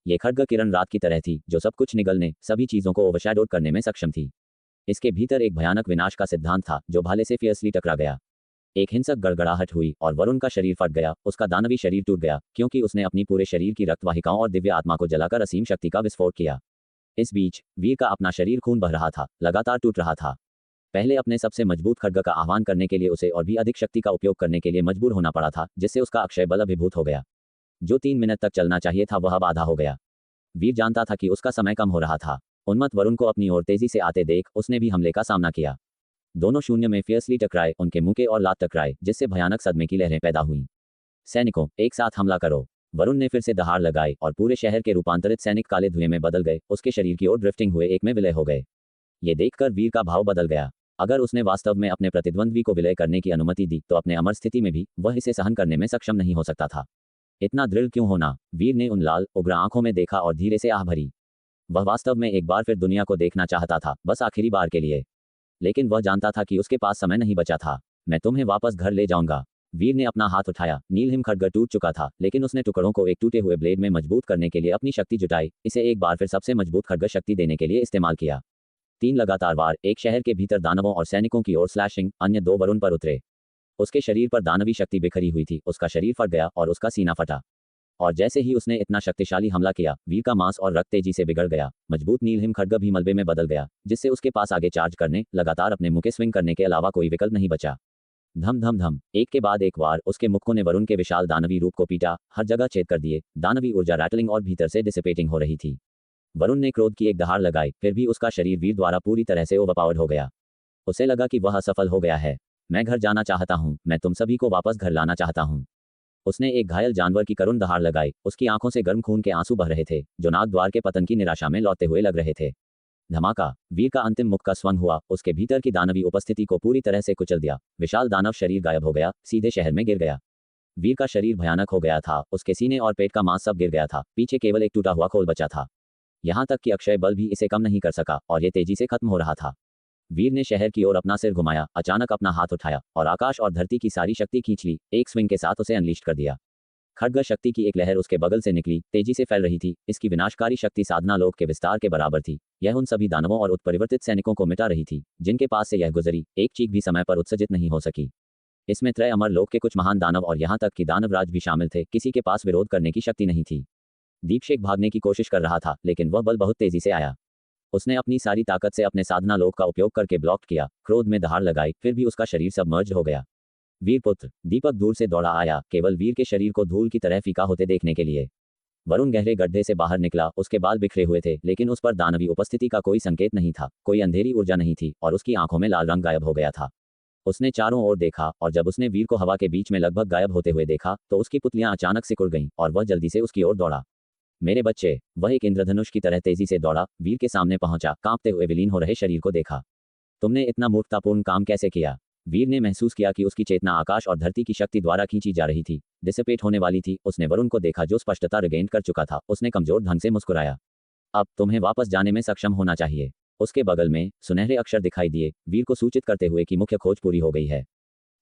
ये खड्ग किरण रात की तरह थी, जो सब कुछ निगलने, सभी चीजों को ओवरशैडोड करने में सक्षम थी। इसके भीतर एक भयानक विनाश का सिद्धांत था, जो भाले से फियर्सली टकरा गया। एक हिंसक गड़गड़ाहट हुई और वरुण का शरीर फट गया, उसका दानवी शरीर टूट गया, क्योंकि उसने अपनी पूरे शरीर की रक्तवाहिकाओं और दिव्य आत्मा को जलाकर असीम शक्ति का विस्फोट किया। इस बीच वीर का अपना शरीर खून बह रहा था, लगातार टूट रहा था। पहले अपने सबसे मजबूत खड्ग का आह्वान करने के लिए उसे और भी अधिक शक्ति का उपयोग करने के लिए मजबूर होना पड़ा था, जिससे उसका अक्षय बल अभिभूत हो गया। जो 3 मिनट तक चलना चाहिए था, वह अब आधा हो गया। वीर जानता था कि उसका समय कम हो रहा था। उन्मत्त वरुण को अपनी ओर तेजी से आते देख उसने भी हमले का सामना किया। दोनों शून्य में फियर्सली टकराए, उनके मुक्के और लात टकराए, जिससे भयानक सदमे की लहरें पैदा हुईं। सैनिकों, एक साथ हमला करो। वरुण ने फिर से दहाड़ लगाई और पूरे शहर के रूपांतरित सैनिक काले धुएं में बदल गए, उसके शरीर की ओर ड्रिफ्टिंग हुए एक में विलय हो गए। ये देखकर वीर का भाव बदल गया। अगर उसने वास्तव में अपने प्रतिद्वंद्वी को विलय करने की अनुमति दी, तो अपने अमर स्थिति में भी वह इसे सहन करने में सक्षम नहीं हो सकता था। इतना दृढ़ क्यों होना? वीर ने उन लाल, उग्र आंखों में देखा और धीरे से आह भरी। वह वास्तव में एक बार फिर दुनिया को देखना चाहता था, बस आखिरी बार के लिए। लेकिन वह जानता था कि उसके पास समय नहीं बचा था। मैं तुम्हें वापस घर ले जाऊंगा। वीर ने अपना हाथ उठाया। नीलहिम खड्ग टूट चुका था, लेकिन उसने टुकड़ों को एक टूटे हुए ब्लेड में मजबूत करने के लिए अपनी शक्ति जुटाई, इसे एक बार फिर सबसे मजबूत खड्ग शक्ति देने के लिए इस्तेमाल किया। 3 लगातार वार, एक शहर के भीतर दानवों और सैनिकों की ओर स्लैशिंग, अन्य 2 वरुण पर उतरे। उसके शरीर पर दानवी शक्ति बिखरी हुई थी, उसका शरीर फट गया और उसका सीना फटा। और जैसे ही उसने इतना शक्तिशाली हमला किया, वीर का मांस और रक्त तेजी से बिगड़ गया। मजबूत नीलहिम खड्ग भी मलबे में बदल गया, जिससे उसके पास आगे चार्ज करने, लगातार अपने मुक्के स्विंग करने के अलावा कोई विकल्प नहीं बचा। धम धम धम, एक के बाद एक वार उसके मुक्कों ने वरुण के विशाल दानवी रूप को पीटा, हर जगह छेद कर दिए। दानवी ऊर्जा रैटलिंग और भीतर से डिसिपेटिंग हो रही थी। वरुण ने क्रोध की एक दहाड़ लगाई, फिर भी उसका शरीर वीर द्वारा पूरी तरह से ओवरपावर्ड हो गया। उसे लगा कि वह असफल हो गया है। मैं घर जाना चाहता हूँ, मैं तुम सभी को वापस घर लाना चाहता हूँ। उसने एक घायल जानवर की करुण दहाड़ लगाई, उसकी आंखों से गर्म खून के आंसू बह रहे थे, जो नागद्वार के पतन की निराशा में लौटते हुए लग रहे थे। धमाका, वीर का अंतिम मुक्का स्वंग हुआ, उसके भीतर की दानवी उपस्थिति को पूरी तरह से कुचल दिया। विशाल दानव शरीर गायब हो गया, सीधे शहर में गिर गया। वीर का शरीर भयानक हो गया था, उसके सीने और पेट का मांस सब गिर गया था, पीछे केवल एक टूटा हुआ खोल बचा था। यहाँ तक कि अक्षय बल भी इसे कम नहीं कर सका और ये तेजी से खत्म हो रहा था। वीर ने शहर की ओर अपना सिर घुमाया, अचानक अपना हाथ उठाया और आकाश और धरती की सारी शक्ति खींच ली, एक स्विंग के साथ उसे अनलीस्ट कर दिया। खड्ग शक्ति की एक लहर उसके बगल से निकली, तेजी से फैल रही थी। इसकी विनाशकारी शक्ति साधना लोक के विस्तार के बराबर थी। यह उन सभी दानवों और उत्परिवर्तित सैनिकों को मिटा रही थी, जिनके पास से यह गुजरी। एक चीख भी समय पर उत्सर्जित नहीं हो सकी। इसमें त्रय अमर लोक के कुछ महान दानव और यहाँ तक कि दानवराज भी शामिल थे, किसी के पास विरोध करने की शक्ति नहीं थी। दीपशेख भागने की कोशिश कर रहा था, लेकिन वह बल बहुत तेजी से आया। उसने अपनी सारी ताकत से अपने साधना लोक का उपयोग करके ब्लॉक किया, क्रोध में दहाड़ लगाई, फिर भी उसका शरीर सबमर्ज हो गया। वीरपुत्र दीपक दूर से दौड़ा आया, केवल वीर के शरीर को धूल की तरह फीका होते देखने के लिए। वरुण गहरे गड्ढे से बाहर निकला, उसके बाल बिखरे हुए थे, लेकिन उस पर दानवी उपस्थिति का कोई संकेत नहीं था, कोई अंधेरी ऊर्जा नहीं थी, और उसकी आंखों में लाल रंग गायब हो गया था। उसने चारों ओर देखा, और जब उसने वीर को हवा के बीच में लगभग गायब होते हुए देखा, तो उसकी पुतलियां अचानक सिकुड़ गईं, और वह जल्दी से उसकी ओर दौड़ा। मेरे बच्चे, वह एक इंद्रधनुष की तरह तेजी से दौड़ा, वीर के सामने पहुंचा, कांपते हुए विलीन हो रहे शरीर को देखा। तुमने इतना मूर्खतापूर्ण काम कैसे किया? वीर ने महसूस किया कि उसकी चेतना आकाश और धरती की शक्ति द्वारा खींची जा रही थी, डिसिपेट होने वाली थी। उसने वरुण को देखा जो स्पष्टता रिगेन कर चुका था। उसने कमजोर ढंग से मुस्कुराया। अब तुम्हें वापस जाने में सक्षम होना चाहिए। उसके बगल में सुनहरे अक्षर दिखाई दिए, वीर को सूचित करते हुए कि मुख्य खोज पूरी हो गई है।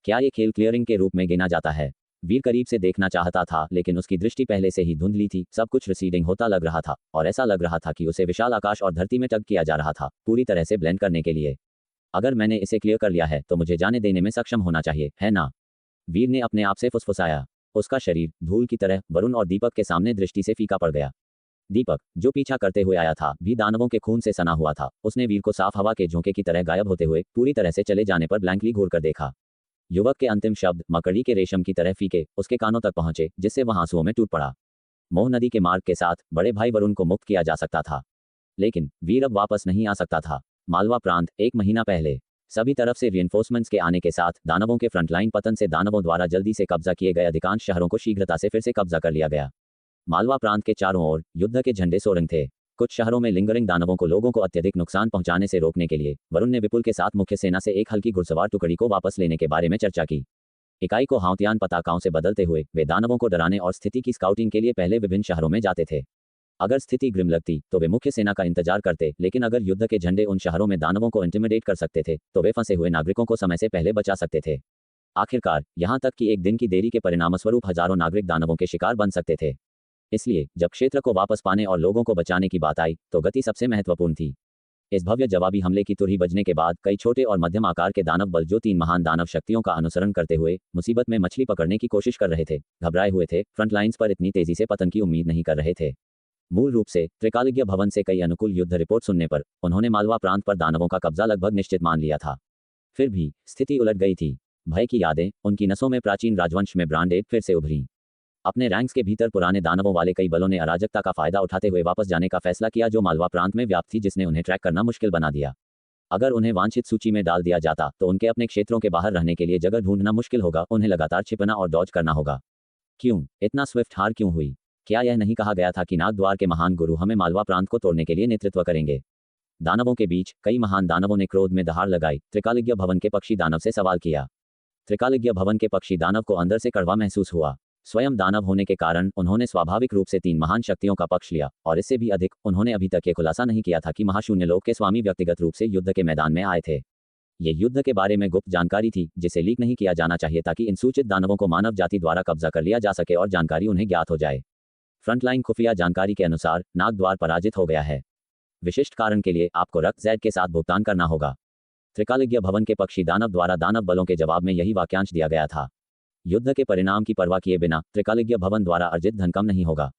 क्या ये खेल क्लियरिंग के रूप में गिना जाता है? वीर करीब से देखना चाहता था, लेकिन उसकी दृष्टि पहले से ही धुंधली थी, सब कुछ रिसीडिंग होता लग रहा था, और ऐसा लग रहा था कि उसे विशाल आकाश और धरती में टग किया जा रहा था, पूरी तरह से ब्लेंड करने के लिए। अगर मैंने इसे क्लियर कर लिया है तो मुझे जाने देने में सक्षम होना चाहिए, है ना? वीर ने अपने आप से फुसफुसाया। उसका शरीर धूल की तरह वरुण और दीपक के सामने दृष्टि से फीका पड़ गया। दीपक, जो पीछा करते हुए आया था, भी दानवों के खून से सना हुआ था। उसने वीर को साफ हवा के झोंके की तरह गायब होते हुए पूरी तरह से चले जाने पर ब्लैंकली घूर कर देखा। युवक के अंतिम शब्द मकड़ी के रेशम की तरह फीके उसके कानों तक पहुंचे, जिससे वह आंसुओं में टूट पड़ा। मोह नदी के मार्ग के साथ बड़े भाई वरुण को मुक्त किया जा सकता था, लेकिन वीर अब वापस नहीं आ सकता था। मालवा प्रांत 1 महीना पहले। सभी तरफ से रिइंफोर्समेंट्स के आने के साथ दानवों के फ्रंटलाइन पतन से दानवों द्वारा जल्दी से कब्जा किए गए अधिकांश शहरों को शीघ्रता से फिर से कब्जा कर लिया गया। मालवा प्रांत के चारों ओर युद्ध के झंडे सोरंग थे। कुछ शहरों में लिंगरिंग दानवों को लोगों को अत्यधिक नुकसान पहुंचाने से रोकने के लिए वरुण ने विपुल के साथ मुख्य सेना से एक हल्की घुड़सवार टुकड़ी को वापस लेने के बारे में चर्चा की। इकाई को हाउतियान पताकाओं से बदलते हुए वे दानवों को डराने और स्थिति की स्काउटिंग के लिए पहले विभिन्न शहरों में जाते थे। अगर स्थिति ग्रिम लगती तो वे मुख्य सेना का इंतजार करते, लेकिन अगर युद्ध के झंडे उन शहरों में दानवों को इंटिमिडेट कर सकते थे तो वे फंसे हुए नागरिकों को समय से पहले बचा सकते थे। आखिरकार यहां तक कि एक दिन की देरी के परिणामस्वरूप हजारों नागरिक दानवों के शिकार बन सकते थे। इसलिए जब क्षेत्र को वापस पाने और लोगों को बचाने की बात आई तो गति सबसे महत्वपूर्ण थी। इस भव्य जवाबी हमले की तुरही बजने के बाद कई छोटे और मध्यम आकार के दानव बल जो 3 महान दानव शक्तियों का अनुसरण करते हुए मुसीबत में मछली पकड़ने की कोशिश कर रहे थे, घबराए हुए थे, फ्रंट लाइन्स पर इतनी तेजी से पतन की उम्मीद नहीं कर रहे थे। मूल रूप से त्रिकालिज्ञ भवन से कई अनुकूल युद्ध रिपोर्ट सुनने पर उन्होंने मालवा प्रांत पर दानवों का कब्जा लगभग निश्चित मान लिया था। फिर भी स्थिति उलट गई थी। भय की यादें उनकी नसों में प्राचीन राजवंश में ब्रांडेड फिर से उभरी। अपने रैंक्स के भीतर पुराने दानवों वाले कई बलों ने अराजकता का फायदा उठाते हुए वापस जाने का फैसला किया, जो मालवा प्रांत में व्याप्त थी, जिसने उन्हें ट्रैक करना मुश्किल बना दिया। अगर उन्हें वांछित सूची में डाल दिया जाता तो उनके अपने क्षेत्रों के बाहर रहने के लिए जगह ढूंढना मुश्किल होगा, उन्हें लगातार छिपना और डॉज करना होगा। क्यों इतना स्विफ्ट हार क्यों हुई? क्या यह नहीं कहा गया था कि नागद्वार के महान गुरु हमें मालवा प्रांत को तोड़ने के लिए नेतृत्व करेंगे? दानवों के बीच कई महान दानवों ने क्रोध में दहाड़ लगाई। त्रिकालिज्ञ भवन के पक्षी दानव से सवाल किया। त्रिकालिज्ञ भवन के पक्षी दानव को अंदर से कड़वा महसूस हुआ। स्वयं दानव होने के कारण उन्होंने स्वाभाविक रूप से 3 महान शक्तियों का पक्ष लिया, और इससे भी अधिक उन्होंने अभी तक ये खुलासा नहीं किया था कि महाशून्य लोक के स्वामी व्यक्तिगत रूप से युद्ध के मैदान में आए थे। ये युद्ध के बारे में गुप्त जानकारी थी जिसे लीक नहीं किया जाना चाहिए, ताकि इन सूचित दानवों को मानव जाति द्वारा कब्जा कर लिया जा सके और जानकारी उन्हें ज्ञात हो जाए। फ्रंटलाइन खुफिया जानकारी के अनुसार नागद्वार पराजित हो गया है। विशिष्ट कारण के लिए आपको रक्त जैद के साथ भुगतान करना होगा। त्रिकालिज्ञ भवन के पक्षी दानव द्वारा दानव बलों के जवाब में यही वाक्यांश दिया गया था। युद्ध के परिणाम की परवाह किए बिना त्रिकालिज्ञ भवन द्वारा अर्जित धन कम नहीं होगा।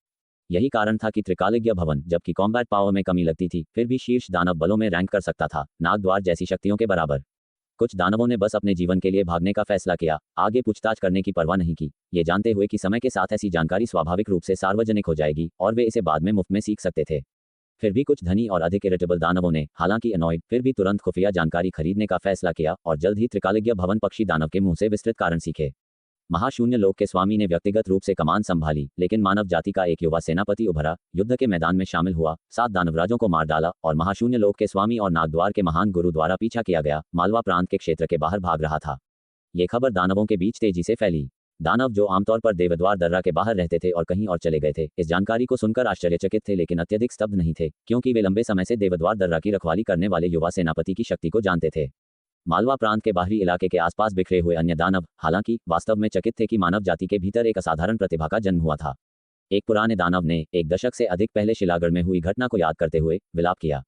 यही कारण था कि त्रिकालिज्ञ भवन, जबकि कॉम्बैट पावर में कमी लगती थी, फिर भी शीर्ष दानव बलों में रैंक कर सकता था, नागद्वार जैसी शक्तियों के बराबर। कुछ दानवों ने बस अपने जीवन के लिए भागने का फैसला किया, आगे पूछताछ करने की परवाह नहीं की, ये जानते हुए कि समय के साथ ऐसी जानकारी स्वाभाविक रूप से सार्वजनिक हो जाएगी और वे इसे बाद में मुफ्त में सीख सकते थे। फिर भी कुछ धनी और अधिक इरिटेबल दानवों ने, हालांकि अनॉयड, फिर भी तुरंत खुफिया जानकारी खरीदने का फैसला किया और जल्द ही त्रिकालिज्ञ भवन पक्षी दानव के मुंह से विस्तृत कारण सीखे। महाशून्य लोक के स्वामी ने व्यक्तिगत रूप से कमान संभाली, लेकिन मानव जाति का एक युवा सेनापति उभरा, युद्ध के मैदान में शामिल हुआ, 7 दानवराजों को मार डाला और महाशून्य लोक के स्वामी और नागद्वार के महान गुरु द्वारा पीछा किया गया, मालवा प्रांत के क्षेत्र के बाहर भाग रहा था। ये खबर दानवों के बीच तेजी से फैली। दानव जो आमतौर पर देवद्वार दर्रा के बाहर रहते थे और कहीं और चले गए थे, इस जानकारी को सुनकर आश्चर्यचकित थे, लेकिन अत्यधिक स्तब्ध नहीं थे, क्योंकि वे लंबे समय से देवद्वार दर्रा की रखवाली करने वाले युवा सेनापति की शक्ति को जानते थे। मालवा प्रांत के बाहरी इलाके के आसपास बिखरे हुए अन्य दानव, हालांकि, वास्तव में चकित थे कि मानव जाति के भीतर एक असाधारण प्रतिभा का जन्म हुआ था। एक पुराने दानव ने 1 दशक से अधिक पहले शिलागढ़ में हुई घटना को याद करते हुए विलाप किया।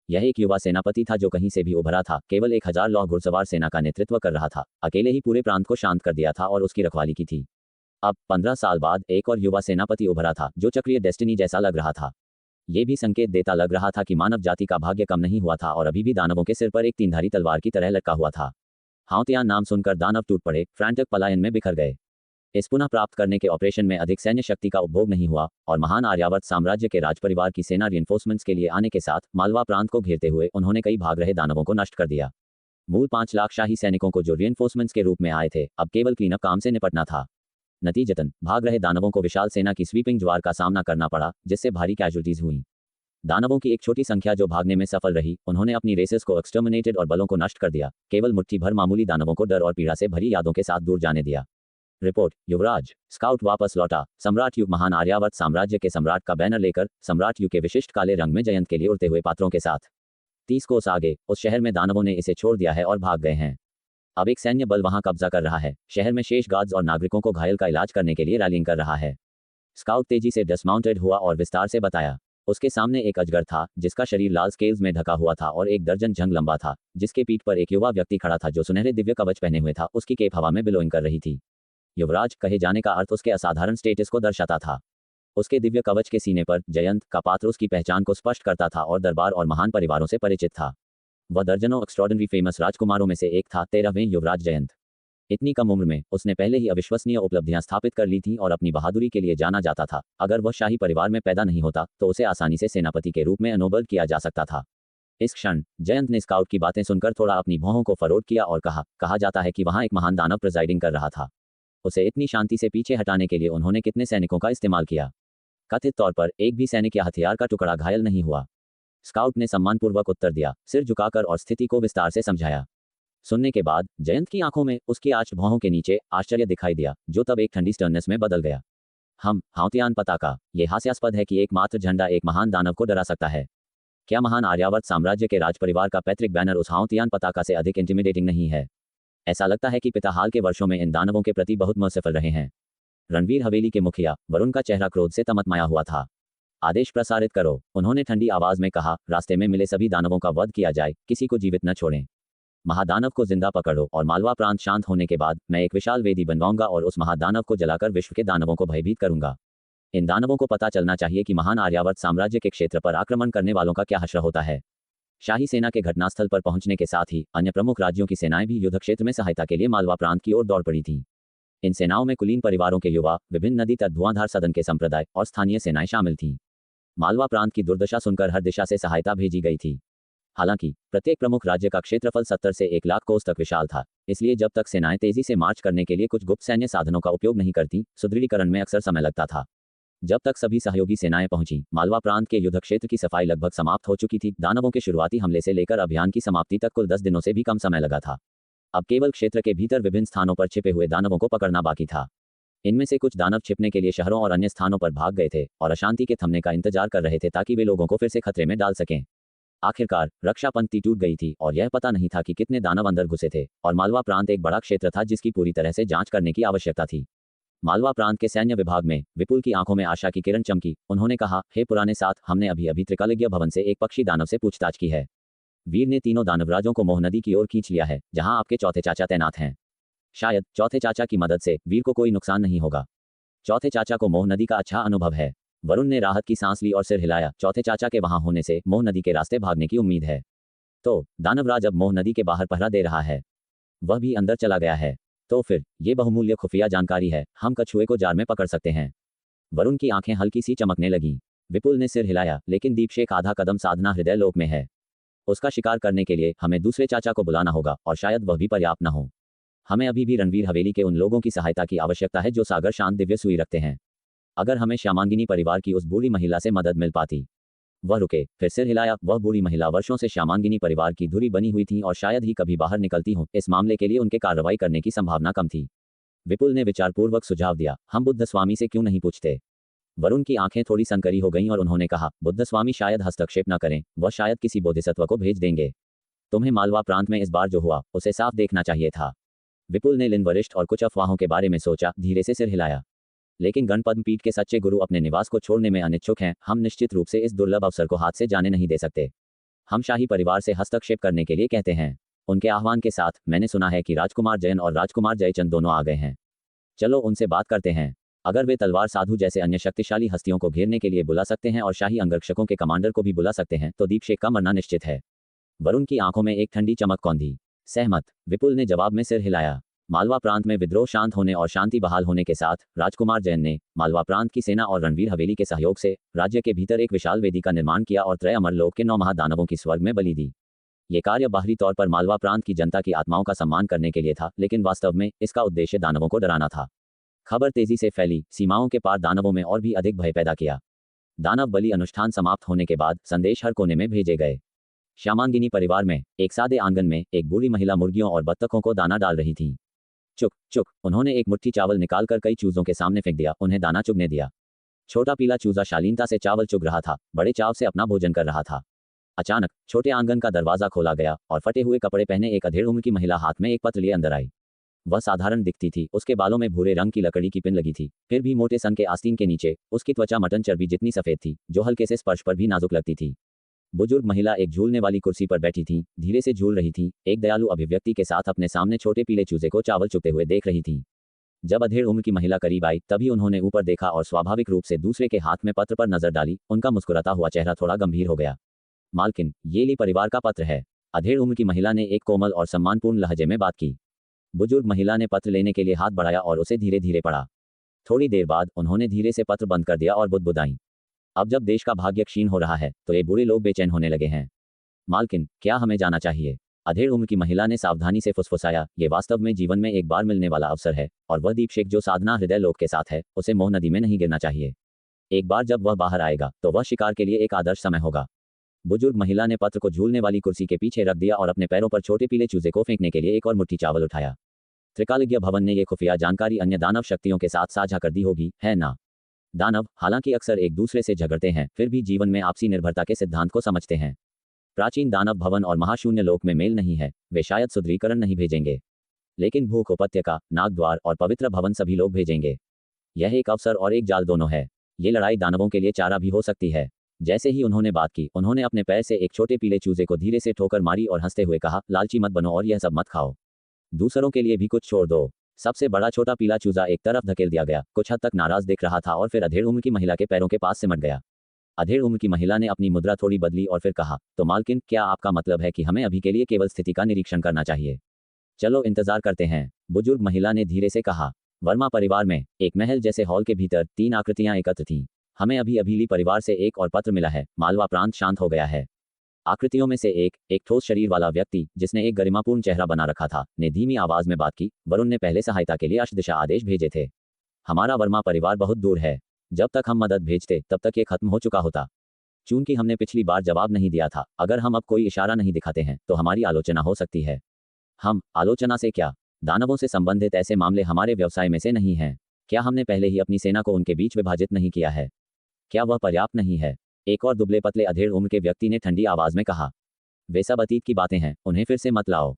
यह एक युवा सेनापति था जो कहीं से भी उभरा था, केवल 1000 लौह घुड़सवार सेना का नेतृत्व कर रहा था, अकेले ही पूरे प्रांत को शांत कर दिया था और उसकी रखवाली की थी। अब 15 साल बाद एक और युवा सेनापति उभरा था जो चक्रीय डेस्टिनी जैसा लग रहा था। ये भी संकेत देता लग रहा था कि मानव जाति का भाग्य कम नहीं हुआ था और अभी भी दानवों के सिर पर एक तीनधारी तलवार की तरह लटका हुआ था। हाउतियान नाम सुनकर दानव टूट पड़े, फ्रैंटक पलायन में बिखर गए। इस पुनः प्राप्त करने के ऑपरेशन में अधिक सैन्य शक्ति का उपभोग नहीं हुआ और महान आर्यावर्त साम्राज्य के राजपरिवार की सेना रिइंफोर्समेंट्स के लिए आने के साथ मालवा प्रांत को घेरते हुए उन्होंने कई भाग रहे दानवों को नष्ट कर दिया। मूल 5 लाख शाही सैनिकों को जो रिइंफोर्समेंट्स के रूप में आए थे, अब केवल क्लीनअप काम से निपटना था। नतीजतन भाग रहे दानवों को विशाल सेना की स्वीपिंग ज्वार का सामना करना पड़ा, जिससे भारी कैजुअल्टीज हुई। दानवों की एक छोटी संख्या जो भागने में सफल रही, उन्होंने अपनी रेसेस को एक्सटर्मिनेटेड और बलों को नष्ट कर दिया। केवल मुट्ठी भर मामूली दानवों को डर और पीड़ा से भरी यादों के साथ दूर जाने दिया। रिपोर्ट, युवराज। स्काउट वापस लौटा। सम्राट यू महान आर्यावर्त साम्राज्य के सम्राट का बैनर लेकर, सम्राट यू के विशिष्ट काले रंग में जयंत के लिए उड़ते हुए पात्रों के साथ। 30 कोस आगे उस शहर में दानवों ने इसे छोड़ दिया है और भाग गए हैं। अब एक सैन्य बल वहां कब्जा कर रहा है। शहर में शेष गार्ड्स और नागरिकों को घायल का इलाज करने के लिए रैलिंग कर रहा है। स्काउट तेजी से डिसमाउंटेड हुआ और विस्तार से बताया। उसके सामने एक अजगर था जिसका शरीर लाल स्केल्स में ढका हुआ था और 1 दर्जन जंग लंबा था, जिसके पीठ पर एक युवा व्यक्ति खड़ा था जो सुनहरे दिव्य कवच पहने हुए था। उसकी केप हवा में बिलोइंग कर रही थी। युवराज कहे जाने का अर्थ उसके असाधारण स्टेटस को दर्शाता था। उसके दिव्य कवच के सीने पर जयंत का पात्र उसकी पहचान को स्पष्ट करता था और दरबार और महान परिवारों से परिचित था। वह दर्जनों एक्स्ट्रॉर्डिनरी फेमस राजकुमारों में से एक था, 13वें युवराज जयंत। इतनी कम उम्र में उसने पहले ही अविश्वसनीय उपलब्धियां स्थापित कर ली थीं और अपनी बहादुरी के लिए जाना जाता था। अगर वह शाही परिवार में पैदा नहीं होता तो उसे आसानी से सेनापति के रूप में एनोबल्ड किया जा सकता था। इस क्षण जयंत ने स्काउट की बातें सुनकर थोड़ा अपनी भौहों को फरोट किया और कहा जाता है कि वहां एक महान दानव प्रिजाइडिंग कर रहा था। उसे इतनी शांति से पीछे हटाने के लिए उन्होंने कितने सैनिकों का इस्तेमाल किया? कथित तौर पर एक भी सैनिक या हथियार का टुकड़ा घायल नहीं हुआ। स्काउट ने सम्मानपूर्वक उत्तर दिया, सिर झुकाकर और स्थिति को विस्तार से समझाया। सुनने के बाद जयंत की आंखों में उसकी आर्च भौहों के नीचे आश्चर्य दिखाई दिया, जो तब एक ठंडी स्टर्ननेस में बदल गया। हाउतियान पताका। ये हास्यास्पद है कि एकमात्र झंडा एक महान दानव को डरा सकता है। क्या महान आर्यावर्त साम्राज्य के राजपरिवार का पैतृक बैनर उस हाउतियान पताका से अधिक इंटिमिडेटिंग नहीं है? ऐसा लगता है कि पिता हाल के वर्षों में इन दानवों के प्रति बहुत मर्सिफुल रहे हैं। रणवीर हवेली के मुखिया वरुण का चेहरा क्रोध से तमतमाया हुआ था। आदेश प्रसारित करो, उन्होंने ठंडी आवाज में कहा। रास्ते में मिले सभी दानवों का वध किया जाए, किसी को जीवित न छोड़ें। महादानव को जिंदा पकड़ो और मालवा प्रांत शांत होने के बाद मैं एक विशाल वेदी बनवाऊंगा और उस महादानव को जलाकर विश्व के दानवों को भयभीत करूंगा। इन दानवों को पता चलना चाहिए कि महान आर्यावर्त साम्राज्य के क्षेत्र पर आक्रमण करने वालों का क्या हश्र होता है। शाही सेना के घटनास्थल पर पहुंचने के साथ ही अन्य प्रमुख राज्यों की सेनाएं भी युद्ध क्षेत्र में सहायता के लिए मालवा प्रांत की ओर दौड़ पड़ी थीं। इन सेनाओं में कुलीन परिवारों के युवा, विभिन्न नदी तट धुआंधार सदन के संप्रदाय और स्थानीय सेनाएं शामिल थीं। मालवा प्रांत की दुर्दशा सुनकर हर दिशा से सहायता भेजी गई थी। हालांकि प्रत्येक प्रमुख राज्य का क्षेत्रफल 70 से 1 लाख कोस तक विशाल था, इसलिए जब तक सेनाएं तेजी से मार्च करने के लिए कुछ गुप्त सैन्य साधनों का उपयोग नहीं करती, सुदृढ़ीकरण में अक्सर समय लगता था। जब तक सभी सहयोगी सेनाएं पहुंची, मालवा प्रांत के युद्ध क्षेत्र की सफाई लगभग समाप्त हो चुकी थी। दानवों के शुरुआती हमले से लेकर अभियान की समाप्ति तक कुल 10 दिनों से भी कम समय लगा था। अब केवल क्षेत्र के भीतर विभिन्न स्थानों पर छिपे हुए दानवों को पकड़ना बाकी था। इनमें से कुछ दानव छिपने के लिए शहरों और अन्य स्थानों पर भाग गए थे और अशांति के थमने का इंतजार कर रहे थे ताकि वे लोगों को फिर से खतरे में डाल सकें। आखिरकार रक्षा पंक्ति टूट गई थी और यह पता नहीं था कि कितने दानव अंदर घुसे थे और मालवा प्रांत एक बड़ा क्षेत्र था जिसकी पूरी तरह से जांच करने की आवश्यकता थी। मालवा प्रांत के सैन्य विभाग में विपुल की आंखों में आशा की किरण चमकी। उन्होंने कहा, हे पुराने साथ, हमने अभी त्रिकालिज्ञ भवन से एक पक्षी दानव से पूछताछ की है। वीर ने तीनों दानवराजों को मोह नदी की ओर खींच लिया है, जहां आपके चौथे चाचा तैनात हैं। शायद चौथे चाचा की मदद से वीर को कोई नुकसान नहीं होगा। चौथे चाचा को मोह नदी का अच्छा अनुभव है। वरुण ने राहत की सांस ली और सिर हिलाया। चौथे चाचा के वहां होने से मोह नदी के रास्ते भागने की उम्मीद है। तो दानवराज अब मोह नदी के बाहर पहरा दे रहा है। वह भी अंदर चला गया है। तो फिर ये बहुमूल्य खुफिया जानकारी है। हम कछुए को जार में पकड़ सकते हैं। वरुण की आंखें हल्की सी चमकने लगीं। विपुल ने सिर हिलाया, लेकिन दीपशेख आधा कदम साधना हृदय लोक में है। उसका शिकार करने के लिए हमें दूसरे चाचा को बुलाना होगा और शायद वह भी पर्याप्त न हो। हमें अभी भी रणवीर हवेली के उन लोगों की सहायता की आवश्यकता है जो सागर शांत दिव्य सुई रखते हैं। अगर हमें श्यामांगिनी परिवार की उस बूढ़ी महिला से मदद मिल पाती। वह रुके, फिर सिर हिलाया। वह बूढ़ी महिला वर्षों से श्यामांगिनी परिवार की धुरी बनी हुई थी और शायद ही कभी बाहर निकलती हो। इस मामले के लिए उनके कार्रवाई करने की संभावना कम थी। विपुल ने विचारपूर्वक सुझाव दिया, हम बुद्ध स्वामी से क्यों नहीं पूछते? वरुण की आंखें थोड़ी सनकरी हो गईं और उन्होंने कहा, बुद्ध स्वामी शायद हस्तक्षेप न करें। वह शायद किसी बोधिसत्व को भेज देंगे। तुम्हें मालवा प्रांत में इस बार जो हुआ उसे साफ देखना चाहिए था। विपुल ने लिन वरिष्ठ और कुछ अफवाहों के बारे में सोचा, धीरे से सिर हिलाया। लेकिन गणपद्म पीठ के सच्चे गुरु अपने निवास को छोड़ने में अनिच्छुक हैं। हम निश्चित रूप से इस दुर्लभ अवसर को हाथ से जाने नहीं दे सकते। हम शाही परिवार से हस्तक्षेप करने के लिए कहते हैं। उनके आह्वान के साथ मैंने सुना है कि राजकुमार जयन और राजकुमार जयचंद दोनों आ गए हैं। चलो उनसे बात करते हैं। अगर वे तलवार साधु जैसे अन्य शक्तिशाली हस्तियों को घेरने के लिए बुला सकते हैं और शाही अंगरक्षकों के कमांडर को भी बुला सकते हैं तो दीपशेख का मरना निश्चित है। वरुण की आंखों में एक ठंडी चमक कौंधी। सहमत, विपुल ने जवाब में सिर हिलाया। मालवा प्रांत में विद्रोह शांत होने और शांति बहाल होने के साथ राजकुमार जैन ने मालवा प्रांत की सेना और रणवीर हवेली के सहयोग से राज्य के भीतर एक विशाल वेदी का निर्माण किया और त्रय अमर लोक के 9 महादानवों की स्वर्ग में बलि दी। ये कार्य बाहरी तौर पर मालवा प्रांत की जनता की आत्माओं का सम्मान करने के लिए था, लेकिन वास्तव में इसका उद्देश्य दानवों को डराना था। खबर तेजी से फैली, सीमाओं के पार दानवों में और भी अधिक भय पैदा किया। दानव बलि अनुष्ठान समाप्त होने के बाद संदेश हर कोने में भेजे गए। श्यामांगिनी परिवार में एक सादे आंगन में एक बूढ़ी महिला मुर्गियों और बत्तखों को दाना डाल रही थी। चुक चुक, उन्होंने एक मुट्ठी चावल निकालकर कई चूजों के सामने फेंक दिया, उन्हें दाना चुगने दिया। छोटा पीला चूजा शालीनता से चावल चुग रहा था, बड़े चाव से अपना भोजन कर रहा था। अचानक छोटे आंगन का दरवाजा खोला गया और फटे हुए कपड़े पहने एक अधेड़ उम्र की महिला हाथ में एक पत्र लिए अंदर आई। वह साधारण दिखती थी, उसके बालों में भूरे रंग की लकड़ी की पिन लगी थी, फिर भी मोटे सन के आस्तीन के नीचे उसकी त्वचा मटन चर्बी जितनी सफेद थी, जो हल्के से स्पर्श पर भी नाजुक लगती थी। बुजुर्ग महिला एक झूलने वाली कुर्सी पर बैठी थी, धीरे से झूल रही थी, एक दयालु अभिव्यक्ति के साथ अपने सामने छोटे पीले चूजे को चावल चुगते हुए देख रही थी। जब अधेड़ उम्र की महिला करीब आई तभी उन्होंने ऊपर देखा और स्वाभाविक रूप से दूसरे के हाथ में पत्र पर नजर डाली। उनका मुस्कुराता हुआ चेहरा थोड़ा गंभीर हो गया। मालकिन, ये ली परिवार का पत्र है। अधेड़ उम्र की महिला ने एक कोमल और सम्मानपूर्ण लहजे में बात की। बुजुर्ग महिला ने पत्र लेने के लिए हाथ बढ़ाया और उसे धीरे धीरे पढ़ा। थोड़ी देर बाद उन्होंने धीरे से पत्र बंद कर दिया और बुदबुदाई। अब जब देश का भाग्य क्षीण हो रहा है तो ये बूढ़े लोग बेचैन होने लगे हैं। मालकिन, क्या हमें जाना चाहिए? अधेड़ उम्र की महिला ने सावधानी से फुसफुसाया। ये वास्तव में जीवन में एक बार मिलने वाला अवसर है और वह दीपशेख जो साधना हृदय लोक के साथ है, उसे मोह नदी में नहीं गिरना चाहिए। एक बार जब वह बाहर आएगा तो वह शिकार के लिए एक आदर्श समय होगा। बुजुर्ग महिला ने पत्र को झूलने वाली कुर्सी के पीछे रख दिया और अपने पैरों पर छोटे पीले चूजे को फेंकने के लिए एक और मुट्ठी चावल उठाया। त्रिकालज्ञ भवन ने यह खुफिया जानकारी अन्य दानव शक्तियों के साथ साझा कर दी होगी, है ना? दानव हालांकि अक्सर एक दूसरे से झगड़ते हैं, फिर भी जीवन में आपसी निर्भरता के सिद्धांत को समझते हैं। प्राचीन दानव भवन और महाशून्य लोक में मेल नहीं है, वे शायद सुदृढ़ीकरण नहीं भेजेंगे, लेकिन भूख उपत्यका, नागद्वार और पवित्र भवन सभी लोग भेजेंगे। यह एक अवसर और एक जाल दोनों है। ये लड़ाई दानवों के लिए चारा भी हो सकती है। जैसे ही उन्होंने बात की, उन्होंने अपने पैर से एक छोटे पीले चूजे को धीरे से ठोकर मारी और हंसते हुए कहा, लालची मत बनो और यह सब मत खाओ। दूसरों के लिए भी कुछ छोड़ दो। सबसे बड़ा छोटा पीला चूजा एक तरफ धकेल दिया गया, कुछ हद तक नाराज दिख रहा था और फिर अधेड़ उम्र की महिला के पैरों के पास सिमट गया। अधेड़ उम्र की महिला ने अपनी मुद्रा थोड़ी बदली और फिर कहा, तो मालकिन, क्या आपका मतलब है कि हमें अभी के लिए केवल स्थिति का निरीक्षण करना चाहिए? चलो इंतजार करते हैं, बुजुर्ग महिला ने धीरे से कहा। वर्मा परिवार में एक महल जैसे हॉल के भीतर 3 आकृतियां एकत्र थीं। हमें अभी अभीली परिवार से एक और पत्र मिला है। मालवा प्रांत शांत हो गया है। आकृतियों में से एक ठोस शरीर वाला व्यक्ति जिसने एक गरिमापूर्ण चेहरा बना रखा था, ने धीमी आवाज में बात की। वरुण ने पहले सहायता के लिए अष्टदिशा आदेश भेजे थे। हमारा वर्मा परिवार बहुत दूर है। जब तक हम मदद भेजते तब तक ये खत्म हो चुका होता। चूंकि हमने पिछली बार जवाब नहीं दिया था, अगर हम अब कोई इशारा नहीं दिखाते हैं तो हमारी आलोचना हो सकती है। हम आलोचना से क्या? दानवों से संबंधित ऐसे मामले हमारे व्यवसाय में से नहीं हैं। क्या हमने पहले ही अपनी सेना को उनके बीच विभाजित नहीं किया है? क्या वह पर्याप्त नहीं है? एक और दुबले पतले अधेड़ उम्र के व्यक्ति ने ठंडी आवाज में कहा। वे सब अतीत की बातें हैं, उन्हें फिर से मत लाओ।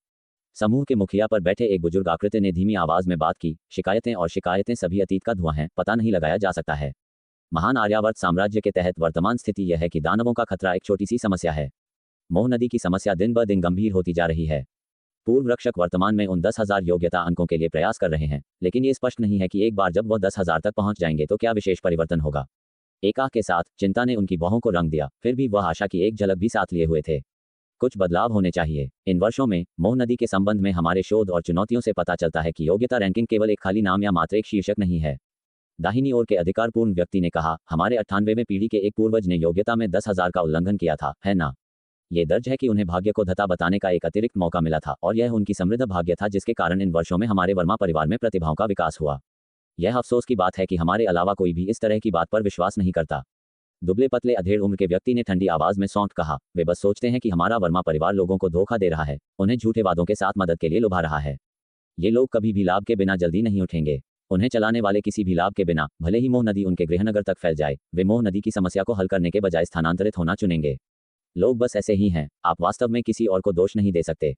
समूह के मुखिया पर बैठे एक बुजुर्ग आकृति ने धीमी आवाज में बात की। शिकायतें सभी अतीत का धुआं हैं, पता नहीं लगाया जा सकता है। महान आर्यावर्त साम्राज्य के तहत वर्तमान स्थिति यह है कि दानवों का खतरा एक छोटी सी समस्या है। मोह नदी की समस्या दिन ब दिन गंभीर होती जा रही है। पूर्व रक्षक वर्तमान में उन 10,000 योग्यता अंकों के लिए प्रयास कर रहे हैं, लेकिन ये स्पष्ट नहीं है कि एक बार जब वह 10,000 तक पहुंच जाएंगे तो क्या विशेष परिवर्तन होगा। एकाह के साथ चिंता ने उनकी बाहों को रंग दिया, फिर भी वह आशा की एक झलक भी साथ लिए हुए थे। कुछ बदलाव होने चाहिए। इन वर्षों में मोह नदी के संबंध में हमारे शोध और चुनौतियों से पता चलता है कि योग्यता रैंकिंग केवल एक खाली नाम या मात्र एक शीर्षक नहीं है। दाहिनी ओर के अधिकारपूर्ण व्यक्ति ने कहा, हमारे 98वें पीढ़ी के एक पूर्वज ने योग्यता में 10,000 का उल्लंघन किया था, है ना? ये दर्ज है कि उन्हें भाग्य को धता बताने का एक अतिरिक्त मौका मिला था और यह उनकी समृद्ध भाग्य था जिसके कारण इन वर्षों में हमारे वर्मा परिवार में प्रतिभाओं का विकास हुआ। यह अफसोस की बात है कि हमारे अलावा कोई भी इस तरह की बात पर विश्वास नहीं करता। दुबले पतले अधेड़ उम्र के व्यक्ति ने ठंडी आवाज में सौंठ कहा, वे बस सोचते हैं कि हमारा वर्मा परिवार लोगों को धोखा दे रहा है, उन्हें झूठे वादों के साथ मदद के लिए लुभा रहा है। ये लोग कभी भी लाभ के बिना जल्दी नहीं उठेंगे। उन्हें चलाने वाले किसी भी लाभ के बिना, भले ही मोह नदी उनके गृहनगर तक फैल जाए, वे मोह नदी की समस्या को हल करने के बजाय स्थानांतरित होना चुनेंगे। लोग बस ऐसे ही हैं, आप वास्तव में किसी और को दोष नहीं दे सकते।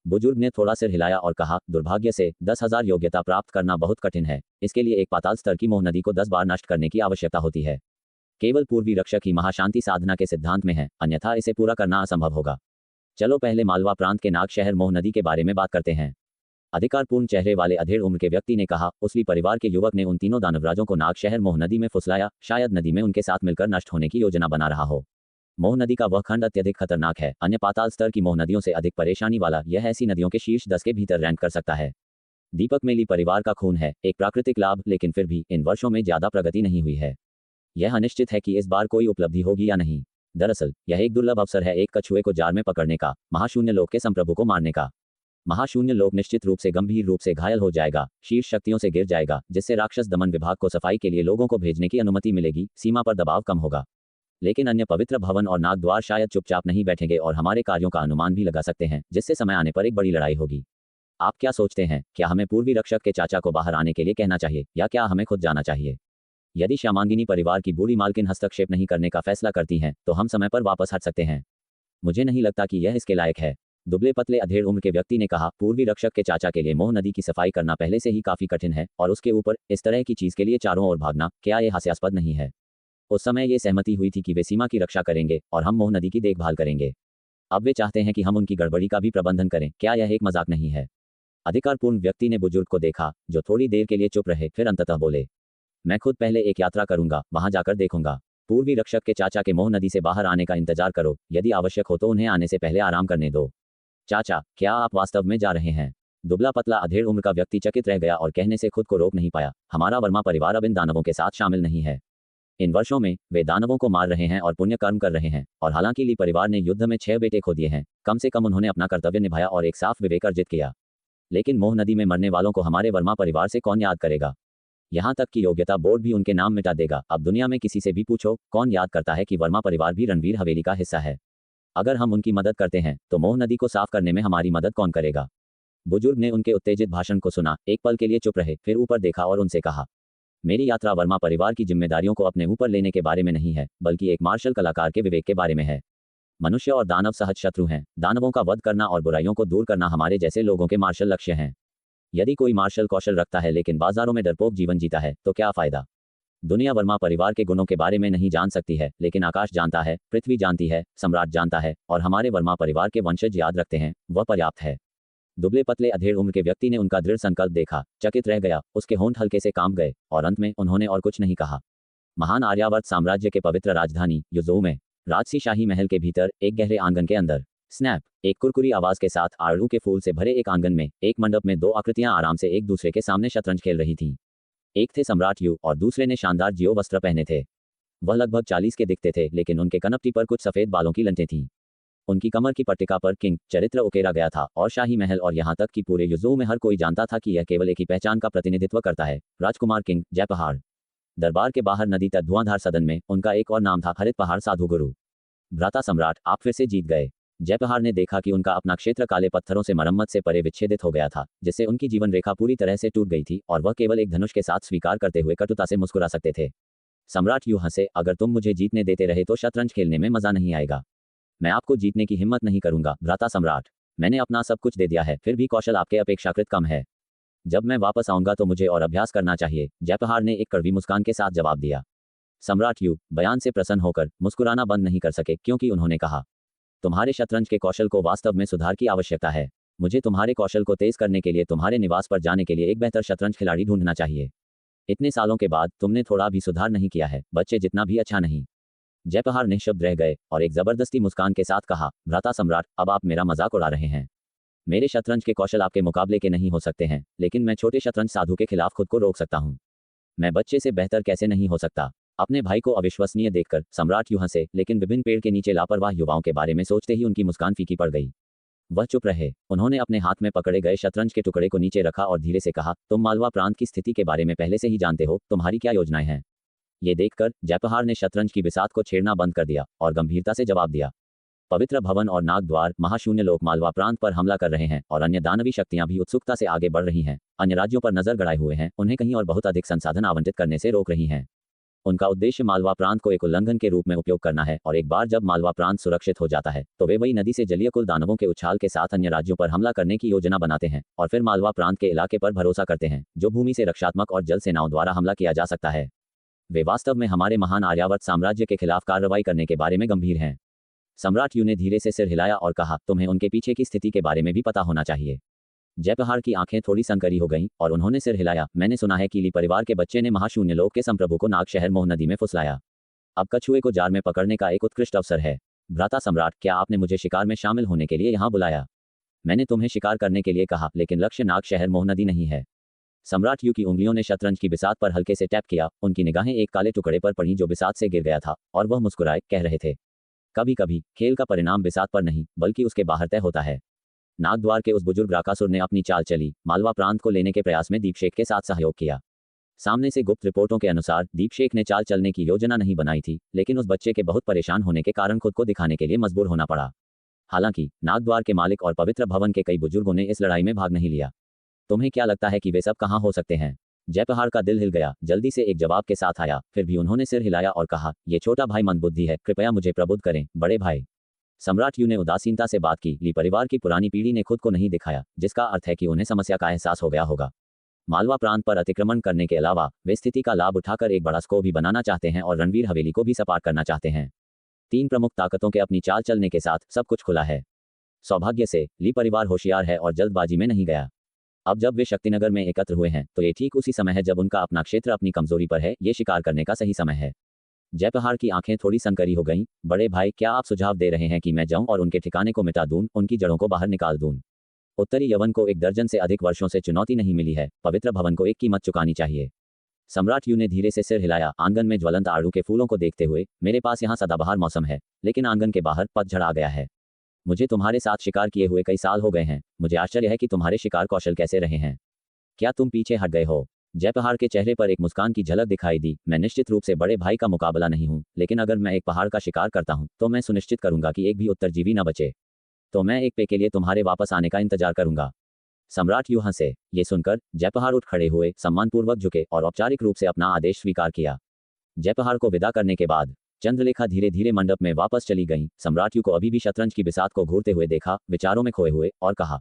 बुजुर्ग ने थोड़ा सिर हिलाया और कहा, दुर्भाग्य से 10,000 योग्यता प्राप्त करना बहुत कठिन है। इसके लिए एक पाताल स्तर की मोह नदी को 10 बार नष्ट करने की आवश्यकता होती है। केवल पूर्वी रक्षक ही महाशांति साधना के सिद्धांत में है, अन्यथा इसे पूरा करना असंभव होगा। चलो पहले मालवा प्रांत के नाग शहर मोह नदी के बारे में बात करते हैं। अधिकारपूर्ण चेहरे वाले अधेड़ उम्र के व्यक्ति ने कहा, उसली परिवार के युवक ने उन तीनों दानवराजों को नाग शहर मोह नदी में फुसलाया, शायद नदी में उनके साथ मिलकर नष्ट होने की योजना बना रहा हो। मोह नदी का वह खंड अत्यधिक खतरनाक है, अन्य पाताल स्तर की मोह नदियों से अधिक परेशानी वाला यह ऐसी नदियों के शीर्ष 10 के भीतर रैंक कर सकता है। दीपक मेली परिवार का खून है, एक प्राकृतिक लाभ, लेकिन फिर भी इन वर्षों में ज्यादा प्रगति नहीं हुई है। यह अनिश्चित है कि इस बार कोई उपलब्धि होगी या नहीं। दरअसल यह एक दुर्लभ अवसर है एक कछुए को जार में पकड़ने का, महाशून्य लोक के संप्रभु को मारने का। महाशून्य लोक निश्चित रूप से गंभीर रूप से घायल हो जाएगा, शीर्ष शक्तियों से गिर जाएगा, जिससे राक्षस दमन विभाग को सफाई के लिए लोगों को भेजने की अनुमति मिलेगी, सीमा पर दबाव कम होगा। लेकिन अन्य पवित्र भवन और नागद्वार शायद चुपचाप नहीं बैठेंगे और हमारे कार्यों का अनुमान भी लगा सकते हैं, जिससे समय आने पर एक बड़ी लड़ाई होगी। आप क्या सोचते हैं, क्या हमें पूर्वी रक्षक के चाचा को बाहर आने के लिए कहना चाहिए या क्या हमें खुद जाना चाहिए? यदि श्यामांगिनी परिवार की बूढ़ी मालकिन हस्तक्षेप नहीं करने का फैसला करती हैं, तो हम समय पर वापस हट सकते हैं। मुझे नहीं लगता कि यह इसके लायक है, दुबले पतले अधेड़ उम्र के व्यक्ति ने कहा। पूर्वी रक्षक के चाचा के लिए मोह नदी की सफाई करना पहले से ही काफी कठिन है, और उसके ऊपर इस तरह की चीज के लिए चारों ओर भागना, क्या यह हास्यास्पद नहीं है? उस समय ये सहमति हुई थी कि वे सीमा की रक्षा करेंगे और हम मोह नदी की देखभाल करेंगे। अब वे चाहते हैं कि हम उनकी गड़बड़ी का भी प्रबंधन करें, क्या यह एक मजाक नहीं है? अधिकारपूर्ण व्यक्ति ने बुजुर्ग को देखा, जो थोड़ी देर के लिए चुप रहे, फिर अंततः बोले, मैं खुद पहले एक यात्रा करूंगा, वहां जाकर देखूंगा। पूर्वी रक्षक के चाचा के मोह नदी से बाहर आने का इंतजार करो, यदि आवश्यक हो तो उन्हें आने से पहले आराम करने दो। चाचा, क्या आप वास्तव में जा रहे हैं? दुबला पतला अधेड़ उम्र का व्यक्ति चकित रह गया और कहने से खुद को रोक नहीं पाया, हमारा वर्मा परिवार अब इन दानवों के साथ शामिल नहीं है। इन वर्षों में वे दानवों को मार रहे हैं और पुण्य कर्म कर रहे हैं, और हालांकि ली परिवार ने युद्ध में 6 बेटे खो दिए हैं, कम से कम उन्होंने अपना कर्तव्य निभाया और एक साफ विवेक अर्जित किया। लेकिन मोह नदी में मरने वालों को हमारे वर्मा परिवार से कौन याद करेगा? यहाँ तक कि योग्यता बोर्ड भी उनके नाम मिटा देगा। अब दुनिया में किसी से भी पूछो, कौन याद करता है कि वर्मा परिवार भी रणवीर हवेली का हिस्सा है? अगर हम उनकी मदद करते हैं तो मोह नदी को साफ करने में हमारी मदद कौन करेगा? बुजुर्ग ने उनके उत्तेजित भाषण को सुना, एक पल के लिए चुप रहे, फिर ऊपर देखा और उनसे कहा, मेरी यात्रा वर्मा परिवार की जिम्मेदारियों को अपने ऊपर लेने के बारे में नहीं है, बल्कि एक मार्शल कलाकार के विवेक के बारे में है। मनुष्य और दानव सहज शत्रु हैं, दानवों का वध करना और बुराइयों को दूर करना हमारे जैसे लोगों के मार्शल लक्ष्य हैं। यदि कोई मार्शल कौशल रखता है लेकिन बाजारों में डरपोक जीवन जीता है, तो क्या फायदा? दुनिया वर्मा परिवार के गुणों के बारे में नहीं जान सकती है, लेकिन आकाश जानता है, पृथ्वी जानती है, सम्राट जानता है, और हमारे वर्मा परिवार के वंशज याद रखते हैं, वह पर्याप्त है। दुबले पतले अधेड़ उम्र के व्यक्ति ने उनका दृढ़ संकल्प देखा, चकित रह गया, उसके होंठ हल्के से कांप गए, और अंत में उन्होंने और कुछ नहीं कहा। महान आर्यावर्त साम्राज्य के पवित्र राजधानी युजोऊ में राजसी शाही महल के भीतर एक गहरे आंगन के अंदर स्नैप, एक कुरकुरी आवाज के साथ आड़ू के फूल से भरे एक आंगन में एक मंडप में 2 आकृतियां आराम से एक दूसरे के सामने शतरंज खेल रही थीं। एक थे सम्राट यू और दूसरे ने शानदार जियो वस्त्र पहने थे। वह लगभग 40 के दिखते थे, लेकिन उनके कनपटी पर कुछ सफेद बालों की लंटें थीं। उनकी कमर की पट्टिका पर किंग चरित्र उकेरा गया था, और शाही महल और यहाँ तक कि पूरे युजोऊ में हर कोई जानता था कि यह केवल एक ही पहचान का प्रतिनिधित्व करता है, राजकुमार किंग जयपहाड़। दरबार के बाहर नदी तक धुआंधार सदन में उनका एक और नाम था, हरित पहाड़ साधु गुरु। भ्राता सम्राट, आप फिर से जीत गए। जयपहाड़ ने देखा कि उनका अपना क्षेत्र काले पत्थरों से मरम्मत से परे विच्छेदित हो गया था, जिससे उनकी जीवन रेखा पूरी तरह से टूट गई थी, और वह केवल एक धनुष के साथ स्वीकार करते हुए कटुता से मुस्कुरा सकते थे। सम्राट यू हंसे, अगर तुम मुझे जीतने देते रहे तो शतरंज खेलने में मजा नहीं आएगा। मैं आपको जीतने की हिम्मत नहीं करूंगा भ्राता सम्राट, मैंने अपना सब कुछ दे दिया है, फिर भी कौशल आपके अपेक्षाकृत कम है। जब मैं वापस आऊंगा तो मुझे और अभ्यास करना चाहिए, जयपहाड़ ने एक कड़वी मुस्कान के साथ जवाब दिया। सम्राट यू बयान से प्रसन्न होकर मुस्कुराना बंद नहीं कर सके, क्योंकि उन्होंने कहा, तुम्हारे शतरंज के कौशल को वास्तव में सुधार की आवश्यकता है। मुझे तुम्हारे कौशल को तेज करने के लिए तुम्हारे निवास पर जाने के लिए एक बेहतर शतरंज खिलाड़ी ढूंढना चाहिए। इतने सालों के बाद तुमने थोड़ा भी सुधार नहीं किया है, बच्चे जितना भी अच्छा नहीं। जयपहाड़ निःशब्द रह गए और एक जबरदस्ती मुस्कान के साथ कहा, भ्राता सम्राट, अब आप मेरा मजाक उड़ा रहे हैं। मेरे शतरंज के कौशल आपके मुकाबले के नहीं हो सकते हैं, लेकिन मैं छोटे शतरंज साधु के खिलाफ खुद को रोक सकता हूँ। मैं बच्चे से बेहतर कैसे नहीं हो सकता? अपने भाई को अविश्वसनीय देखकर सम्राट यूं हंसे, लेकिन विभिन्न पेड़ के नीचे लापरवाह युवाओं के बारे में सोचते ही उनकी मुस्कान फीकी पड़ गई। वह चुप रहे। उन्होंने अपने हाथ में पकड़े गए शतरंज के टुकड़े को नीचे रखा और धीरे से कहा, तुम मालवा प्रांत की स्थिति के बारे में पहले से ही जानते हो, तुम्हारी क्या योजनाएं हैं? ये देखकर जयपहाड़ ने शतरंज की बिसात को छेड़ना बंद कर दिया और गंभीरता से जवाब दिया, पवित्र भवन और नागद्वार महाशून्य लोक मालवा प्रांत पर हमला कर रहे हैं, और अन्य दानवी शक्तियां भी उत्सुकता से आगे बढ़ रही हैं। अन्य राज्यों पर नजर गड़ाए हुए हैं, उन्हें कहीं और बहुत अधिक संसाधन आवंटित करने से रोक रही हैं। उनका उद्देश्य मालवा प्रांत को एक उल्लंघन के रूप में उपयोग करना है, और एक बार जब मालवा प्रांत सुरक्षित हो जाता है तो वे वही नदी से जलीय कुल दानवों के उछाल के साथ अन्य राज्यों पर हमला करने की योजना बनाते हैं, और फिर मालवा प्रांत के इलाके पर भरोसा करते हैं, जो भूमि से रक्षात्मक और जल सेनाओं द्वारा हमला किया जा सकता है। वे वास्तव में हमारे महान आर्यावर्त साम्राज्य के खिलाफ कार्रवाई करने के बारे में गंभीर हैं। सम्राट यू ने धीरे से सिर हिलाया और कहा, तुम्हें उनके पीछे की स्थिति के बारे में भी पता होना चाहिए। जयपहाड़ की आंखें थोड़ी संकरी हो गईं और उन्होंने सिर हिलाया। मैंने सुना है कि ली परिवार के बच्चे ने महाशून्य लोक के संप्रभु को नाग शहर मोह नदी में फुसलाया। अब कछुए को जार में पकड़ने का एक उत्कृष्ट अवसर है। भ्राता सम्राट, क्या आपने मुझे शिकार में शामिल होने के लिए यहाँ बुलाया? मैंने तुम्हें शिकार करने के लिए कहा, लेकिन लक्ष्य नाग शहर मोह नदी नहीं है। सम्राट यू की उंगलियों ने शतरंज की बिसात पर हल्के से टैप किया। उनकी निगाहें एक काले टुकड़े पर पड़ी जो बिसात से गिर गया था, और वह मुस्कुराए कह रहे थे, कभी कभी खेल का परिणाम बिसात पर नहीं बल्कि उसके बाहर तय होता है। नागद्वार के उस बुजुर्ग राकासुर ने अपनी चाल चली, मालवा प्रांत को लेने के प्रयास में दीपशेख के साथ सहयोग किया। सामने से गुप्त रिपोर्टों के अनुसार दीपशेख ने चाल चलने की योजना नहीं बनाई थी, लेकिन उस बच्चे के बहुत परेशान होने के कारण खुद को दिखाने के लिए मजबूर होना पड़ा। हालांकि नागद्वार के मालिक और पवित्र भवन के कई बुजुर्गों ने इस लड़ाई में भाग नहीं लिया। तुम्हें क्या लगता है कि वे सब कहाँ हो सकते हैं? जयपहाड़ का दिल हिल गया, जल्दी से एक जवाब के साथ आया। फिर भी उन्होंने सिर हिलाया और कहा, ये छोटा भाई मंदबुद्धि है, कृपया मुझे प्रबुद्ध करें बड़े भाई। सम्राट यू ने उदासीनता से बात की। ली परिवार की पुरानी पीढ़ी ने खुद को नहीं दिखाया, जिसका अर्थ है कि उन्हें समस्या का एहसास हो गया होगा। मालवा प्रांत पर अतिक्रमण करने के अलावा वे स्थिति का लाभ उठाकर एक बड़ा स्कोप भी बनाना चाहते हैं और रणवीर हवेली को भी सपाट करना चाहते हैं। 3 प्रमुख ताकतों के अपनी चाल चलने के साथ सब कुछ खुला है। सौभाग्य से ली परिवार होशियार है और जल्दबाजी में नहीं गया। अब जब वे शक्तिनगर में एकत्र हुए हैं तो ये ठीक उसी समय है जब उनका अपना क्षेत्र अपनी कमजोरी पर है। ये शिकार करने का सही समय है। जयपहाड़ की आंखें थोड़ी संकरी हो गईं। बड़े भाई, क्या आप सुझाव दे रहे हैं कि मैं जाऊं और उनके ठिकाने को मिटा दूं, उनकी जड़ों को बाहर निकाल दूं? उत्तरी यवन को 1 दर्जन से अधिक वर्षों से चुनौती नहीं मिली है, पवित्र भवन को एक कीमत चुकानी चाहिए। सम्राट यू ने धीरे से सिर हिलाया। आंगन में ज्वलंत आड़ू के फूलों को देखते हुए, मेरे पास यहाँ सदाबहार मौसम है, लेकिन आंगन के बाहर पतझड़ आ गया है। मुझे तुम्हारे साथ शिकार किए हुए कई साल हो गए हैं। मुझे आश्चर्य है कि तुम्हारे शिकार कौशल कैसे रहे हैं। क्या तुम पीछे हट गए हो? जयपहाड़ के चेहरे पर एक मुस्कान की झलक दिखाई दी। मैं निश्चित रूप से बड़े भाई का मुकाबला नहीं हूं, लेकिन अगर मैं एक पहाड़ का शिकार करता हूं तो मैं सुनिश्चित करूंगा कि एक भी उत्तरजीवी न बचे। तो मैं एक पे के लिए तुम्हारे वापस आने का इंतजार करूंगा। सम्राट यू हंसे। ये सुनकर जयपहाड़ उठ खड़े हुए, सम्मानपूर्वक झुके और औपचारिक रूप से अपना आदेश स्वीकार किया। जयपहाड़ को विदा करने के बाद चंद्रलेखा धीरे धीरे मंडप में वापस चली गईं। सम्राट यू को अभी भी शतरंज की बिसात को घूरते हुए देखा, विचारों में खोए हुए, और कहा,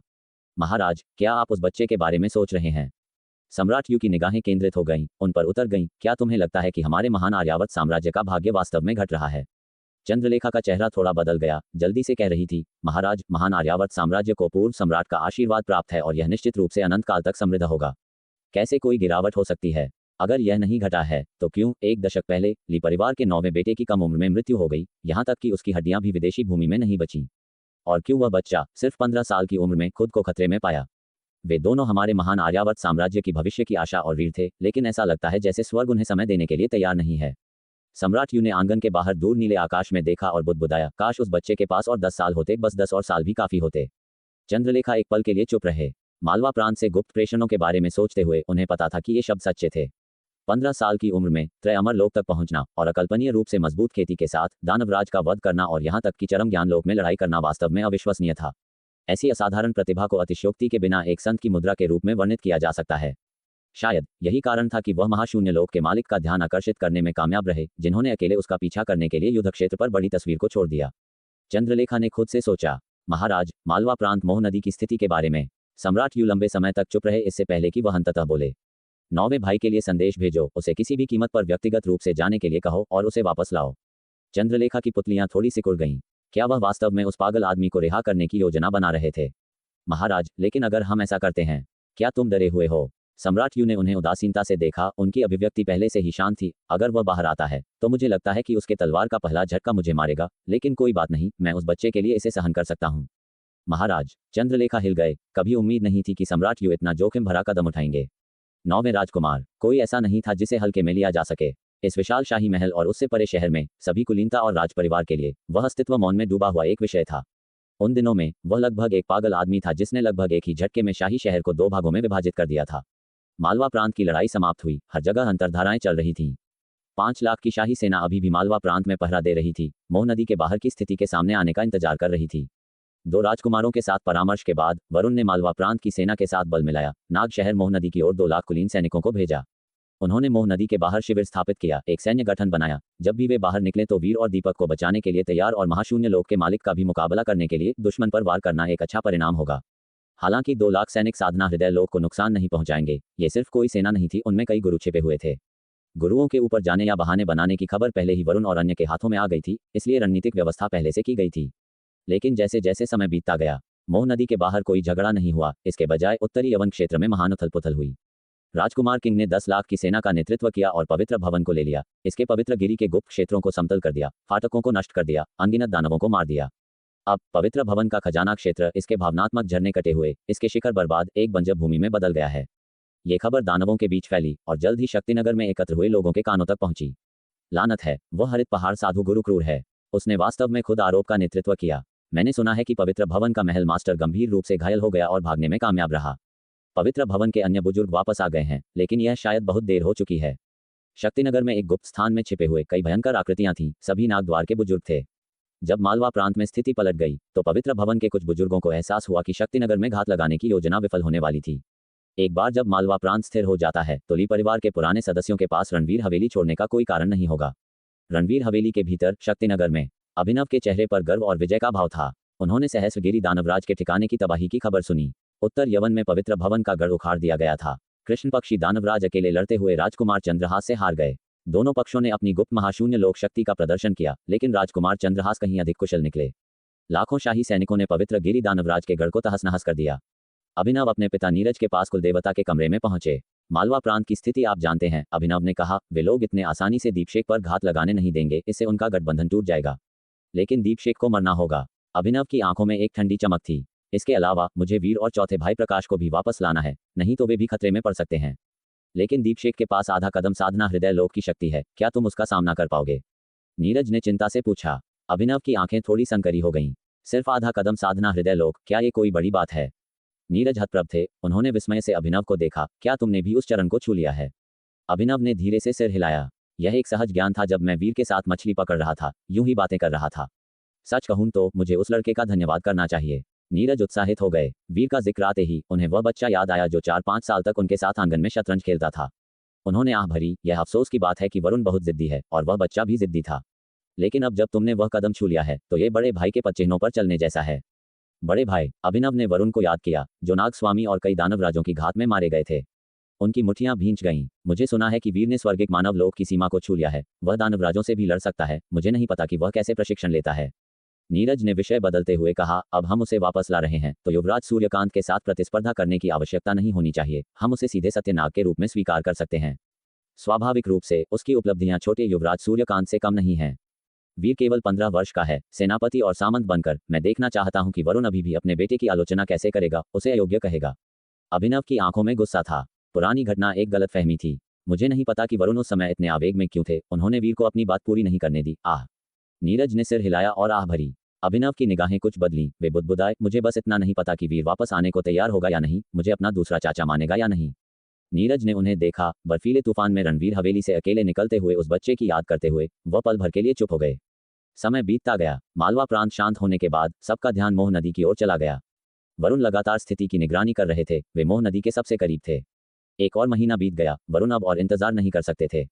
महाराज, क्या आप उस बच्चे के बारे में सोच रहे हैं? सम्राट यू की निगाहें केंद्रित हो गईं, उन पर उतर गईं। क्या तुम्हें लगता है कि हमारे महान आर्यावर्त साम्राज्य का भाग्य वास्तव में घट रहा है? चंद्रलेखा का चेहरा थोड़ा बदल गया, जल्दी से कह रही थी, महाराज, महान आर्यावर्त साम्राज्य को पूर्व सम्राट का आशीर्वाद प्राप्त है और यह निश्चित रूप से अनंत काल तक समृद्ध होगा। कैसे कोई गिरावट हो सकती है? अगर यह नहीं घटा है तो क्यों 1 दशक पहले ली परिवार के 9वें बेटे की कम उम्र में मृत्यु हो गई, यहाँ तक कि उसकी हड्डियां भी विदेशी भूमि में नहीं बची? और क्यों वह बच्चा सिर्फ 15 साल की उम्र में खुद को खतरे में पाया? वे दोनों हमारे महान आर्यावर्त साम्राज्य की भविष्य की आशा और वीर थे, लेकिन ऐसा लगता है जैसे स्वर्ग उन्हें समय देने के लिए तैयार नहीं है। सम्राट यू ने आंगन के बाहर दूर नीले आकाश में देखा और बुदबुदाया, काश उस बच्चे के पास और 10 साल होते, बस 10 और साल भी काफी होते। चंद्रलेखा एक पल के लिए चुप रहे। मालवा प्रांत से गुप्त प्रेषणों के बारे में सोचते हुए उन्हें पता था कि ये शब्द सच्चे थे। 15 साल की उम्र में त्रय अमर लोक तक पहुंचना और अकल्पनीय रूप से मजबूत खेती के साथ दानवराज का वध करना और यहाँ तक कि चरम ज्ञान लोक में लड़ाई करना वास्तव में अविश्वसनीय था। ऐसी असाधारण प्रतिभा को अतिशयोक्ति के बिना एक संत की मुद्रा के रूप में वर्णित किया जा सकता है। शायद यही कारण था कि वह महाशून्य लोक के मालिक का ध्यान आकर्षित करने में कामयाब रहे, जिन्होंने अकेले उसका पीछा करने के लिए युद्ध क्षेत्र पर बड़ी तस्वीर को छोड़ दिया। चंद्रलेखा ने खुद से सोचा, महाराज, मालवा प्रांत मोह नदी की स्थिति के बारे में। सम्राट यू लंबे समय तक चुप रहे, इससे पहले कि वह अंततः बोले, 9वें भाई के लिए संदेश भेजो, उसे किसी भी कीमत पर व्यक्तिगत रूप से जाने के लिए कहो और उसे वापस लाओ। चंद्रलेखा की पुतलियां थोड़ी सिकुड़ गईं। क्या वह वास्तव में उस पागल आदमी को रिहा करने की योजना बना रहे थे? महाराज, लेकिन अगर हम ऐसा करते हैं, क्या तुम डरे हुए हो? सम्राट यू ने उन्हें उदासीनता से देखा। उनकी अभिव्यक्ति पहले से ही शांत थी। अगर वह बाहर आता है तो मुझे लगता है कि उसके तलवार का पहला झटका मुझे मारेगा, लेकिन कोई बात नहीं, मैं उस बच्चे के लिए इसे सहन कर सकता हूँ। महाराज, चंद्रलेखा हिल गए। कभी उम्मीद नहीं थी कि सम्राट यू इतना जोखिम भरा कदम उठाएंगे। 9वें राजकुमार, कोई ऐसा नहीं था जिसे हल्के में लिया जा सके। इस विशाल शाही महल और उससे परे शहर में सभी कुलीनता और राज परिवार के लिए वह अस्तित्व मौन में डूबा हुआ एक विषय था। उन दिनों में वह लगभग एक पागल आदमी था जिसने लगभग एक ही झटके में शाही शहर को 2 भागों में विभाजित कर दिया था। मालवा प्रांत की लड़ाई समाप्त हुई। हर जगह अंतर्धाराएं चल रही थीं। 5 लाख की शाही सेना अभी भी मालवा प्रांत में पहरा दे रही थी। मोह नदी के बाहर की स्थिति के सामने आने का इंतजार कर रही थी। 2 राजकुमारों के साथ परामर्श के बाद वरुण ने मालवा प्रांत की सेना के साथ बल मिलाया। नाग शहर मोह नदी की ओर 2 लाख कुलीन सैनिकों को भेजा। उन्होंने मोह नदी के बाहर शिविर स्थापित किया, एक सैन्य गठन बनाया। जब भी वे बाहर निकले तो वीर और दीपक को बचाने के लिए तैयार और महाशून्य लोक के मालिक का भी मुकाबला करने के लिए दुश्मन पर वार करना एक अच्छा परिणाम होगा। हालांकि 2 लाख सैनिक साधना हृदय लोक को नुकसान नहीं पहुंचाएंगे। ये सिर्फ कोई सेना नहीं थी, उनमें कई गुरु छिपे हुए थे। गुरुओं के ऊपर जाने या बहाने बनाने की खबर पहले ही वरुण और अन्य के हाथों में आ गई थी, इसलिए रणनीतिक व्यवस्था पहले से की गई थी। लेकिन जैसे जैसे समय बीतता गया, मोह नदी के बाहर कोई झगड़ा नहीं हुआ, इसके बजाय उत्तरी यवन क्षेत्र में महान उथल पुथल हुई। राजकुमार किंग ने 10 लाख की सेना का नेतृत्व किया और पवित्र भवन को ले लिया। इसके पवित्र गिरी के गुप्त क्षेत्रों को समतल कर दिया, फाटकों को नष्ट कर दिया, अनगिनत दानवों को मार दिया। अब पवित्र भवन का खजाना क्षेत्र, इसके भावनात्मक झरने कटे हुए, इसके शिखर बर्बाद, एक बंजर भूमि में बदल गया है। ये खबर दानवों के बीच फैली और जल्द ही शक्तिनगर में एकत्र हुए लोगों के कानों तक पहुंची। लानत है, वह हरित पहाड़ साधु गुरु क्रूर है। उसने वास्तव में खुद आरोप का नेतृत्व किया। मैंने सुना है कि पवित्र भवन का महल मास्टर गंभीर रूप से घायल हो गया और भागने में कामयाब रहा। पवित्र भवन के अन्य बुजुर्ग वापस आ गए हैं, लेकिन यह शायद बहुत देर हो चुकी है। शक्तिनगर में एक गुप्त स्थान में छिपे हुए कई भयंकर आकृतियां थीं, सभी नागद्वार के बुजुर्ग थे। जब मालवा प्रांत में स्थिति पलट गई तो पवित्र भवन के कुछ बुजुर्गों को एहसास हुआ कि शक्तिनगर में घात लगाने की योजना विफल होने वाली थी। एक बार जब मालवा प्रांत स्थिर हो जाता है तो ली परिवार के पुराने सदस्यों के पास रणवीर हवेली छोड़ने का कोई कारण नहीं होगा। रणवीर हवेली के भीतर शक्तिनगर में अभिनव के चेहरे पर गर्व और विजय का भाव था। उन्होंने सहस्रगिरी दानवराज के ठिकाने की तबाही की खबर सुनी। उत्तर यवन में पवित्र भवन का गढ़ उखाड़ दिया गया था। कृष्ण पक्षी दानवराज अकेले लड़ते हुए राजकुमार चंद्रहास से हार गए। दोनों पक्षों ने अपनी गुप्त महाशून्य लोक शक्ति का प्रदर्शन किया, लेकिन राजकुमार चंद्रहास कहीं अधिक कुशल निकले। लाखों शाही सैनिकों ने पवित्र गिरी दानवराज के गढ़ को तहस नहस कर दिया। अभिनव अपने पिता नीरज के पास कुलदेवता के कमरे में पहुंचे। मालवा प्रांत की स्थिति आप जानते हैं, अभिनव ने कहा। वे लोग इतने आसानी से दीपशेख पर घात लगाने नहीं देंगे, इससे उनका गठबंधन टूट जाएगा। लेकिन दीपशेख को मरना होगा। अभिनव की आंखों में एक ठंडी चमक थी। इसके अलावा मुझे वीर और चौथे भाई प्रकाश को भी वापस लाना है, नहीं तो वे भी खतरे में पड़ सकते हैं। लेकिन दीपशेख के पास आधा कदम साधना हृदय लोक की शक्ति है, क्या तुम उसका सामना कर पाओगे? नीरज ने चिंता से पूछा। अभिनव की आंखें थोड़ी संकरी हो गईं। सिर्फ आधा कदम साधना हृदय लोक, क्या ये कोई बड़ी बात है? नीरज हतप्रभ थे। उन्होंने विस्मय से अभिनव को देखा। क्या तुमने भी उस चरण को छू लिया है? अभिनव ने धीरे से सिर हिलाया। यह एक सहज ज्ञान था जब मैं वीर के साथ मछली पकड़ रहा था, यूं ही बातें कर रहा था। सच कहूं तो मुझे उस लड़के का धन्यवाद करना चाहिए। नीरज उत्साहित हो गए। वीर का जिक्र आते ही उन्हें वह बच्चा याद आया जो 4-5 साल तक उनके साथ आंगन में शतरंज खेलता था। उन्होंने आह भरी। यह अफसोस की बात है कि वरुण बहुत जिद्दी है और वह बच्चा भी जिद्दी था। लेकिन अब जब तुमने वह कदम छू लिया है तो ये बड़े भाई के पदचिह्नों पर चलने जैसा है। बड़े भाई, अभिनव ने वरुण को याद किया, जो नागस्वामी और कई दानवराजों की घात में मारे गए थे। उनकी मुठ्ठियां भींच गईं। मुझे सुना है कि वीर ने स्वर्गिक मानव लोक की सीमा को छू लिया है। वह दानवराजों से भी लड़ सकता है। मुझे नहीं पता कि वह कैसे प्रशिक्षण लेता है। नीरज ने विषय बदलते हुए कहा। अब हम उसे वापस ला रहे हैं तो युवराज सूर्यकांत के साथ प्रतिस्पर्धा करने की आवश्यकता नहीं होनी चाहिए। हम उसे सीधे सत्यनाग के रूप में स्वीकार कर सकते हैं। स्वाभाविक रूप से उसकी उपलब्धियां छोटे युवराज सूर्यकांत से कम नहीं हैं। वीर केवल 15 वर्ष का है, सेनापति और सामंत बनकर। मैं देखना चाहता हूं कि वरुण अभी भी अपने बेटे की आलोचना कैसे करेगा, उसे अयोग्य कहेगा। अभिनव की आंखों में गुस्सा था। पुरानी घटना एक गलतफहमी थी। मुझे नहीं पता कि वरुण उस समय इतने आवेग में क्यों थे। उन्होंने वीर को अपनी बात पूरी नहीं करने दी। आह! नीरज ने सिर हिलाया और आह भरी। अभिनव की निगाहें कुछ बदलीं। वे बुदबुदाए, मुझे बस इतना नहीं पता कि वीर वापस आने को तैयार होगा या नहीं, मुझे अपना दूसरा चाचा मानेगा या नहीं। नीरज ने उन्हें देखा। बर्फीले तूफान में रणवीर हवेली से अकेले निकलते हुए उस बच्चे की याद करते हुए वह पल भर के लिए चुप हो गए। समय बीतता गया। मालवा प्रांत शांत होने के बाद सबका ध्यान मोह नदी की ओर चला गया। वरुण लगातार स्थिति की निगरानी कर रहे थे। वे मोह नदी के सबसे करीब थे। एक और महीना बीत गया। वरुण अब और इंतजार नहीं कर सकते थे।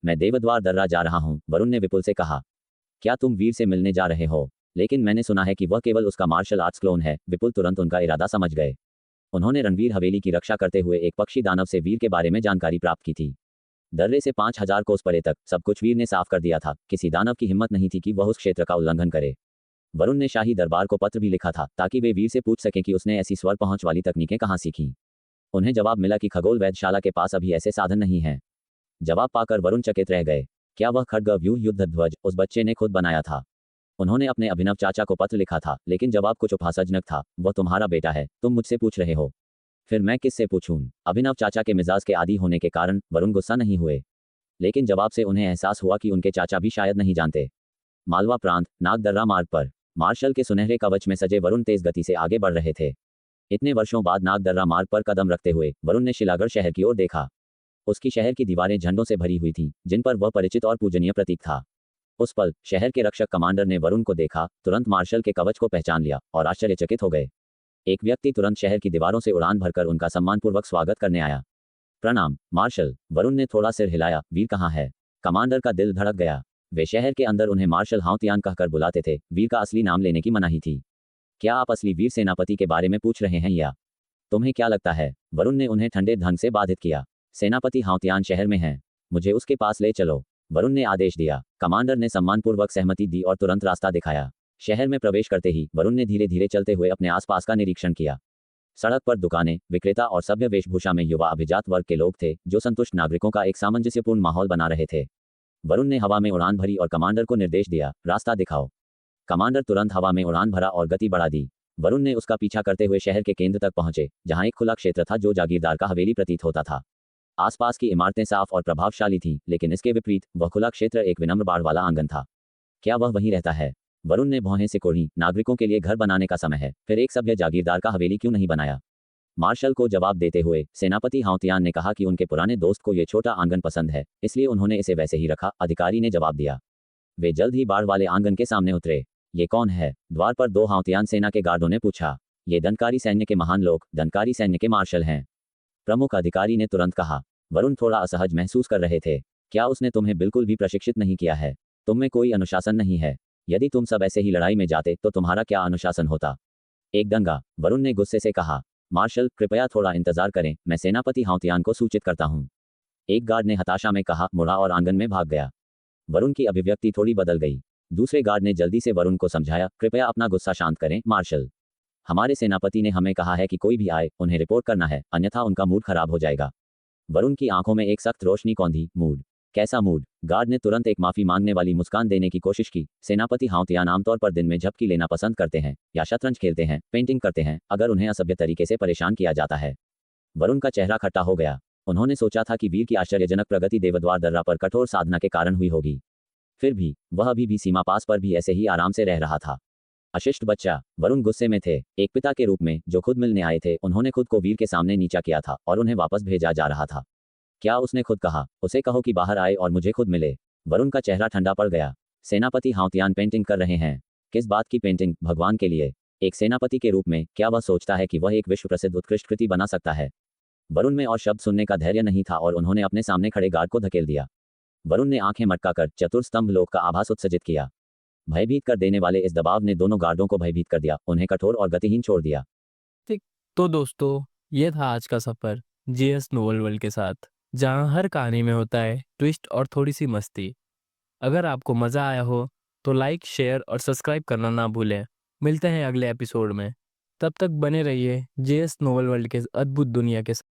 मैं देवद्वार दर्रा जा रहा हूं, वरुण ने विपुल से कहा। क्या तुम वीर से मिलने जा रहे हो? लेकिन मैंने सुना है कि वह केवल उसका मार्शल आर्ट्स क्लोन है। विपुल तुरंत उनका इरादा समझ गए। उन्होंने रणवीर हवेली की रक्षा करते हुए एक पक्षी दानव से वीर के बारे में जानकारी प्राप्त की थी। दर्रे से 5000 कोस परे तक सब कुछ वीर ने साफ कर दिया था। किसी दानव की हिम्मत नहीं थी कि वह उस क्षेत्र का उल्लंघन करे। वरुण ने शाही दरबार को पत्र भी लिखा था ताकि वे वीर से पूछ सकें कि उसने ऐसी स्वर पहुंच वाली तकनीकें कहां सीखीं। उन्हें जवाब मिला कि खगोल वैधशाला के पास अभी ऐसे साधन नहीं हैं। जवाब पाकर वरुण चकित रह गए। क्या वह खड्ग व्यूह युद्ध ध्वज उस बच्चे ने खुद बनाया था? उन्होंने अपने अभिनव चाचा को पत्र लिखा था, लेकिन जवाब कुछ उपहासजनक था। वह तुम्हारा बेटा है, तुम मुझसे पूछ रहे हो। फिर मैं किससे पूछूं? अभिनव चाचा के मिजाज के आदी होने के कारण वरुण गुस्सा नहीं हुए, लेकिन जवाब से उन्हें एहसास हुआ कि उनके चाचा भी शायद नहीं जानते। मालवा प्रांत, नागदर्रा मार्ग पर मार्शल के सुनहरे कवच में सजे वरुण तेज गति से आगे बढ़ रहे थे। इतने वर्षों बाद नागदर्रा मार्ग पर कदम रखते हुए वरुण ने शिलागढ़ शहर की ओर देखा। उसकी शहर की दीवारें झंडों से भरी हुई थीं, जिन पर वह परिचित और पूजनीय प्रतीक था। उस पल शहर के रक्षक कमांडर ने वरुण को देखा, तुरंत मार्शल के कवच को पहचान लिया और आश्चर्यचकित हो गए। एक व्यक्ति तुरंत शहर की दीवारों से उड़ान भरकर उनका सम्मानपूर्वक स्वागत करने आया। प्रणाम मार्शल, वरुण ने थोड़ा सिर हिलाया। वीर कहाँ है? कमांडर का दिल धड़क गया। वे शहर के अंदर उन्हें मार्शल हाउतियान कहकर बुलाते थे। वीर का असली नाम लेने की मनाही थी। क्या आप असली वीर सेनापति के बारे में पूछ रहे हैं या तुम्हें क्या लगता है? वरुण ने उन्हें ठंडे ढंग से बाधित किया। सेनापति हाउतियान शहर में है, मुझे उसके पास ले चलो, वरुण ने आदेश दिया। कमांडर ने सम्मानपूर्वक सहमति दी और तुरंत रास्ता दिखाया। शहर में प्रवेश करते ही वरुण ने धीरे धीरे चलते हुए अपने आसपास का निरीक्षण किया। सड़क पर दुकानें, विक्रेता और सभ्य वेशभूषा में युवा अभिजात वर्ग के लोग थे जो संतुष्ट नागरिकों का एक सामंजस्यपूर्ण माहौल बना रहे थे। वरुण ने हवा में उड़ान भरी और कमांडर को निर्देश दिया, रास्ता दिखाओ। कमांडर तुरंत हवा में उड़ान भरा और गति बढ़ा दी। वरुण ने उसका पीछा करते हुए शहर के केंद्र तक पहुंचे, जहां एक खुला क्षेत्र था जो जागीरदार का हवेली प्रतीत होता था। आसपास की इमारतें साफ और प्रभावशाली थीं, लेकिन इसके विपरीत वह खुला क्षेत्र एक विनम्र बाड़ वाला आंगन था। क्या वह वहीं रहता है? वरुण ने भौहें सिकोड़ी। नागरिकों के लिए घर बनाने का समय है, फिर एक सभ्य जागीरदार का हवेली क्यों नहीं बनाया? मार्शल को जवाब देते हुए सेनापति हाउतियान ने कहा कि उनके पुराने दोस्त को यह छोटा आंगन पसंद है, इसलिए उन्होंने इसे वैसे ही रखा। अधिकारी ने जवाब दिया। वे जल्द ही बाढ़ वाले आंगन के सामने उतरे। ये कौन है? द्वार पर दो हाउतियान सेना के गार्डों ने पूछा। ये दंडकारी सैन्य के महान लोग, दंडकारी सैन्य के मार्शल हैं, प्रमुख अधिकारी ने तुरंत कहा। वरुण थोड़ा असहज महसूस कर रहे थे। क्या उसने तुम्हें बिल्कुल भी प्रशिक्षित नहीं किया है? तुम में कोई अनुशासन नहीं है। यदि तुम सब ऐसे ही लड़ाई में जाते तो तुम्हारा क्या अनुशासन होता? एक दंगा, वरुण ने गुस्से से कहा। मार्शल, कृपया थोड़ा इंतजार करें, मैं सेनापति हाउतियान को सूचित करता हूं। एक गार्ड ने हताशा में कहा, मुड़ा और आंगन में भाग गया। वरुण की अभिव्यक्ति थोड़ी बदल गई। दूसरे गार्ड ने जल्दी से वरुण को समझाया, कृपया अपना गुस्सा शांत करें मार्शल। हमारे सेनापति ने हमें कहा है कि कोई भी आए उन्हें रिपोर्ट करना है, अन्यथा उनका मूड खराब हो जाएगा। वरुण की आंखों में एक सख्त रोशनी कौंधी। मूड? कैसा मूड? गार्ड ने तुरंत एक माफी मांगने वाली मुस्कान देने की कोशिश की। सेनापति हाउतियान आमतौर पर दिन में झपकी लेना पसंद करते हैं, या शतरंज खेलते हैं, पेंटिंग करते हैं, अगर उन्हें असभ्य तरीके से परेशान किया जाता है। वरुण का चेहरा खट्टा हो गया। उन्होंने सोचा था कि वीर की आश्चर्यजनक प्रगति देवद्वार दर्रा पर कठोर साधना के कारण हुई होगी। फिर भी वह अभी भी सीमा पास पर भी ऐसे ही आराम से रह रहा था। अशिष्ट बच्चा। वरुण गुस्से में थे। एक पिता के रूप में जो खुद मिलने आए थे, उन्होंने खुद को वीर के सामने नीचा किया था और उन्हें वापस भेजा जा रहा था। क्या उसने खुद कहा, उसे कहो कि बाहर आए और मुझे खुद मिले? वरुण का चेहरा ठंडा पड़ गया। सेनापति हाउतियान पेंटिंग कर रहे हैं। किस बात की पेंटिंग? भगवान के लिए। एक सेनापति के रूप में क्या वह सोचता है कि वह एक विश्व प्रसिद्ध उत्कृष्ट कृति बना सकता है? वरुण में और शब्द सुनने का धैर्य नहीं था और उन्होंने अपने सामने खड़े गार्ड को धकेल दिया। वरुण ने आंखें मटकाकर चतुर्स्तंभ लोक का आभास उत्सर्जित किया। भयभीत कर देने वाले इस दबाव ने दोनों गार्डों को भयभीत कर दिया, उन्हें कठोर और गतिहीन छोड़ दिया। ठीक। तो दोस्तों, ये था आज का सफ़र जेएस नोवेल वर्ल्ड के साथ, जहाँ हर कहानी में होता है ट्विस्ट और थोड़ी सी मस्ती। अगर आपको मज़ा आया हो तो लाइक, शेयर और सब्सक्राइब करना ना भूलें। मिलते हैं अगले एपिसोड में। तब तक बने रहिए जेएस नोवेल वर्ल्ड के अद्भुत दुनिया के साथ।